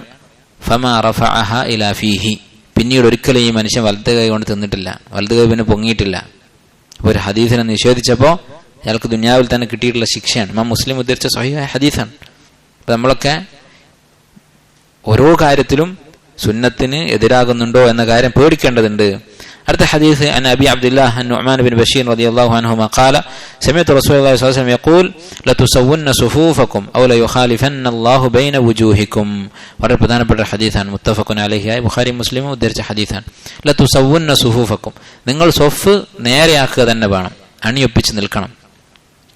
ഫമാ റഫഅഹ ഇലാ ഫീഹി, പിന്നീട് ഒരിക്കലും ഈ മനുഷ്യൻ വലത്തെ കൈ കൊണ്ട് തിന്നിട്ടില്ല, വലത് കൈ പിന്നെ പൊങ്ങിയിട്ടില്ല. അപ്പോൾ ഒരു ഹദീസിനെ നിഷേധിച്ചപ്പോൾ അയാൾക്ക് ദുനിയാവിൽ തന്നെ കിട്ടിയിട്ടുള്ള ശിക്ഷയാണ്. ഇമാം മുസ്ലിം ഉദ്ധരിച്ച സ്വഹീഹായ ഹദീസാണ്. അപ്പം നമ്മളൊക്കെ ഓരോ കാര്യത്തിലും സുന്നത്തിന് എതിരാകുന്നുണ്ടോ എന്ന കാര്യം പേടിക്കേണ്ടതുണ്ട്. അടുത്ത ഹദീസ് അൻ അബി അബ്ദുല്ലാഹ് നുഅ്മാൻ ബിൻ ബഷീർ റളിയല്ലാഹു അൻഹുമാ ഖാല സമിഅതു റസൂലുള്ളാഹി സ്വല്ലല്ലാഹു അലൈഹി വസല്ലം യഖൂൽ ലതുസവ്വന്ന സുഫൂഫക്കും ഔ ലയുഖാലിഫന്നല്ലാഹു ബൈന വുജൂഹിക്കും. വളരെ പ്രധാനപ്പെട്ട ഹദീസാണ്, മുത്തഫഖുൻ അലൈഹി, ബുഖാരി മുസ്ലിമും ഉദ്ധരിച്ച ഹദീസാണ്. ലതുസവ്വന്ന സുഫൂഫക്കും, നിങ്ങൾ സ്വഫ് നേരെയാക്കുക തന്നെ വേണം, അണിയൊപ്പിച്ച് നിൽക്കണം.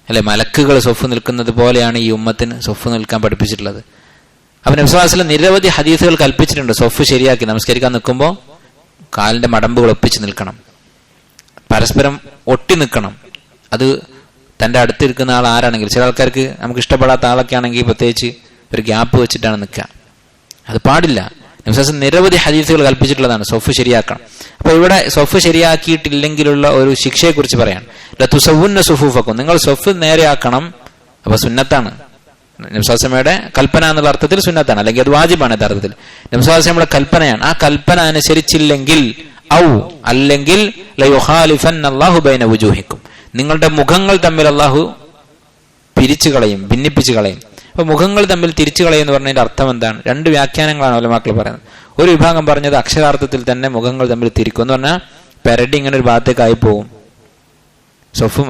അല്ലെ, മലക്കുകൾ സ്വഫ് നിൽക്കുന്നത് പോലെയാണ് ഈ ഉമ്മത്തിന് സ്വഫ് നിൽക്കാൻ പഠിപ്പിച്ചിട്ടുള്ളത്. അപ്പൊ നബി സല്ലല്ലാഹു അലൈഹി വസല്ലം നിരവധി ഹദീസുകൾ കൽപ്പിച്ചിട്ടുണ്ട് സ്വഫ് ശരിയാക്കി നമസ്കരിക്കാൻ നിൽക്കുമ്പോൾ കാലിന്റെ മടമ്പുകൾ ഒപ്പിച്ച് നിൽക്കണം, പരസ്പരം ഒട്ടി നിൽക്കണം. അത് തൻ്റെ അടുത്തിരിക്കുന്ന ആൾ ആരാണെങ്കിൽ, ചില ആൾക്കാർക്ക് നമുക്ക് ഇഷ്ടപ്പെടാത്ത ആളൊക്കെ ആണെങ്കിൽ പ്രത്യേകിച്ച് ഒരു ഗ്യാപ്പ് വെച്ചിട്ടാണ് നിൽക്കുക, അത് പാടില്ല. നബി സല്ലല്ലാഹു അലൈഹി വസല്ലം നിരവധി ഹദീസുകൾ കൽപ്പിച്ചിട്ടുള്ളതാണ് സ്വഫ് ശരിയാക്കണം. അപ്പൊ ഇവിടെ സ്വഫ് ശരിയാക്കിയിട്ടില്ലെങ്കിലുള്ള ഒരു ശിക്ഷയെക്കുറിച്ച് പറയാൻ, ലതുസവ്വുന്ന സുഫൂഫക്കും, നിങ്ങൾ സ്വഫ് നേരെയാക്കണം. അപ്പൊ സുന്നത്താണ്, നബി സല്ലല്ലാഹു അലൈഹി വസല്ലമയുടെ കൽപ്പന എന്നുള്ള അർത്ഥത്തിൽ സുന്നത്താണ്, അല്ലെങ്കിൽ അത് വാജിബാണ് യഥാർത്ഥത്തിൽ. നബി സല്ലല്ലാഹു അലൈഹി വസല്ലമയുടെ കൽപ്പനയാണ്. ആ കൽപ്പന അനുസരിച്ചില്ലെങ്കിൽ ഔ അല്ലെങ്കിൽ ലയുഖാലിഫന്നല്ലാഹു ബൈന വുജൂഹിക്കും, നിങ്ങളുടെ മുഖങ്ങൾ തമ്മിൽ അല്ലാഹു പിരിച്ചു കളയും, ഭിന്നിപ്പിച്ചു കളയും. അപ്പൊ മുഖങ്ങൾ തമ്മിൽ തിരിച്ചു കളയും എന്ന് പറഞ്ഞതിന്റെ അർത്ഥം എന്താണ്? രണ്ട് വ്യാഖ്യാനങ്ങളാണ് ഉലമാക്കൾ പറയുന്നത്. ഒരു വിഭാഗം പറഞ്ഞത് അക്ഷരാർത്ഥത്തിൽ തന്നെ മുഖങ്ങൾ തമ്മിൽ തിരിക്കും എന്ന് പറഞ്ഞാൽ പെരടി ഇങ്ങനെ ഒരു ഭാഗത്തേക്കായി പോകും. സ്വഫ്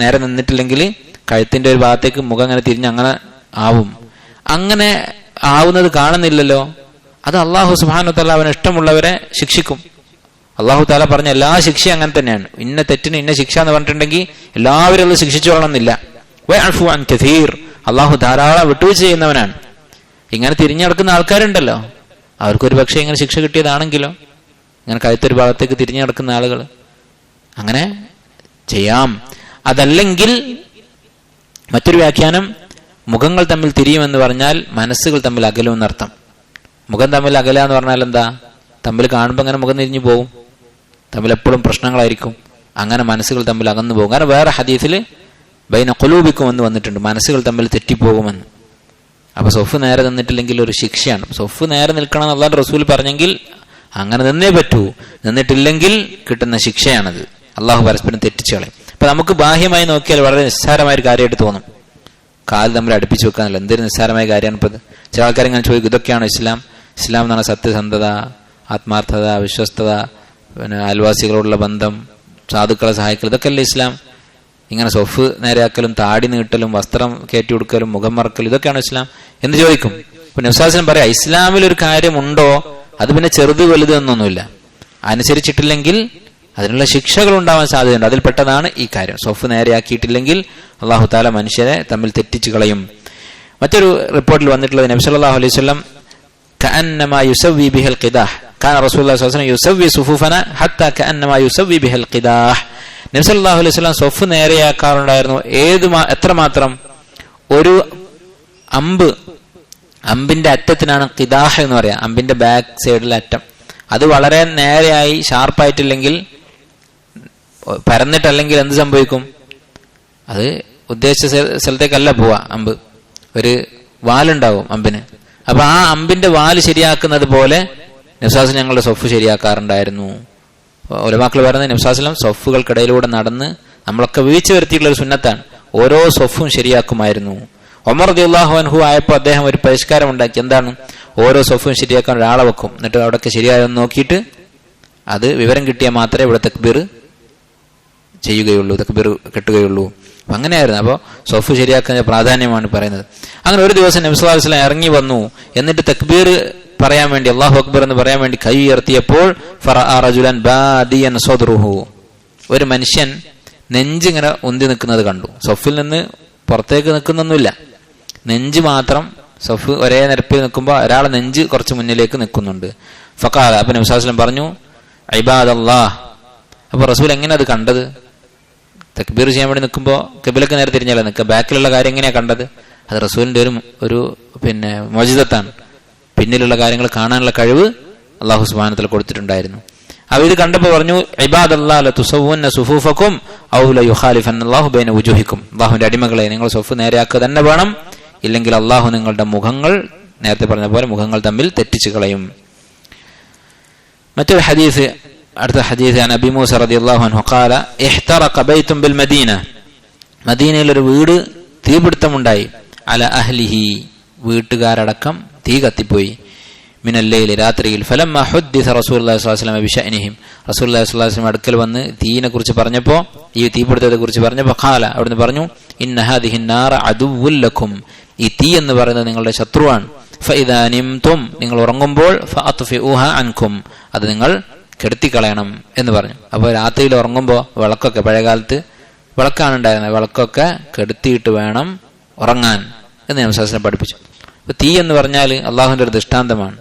നേരെ നിന്നിട്ടില്ലെങ്കിൽ കഴുത്തിന്റെ ഒരു ഭാഗത്തേക്ക് മുഖം അങ്ങനെ തിരിഞ്ഞ് അങ്ങനെ ആവും. അങ്ങനെ ആവുന്നത് കാണുന്നില്ലല്ലോ, അത് അള്ളാഹു സുബ്ഹാനഹു വ തആല അവന് ഇഷ്ടമുള്ളവരെ ശിക്ഷിക്കും. അള്ളാഹു തആല പറഞ്ഞ എല്ലാ ശിക്ഷയും അങ്ങനെ തന്നെയാണ്. ഇന്ന തെറ്റിന് ഇന്ന ശിക്ഷ എന്ന് പറഞ്ഞിട്ടുണ്ടെങ്കിൽ എല്ലാവരും അത് ശിക്ഷിച്ചു കൊള്ളണമെന്നില്ല. വയഅഫു അൻ കസീർ, അള്ളാഹു ധാരാളം വിട്ടുവീഴ്ച ചെയ്യുന്നവനാണ്. ഇങ്ങനെ തിരിഞ്ഞു നടക്കുന്ന ആൾക്കാരുണ്ടല്ലോ, അവർക്കൊരു പക്ഷേ ഇങ്ങനെ ശിക്ഷ കിട്ടിയതാണെങ്കിലോ, ഇങ്ങനെ കഴുത്തൊരു ഭാഗത്തേക്ക് തിരിഞ്ഞു നടക്കുന്ന ആളുകൾ, അങ്ങനെ ചെയ്യാം. അതല്ലെങ്കിൽ മറ്റൊരു വ്യാഖ്യാനം, മുഖങ്ങൾ തമ്മിൽ തിരിയുമെന്ന് പറഞ്ഞാൽ മനസ്സുകൾ തമ്മിൽ അകലുമെന്നർത്ഥം. മുഖം തമ്മിൽ അകല എന്ന് പറഞ്ഞാൽ എന്താ? തമ്മിൽ കാണുമ്പോൾ അങ്ങനെ മുഖം തിരിഞ്ഞു പോകും, തമ്മിൽ എപ്പോഴും പ്രശ്നങ്ങളായിരിക്കും, അങ്ങനെ മനസ്സുകൾ തമ്മിൽ അകന്നു പോകും. കാരണം വേറെ ഹദീസിൽ ബൈന ഖുലൂബിക്കും എന്ന് വന്നിട്ടുണ്ട്, മനസ്സുകൾ തമ്മിൽ തെറ്റിപ്പോകുമെന്ന്. അപ്പൊ സ്വഫ് നേരെ നിന്നിട്ടില്ലെങ്കിൽ ഒരു ശിക്ഷയാണ്. സ്വഫ് നേരെ നിൽക്കണം എന്ന് അല്ലാഹു റസൂൽ പറഞ്ഞെങ്കിൽ അങ്ങനെ നിന്നേ പറ്റൂ, നിന്നിട്ടില്ലെങ്കിൽ കിട്ടുന്ന ശിക്ഷയാണത്. അള്ളാഹു പരസ്പരം തെറ്റിച്ചു കളയും. അപ്പൊ നമുക്ക് ബാഹ്യമായി നോക്കിയാൽ വളരെ നിസ്സാരമായ ഒരു കാര്യമായിട്ട് തോന്നും, കാല് തമ്മിൽ അടുപ്പിച്ച് വെക്കാനല്ല, എന്തൊരു നിസ്സാരമായ കാര്യമാണ് ഇപ്പത്. ചില ആൾക്കാർ ഇങ്ങനെ ചോദിക്കും, ഇതൊക്കെയാണോ ഇസ്ലാം? ഇസ്ലാം എന്ന് പറഞ്ഞാൽ സത്യസന്ധത, ആത്മാർത്ഥത, വിശ്വസ്തത, പിന്നെ അയൽവാസികളോടുള്ള ബന്ധം, സാധുക്കളെ സഹായിക്കൽ, ഇതൊക്കെയല്ലേ ഇസ്ലാം? ഇങ്ങനെ സ്വഫ് നേരെയാക്കലും താടി നീട്ടലും വസ്ത്രം കയറ്റി കൊടുക്കലും മുഖം മറക്കലും, ഇതൊക്കെയാണോ ഇസ്ലാം എന്ന് ചോദിക്കും. ഇപ്പൊ നബി സല്ലല്ലാഹു അലൈഹി വസല്ലം പറയാം, ഇസ്ലാമിൽ ഒരു കാര്യമുണ്ടോ അത് പിന്നെ ചെറുത് വലുത് എന്നൊന്നുമില്ല, അനുസരിച്ചിട്ടില്ലെങ്കിൽ അതിനുള്ള ശിക്ഷകൾ ഉണ്ടാവാൻ സാധ്യതയുണ്ട്. അതിൽപ്പെട്ടതാണ് ഈ കാര്യം. സ്വഫ് നേരെയാക്കിയിട്ടില്ലെങ്കിൽ അള്ളാഹു തആല മനുഷ്യരെ തമ്മിൽ തെറ്റിച്ചു കളയും. മറ്റൊരു റിപ്പോർട്ടിൽ വന്നിട്ടുള്ളത്, നബി സല്ലല്ലാഹു അലൈഹി വസല്ലം കഅന്നമാ യുസവ്വി ബിഹൽ ഖിദാഹ്, കാന റസൂലുള്ളാഹി സ്വല്ലല്ലാഹു അലൈഹി വസല്ലം യുസവ്വി സുഫൂഫന ഹത്താ കഅന്നമാ യുസവ്വി ബിഹൽ ഖിദാഹ്. നബി സല്ലല്ലാഹു അലൈഹി വസല്ലം സ്വഫ് നേരെയാക്കാറുണ്ടായിരുന്നു. എത്രമാത്രം? ഒരു അമ്പിന്റെ അറ്റത്തിനാണ് ഖിദാഹ് എന്ന് പറയാം, അമ്പിന്റെ ബാക്ക് സൈഡിലെ അറ്റം. അത് വളരെ നേരെയായി ഷാർപ്പായിട്ടില്ലെങ്കിൽ, പരന്നിട്ടല്ലെങ്കിൽ എന്ത് സംഭവിക്കും? അത് ഉദ്ദേശിച്ച സ്ഥലത്തേക്കല്ല പോവാ അമ്പ്, ഒരു വാലുണ്ടാവും അമ്പിന്. അപ്പൊ ആ അമ്പിന്റെ വാല് ശരിയാക്കുന്നത് പോലെ നബി സല്ലല്ലാഹു അലൈഹി വസല്ലം ഞങ്ങളുടെ സ്വഫ് ശരിയാക്കാറുണ്ടായിരുന്നു. ഉലമാക്കൾ പറയുന്നത്, നബി സല്ലല്ലാഹു അലൈഹി വസല്ലം സ്വഫുകൾക്കിടയിലൂടെ നടന്ന് നമ്മളൊക്കെ വീഴ്ച വരുത്തിയിട്ടുള്ള ഒരു സുന്നത്താണ്. ഓരോ സ്വഫും ശരിയാക്കുമായിരുന്നു. ഉമർ റളിയല്ലാഹു അൻഹു ആയപ്പോൾ അദ്ദേഹം ഒരു പരിഷ്കാരം ഉണ്ടാക്കി. എന്താണ്? ഓരോ സ്വഫും ശരിയാക്കാൻ ഒരാളെ വെക്കും. എന്നിട്ട് അവിടെയൊക്കെ ശരിയായെന്ന് നോക്കിയിട്ട് അത് വിവരം കിട്ടിയാൽ മാത്രമേ ഇവിടെ തക്ബീർ ചെയ്യുകയുള്ളൂ, തക്ബീർ കെട്ടുകയുള്ളൂ. അപ്പം അങ്ങനെയായിരുന്നു. അപ്പോൾ സ്വഫ് ശരിയാക്കുന്ന പ്രാധാന്യമാണ് പറയുന്നത്. അങ്ങനെ ഒരു ദിവസം നബി സല്ലല്ലാഹു അലൈഹി വസല്ലം ഇറങ്ങി വന്നു. എന്നിട്ട് തക്ബീർ പറയാൻ വേണ്ടി, അല്ലാഹു അക്ബർ എന്ന് പറയാൻ വേണ്ടി കൈ ഉയർത്തിയപ്പോൾ ഫറഅ റജുലൻ ബാദിയൻ സദ്റുഹു, ഒരു മനുഷ്യൻ നെഞ്ചിങ്ങനെ ഉന്തി നിൽക്കുന്നത് കണ്ടു. സ്വഫിൽ നിന്ന് പുറത്തേക്ക് നിൽക്കുന്നൊന്നുമില്ല, നെഞ്ച് മാത്രം സ്വഫ് ഒരേ നിരപ്പിൽ നിൽക്കുമ്പോൾ ഒരാളെ നെഞ്ച് കുറച്ച് മുന്നിലേക്ക് നിൽക്കുന്നുണ്ട്. ഫഖാല, അപ്പം നബി സല്ലല്ലാഹു അലൈഹി വസല്ലം പറഞ്ഞു ഇബാദല്ലാഹ്. അപ്പോൾ റസൂൽ എങ്ങനെ അത് കണ്ടത്? തക്ബീർ ചെയ്യാൻ വേണ്ടി നിൽക്കുമ്പോൾ ഖിബ്ലക്ക് നേരെ തിരിഞ്ഞല്ല നിൽക്കുക, ബാക്കിലുള്ള കാര്യം എങ്ങനെയാണ് കണ്ടത്? അത് റസൂലിന്റെ ഒരു മുഅ്ജിസത്താണ്. പിന്നിലുള്ള കാര്യങ്ങൾ കാണാനുള്ള കഴിവ് അല്ലാഹു സുബ്ഹാനഹു വ തആല കൊടുത്തിട്ടുണ്ടായിരുന്നു. അപ്പോൾ ഇത് കണ്ടപ്പോൾ പറഞ്ഞു ഇബാദല്ലാഹ് ലതുസവ്വുന്ന സുഫൂഫക്കും ഔ ലയുഖാലിഫന്നല്ലാഹു ബൈന വുജൂഹിക്കും. അല്ലാഹുവിന്റെ അടിമകളെ, നിങ്ങൾ സ്വഫ് നേരെയാക്കുക തന്നെ വേണം, ഇല്ലെങ്കിൽ അല്ലാഹു നിങ്ങളുടെ മുഖങ്ങൾ, നേരത്തെ പറഞ്ഞ പോലെ മുഖങ്ങൾ തമ്മിൽ തെറ്റിച്ചു കളയും. മറ്റൊരു ഹദീസ്, അടുത്ത ഹദീസ് അബീ മൂസ റളിയല്ലാഹു അൻഹു ഖാല ഇഹ്തറഖ ബൈത്തുൻ ബിൽ മദീന, മദീനയിൽ ഒരു വീട് തീപിടുത്തമുണ്ടായി. അല അഹ്ലിഹി, വീട്ടുകാരടക്കം തീ കത്തിപ്പോയി. മിനല്ലൈലി, രാത്രിയിൽ. ഫലമ്മ ഹുദ്ദിസ റസൂലുള്ളാഹി സ്വല്ലല്ലാഹു അലൈഹി വസല്ലം ബിശഅനിഹിം, റസൂലുള്ളാഹി സ്വല്ലല്ലാഹു അലൈഹി വസല്ലം അടുക്കൽ വന്ന് തീയിനെ കുറിച്ച് പറഞ്ഞപ്പോൾ, ഈ തീപിടുത്തത്തെ കുറിച്ച് പറഞ്ഞപ്പോൾ ഖാല, അവിടുന്ന് പറഞ്ഞു ഇന്ന ഹാദിഹി നാറ അദുവ്വുൽ ലക്കും, ഈ തീ എന്ന് പറയുന്നത് നിങ്ങളുടെ ശത്രുവാണ്. ഫഇദാ നിംതും, നിങ്ങൾ ഉറങ്ങുമ്പോൾ ഫഅത്ഫിഊഹ അൻകും, അത് നിങ്ങൾ കെടുത്തിക്കളയണം എന്ന് പറഞ്ഞു. അപ്പോൾ രാത്രിയിൽ ഉറങ്ങുമ്പോൾ വിളക്കൊക്കെ, പഴയകാലത്ത് വിളക്കാണ് ഉണ്ടായിരുന്നത്, വിളക്കൊക്കെ കെടുത്തിയിട്ട് വേണം ഉറങ്ങാൻ എന്ന് നബി സല്ലല്ലാഹു അലൈഹി വസല്ലം പഠിപ്പിച്ചു. അപ്പോൾ തീ എന്ന് പറഞ്ഞാൽ അള്ളാഹുവിൻ്റെ ഒരു ദൃഷ്ടാന്തമാണ്.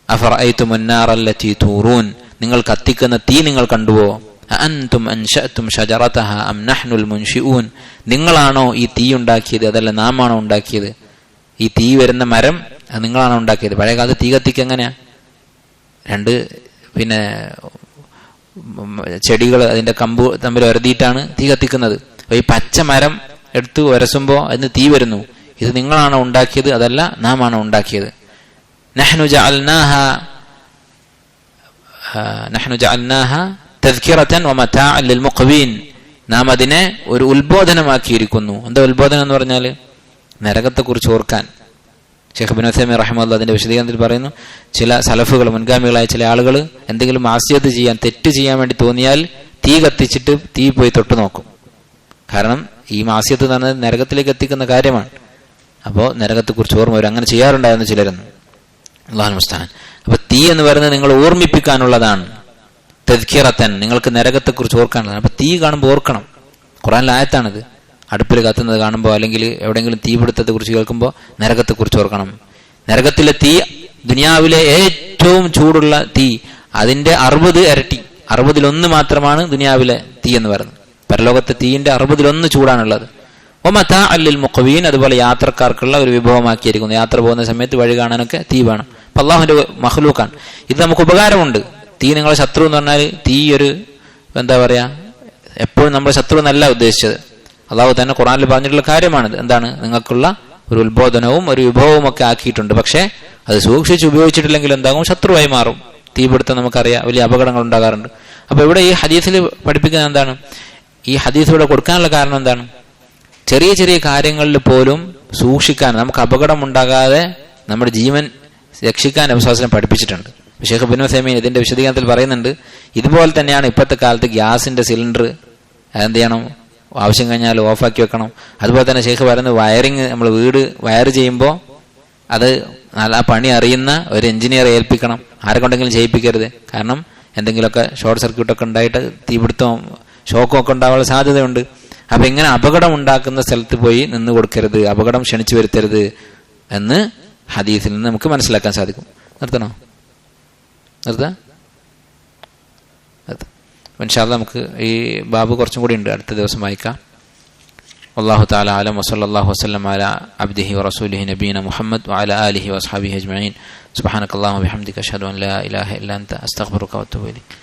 അഫറഅയ്തുമുൻ നാറല്ലതി തൂറൂൻ, നിങ്ങൾ കത്തിക്കുന്ന തീ നിങ്ങൾ കണ്ടുവോ? അഅൻതും അൻശഅതും ഷജറതഹ അം നഹ്നുൽ മുൻശിഊൻ, നിങ്ങളാണോ ഈ തീ ഉണ്ടാക്കിയത്, അതല്ല നാം ആണോ ഉണ്ടാക്കിയത്? ഈ തീ വരുന്ന മരം അത് നിങ്ങളാണോ ഉണ്ടാക്കിയത്? പഴയകാലത്ത് തീ കത്തിക്ക് എങ്ങനെയാ? രണ്ട് ചെടികൾ അതിന്റെ കമ്പ് തമ്മിൽ ഉരതിയിട്ടാണ് തീ കത്തിക്കുന്നത്. അപ്പോൾ ഈ പച്ച മരം എടുത്ത് ഉരസുമ്പോൾ അതിന് തീ വരുന്നു. ഇത് നിങ്ങളാണോ ഉണ്ടാക്കിയത്, അതല്ല നാം ആണോ ഉണ്ടാക്കിയത്? നഹ്നു ജഅൽനാഹ തദ്കിറതൻ വമതാഅൻ ലിൽമുഖ്വീൻ, നാം അതിനെ ഒരു ഉത്ബോധനമാക്കിയിരിക്കുന്നു. എന്താ ഉത്ബോധനം എന്ന് പറഞ്ഞാൽ? നരകത്തെക്കുറിച്ച് ഓർക്കാൻ. ഷെയ്ഖ് ഇബ്നു ഉസൈമീൻ റഹിമഹുല്ലാഹ് അതിന്റെ വിശദീകരണത്തിൽ പറയുന്നു, ചില സലഫുകൾ, മുൻഗാമികളായ ചില ആളുകൾ എന്തെങ്കിലും മാസിയത്ത് ചെയ്യാൻ, തെറ്റ് ചെയ്യാൻ വേണ്ടി തോന്നിയാൽ തീ കത്തിച്ചിട്ട് തീ പോയി തൊട്ട് നോക്കും. കാരണം ഈ മാസിയത്ത് എന്ന് പറഞ്ഞാൽ നരകത്തിലേക്ക് എത്തിക്കുന്ന കാര്യമാണ്. അപ്പോൾ നരകത്തെക്കുറിച്ച് ഓർമ്മ വരും. അങ്ങനെ ചെയ്യാറുണ്ടായിരുന്നു ചിലരെന്ന്. അല്ലാഹു മുസ്തആൻ. അപ്പൊ തീ എന്ന് പറയുന്നത് നിങ്ങൾ ഓർമ്മിപ്പിക്കാനുള്ളതാണ്. തദ്കിറതൻ, നിങ്ങൾക്ക് നരകത്തെക്കുറിച്ച് ഓർക്കാനുള്ളതാണ്. അപ്പൊ തീ കാണുമ്പോൾ ഓർക്കണം. ഖുർആനിലെ ആയത്താണിത്. അടുപ്പിൽ കത്തുന്നത് കാണുമ്പോൾ, അല്ലെങ്കിൽ എവിടെയെങ്കിലും തീപിടുത്തത്തെ കുറിച്ച് കേൾക്കുമ്പോൾ നരകത്തെക്കുറിച്ച് ഓർക്കണം. നരകത്തിലെ തീ ദുനിയാവിലെ ഏറ്റവും ചൂടുള്ള തീ, അതിന്റെ 60 ഇരട്ടി, 60-1 മാത്രമാണ് ദുനിയാവിലെ തീ എന്ന് പറയുന്നത്. പരലോകത്തെ തീയിന്റെ 60-1 ചൂടാണുള്ളത്. വമതാഅൻ ലിൽമുഖ്വീൻ, അതുപോലെ യാത്രക്കാർക്കുള്ള ഒരു വിഭവമാക്കിയിരിക്കുന്നു. യാത്ര പോകുന്ന സമയത്ത് വഴി കാണാനൊക്കെ തീ വേണം. അപ്പൊ അള്ളാഹുവിന്റെ മഖ്ലൂഖാണ്. ഇത് നമുക്ക് ഉപകാരമുണ്ട്. തീ നിങ്ങളെ ശത്രു എന്ന് പറഞ്ഞാൽ തീ ഒരു എന്താ പറയാ, എപ്പോഴും നമ്മുടെ ശത്രു എന്നല്ല ഉദ്ദേശിച്ചത്. അള്ളാഹു തന്നെ ഖുർആനിൽ പറഞ്ഞിട്ടുള്ള കാര്യമാണിത്. എന്താണ്? നിങ്ങൾക്കുള്ള ഒരു ഉത്ബോധനവും ഒരു വിഭവവും ഒക്കെ ആക്കിയിട്ടുണ്ട്. പക്ഷെ അത് സൂക്ഷിച്ച് ഉപയോഗിച്ചിട്ടില്ലെങ്കിൽ എന്താകും? ശത്രുവായി മാറും. തീപിടുത്തം നമുക്കറിയാം, വലിയ അപകടങ്ങൾ ഉണ്ടാകാറുണ്ട്. അപ്പൊ ഇവിടെ ഈ ഹദീസിൽ പഠിപ്പിക്കുന്നത് എന്താണ്? ഈ ഹദീസ് ഇവിടെ കൊടുക്കാനുള്ള കാരണം എന്താണ്? ചെറിയ ചെറിയ കാര്യങ്ങളിൽ പോലും സൂക്ഷിക്കാൻ, നമുക്ക് അപകടം ഉണ്ടാകാതെ നമ്മുടെ ജീവൻ രക്ഷിക്കാൻ നബി സല്ലല്ലാഹു അലൈഹി വസല്ലം പഠിപ്പിച്ചിട്ടുണ്ട്. ഷെയ്ഖ് ഇബ്നു ഉസൈമീൻ ഇതിന്റെ വിശദീകരണത്തിൽ പറയുന്നുണ്ട്, ഇതുപോലെ തന്നെയാണ് ഇപ്പോഴത്തെ കാലത്ത് ഗ്യാസിന്റെ സിലിണ്ടർ എന്ത് ചെയ്യണം? ആവശ്യം കഴിഞ്ഞാൽ ഓഫാക്കി വെക്കണം. അതുപോലെ തന്നെ ഷെയ്ഖ് പറയുന്നത് വയറിങ്, നമ്മൾ വീട് വയർ ചെയ്യുമ്പോൾ അത് നല്ല പണി അറിയുന്ന ഒരു എഞ്ചിനീയറെ ഏൽപ്പിക്കണം. ആരെ കൊണ്ടെങ്കിലും ചെയ്യിപ്പിക്കരുത്. കാരണം എന്തെങ്കിലുമൊക്കെ ഷോർട്ട് സർക്യൂട്ടൊക്കെ ഉണ്ടായിട്ട് തീപിടുത്തവും ഷോക്കും ഒക്കെ ഉണ്ടാവാനുള്ള സാധ്യതയുണ്ട്. അപ്പൊ ഇങ്ങനെ അപകടം ഉണ്ടാക്കുന്ന സ്ഥലത്ത് പോയി നിന്ന് കൊടുക്കരുത്, അപകടം ക്ഷണിച്ചു വരുത്തരുത് എന്ന് ഹദീസിൽ നിന്ന് നമുക്ക് മനസ്സിലാക്കാൻ സാധിക്കും. നിർത്തണോ? നിർത്താം. ഇൻഷാ അല്ലാഹ് നമുക്ക് ഈ ബാബ് കുറച്ചും കൂടി ഉണ്ട്, അടുത്ത ദിവസം വായിക്കാം. വല്ലാഹു തആല അലം വസല്ലല്ലാഹു വസല്ലം അലാ അബ്ദിഹി വറസൂലിഹി നബീന മുഹമ്മദ് വഅലാ ആലിഹി വസ്ഹബിഹി അജ്മഈൻ. സുബ്ഹാനകല്ലാഹു വബിഹംദിക അഷ്ഹദു അൻ ലാ ഇലാഹ ഇല്ല അൻത അസ്തഗ്ഫിറുക വഅത്തൂബു ഇലൈക്.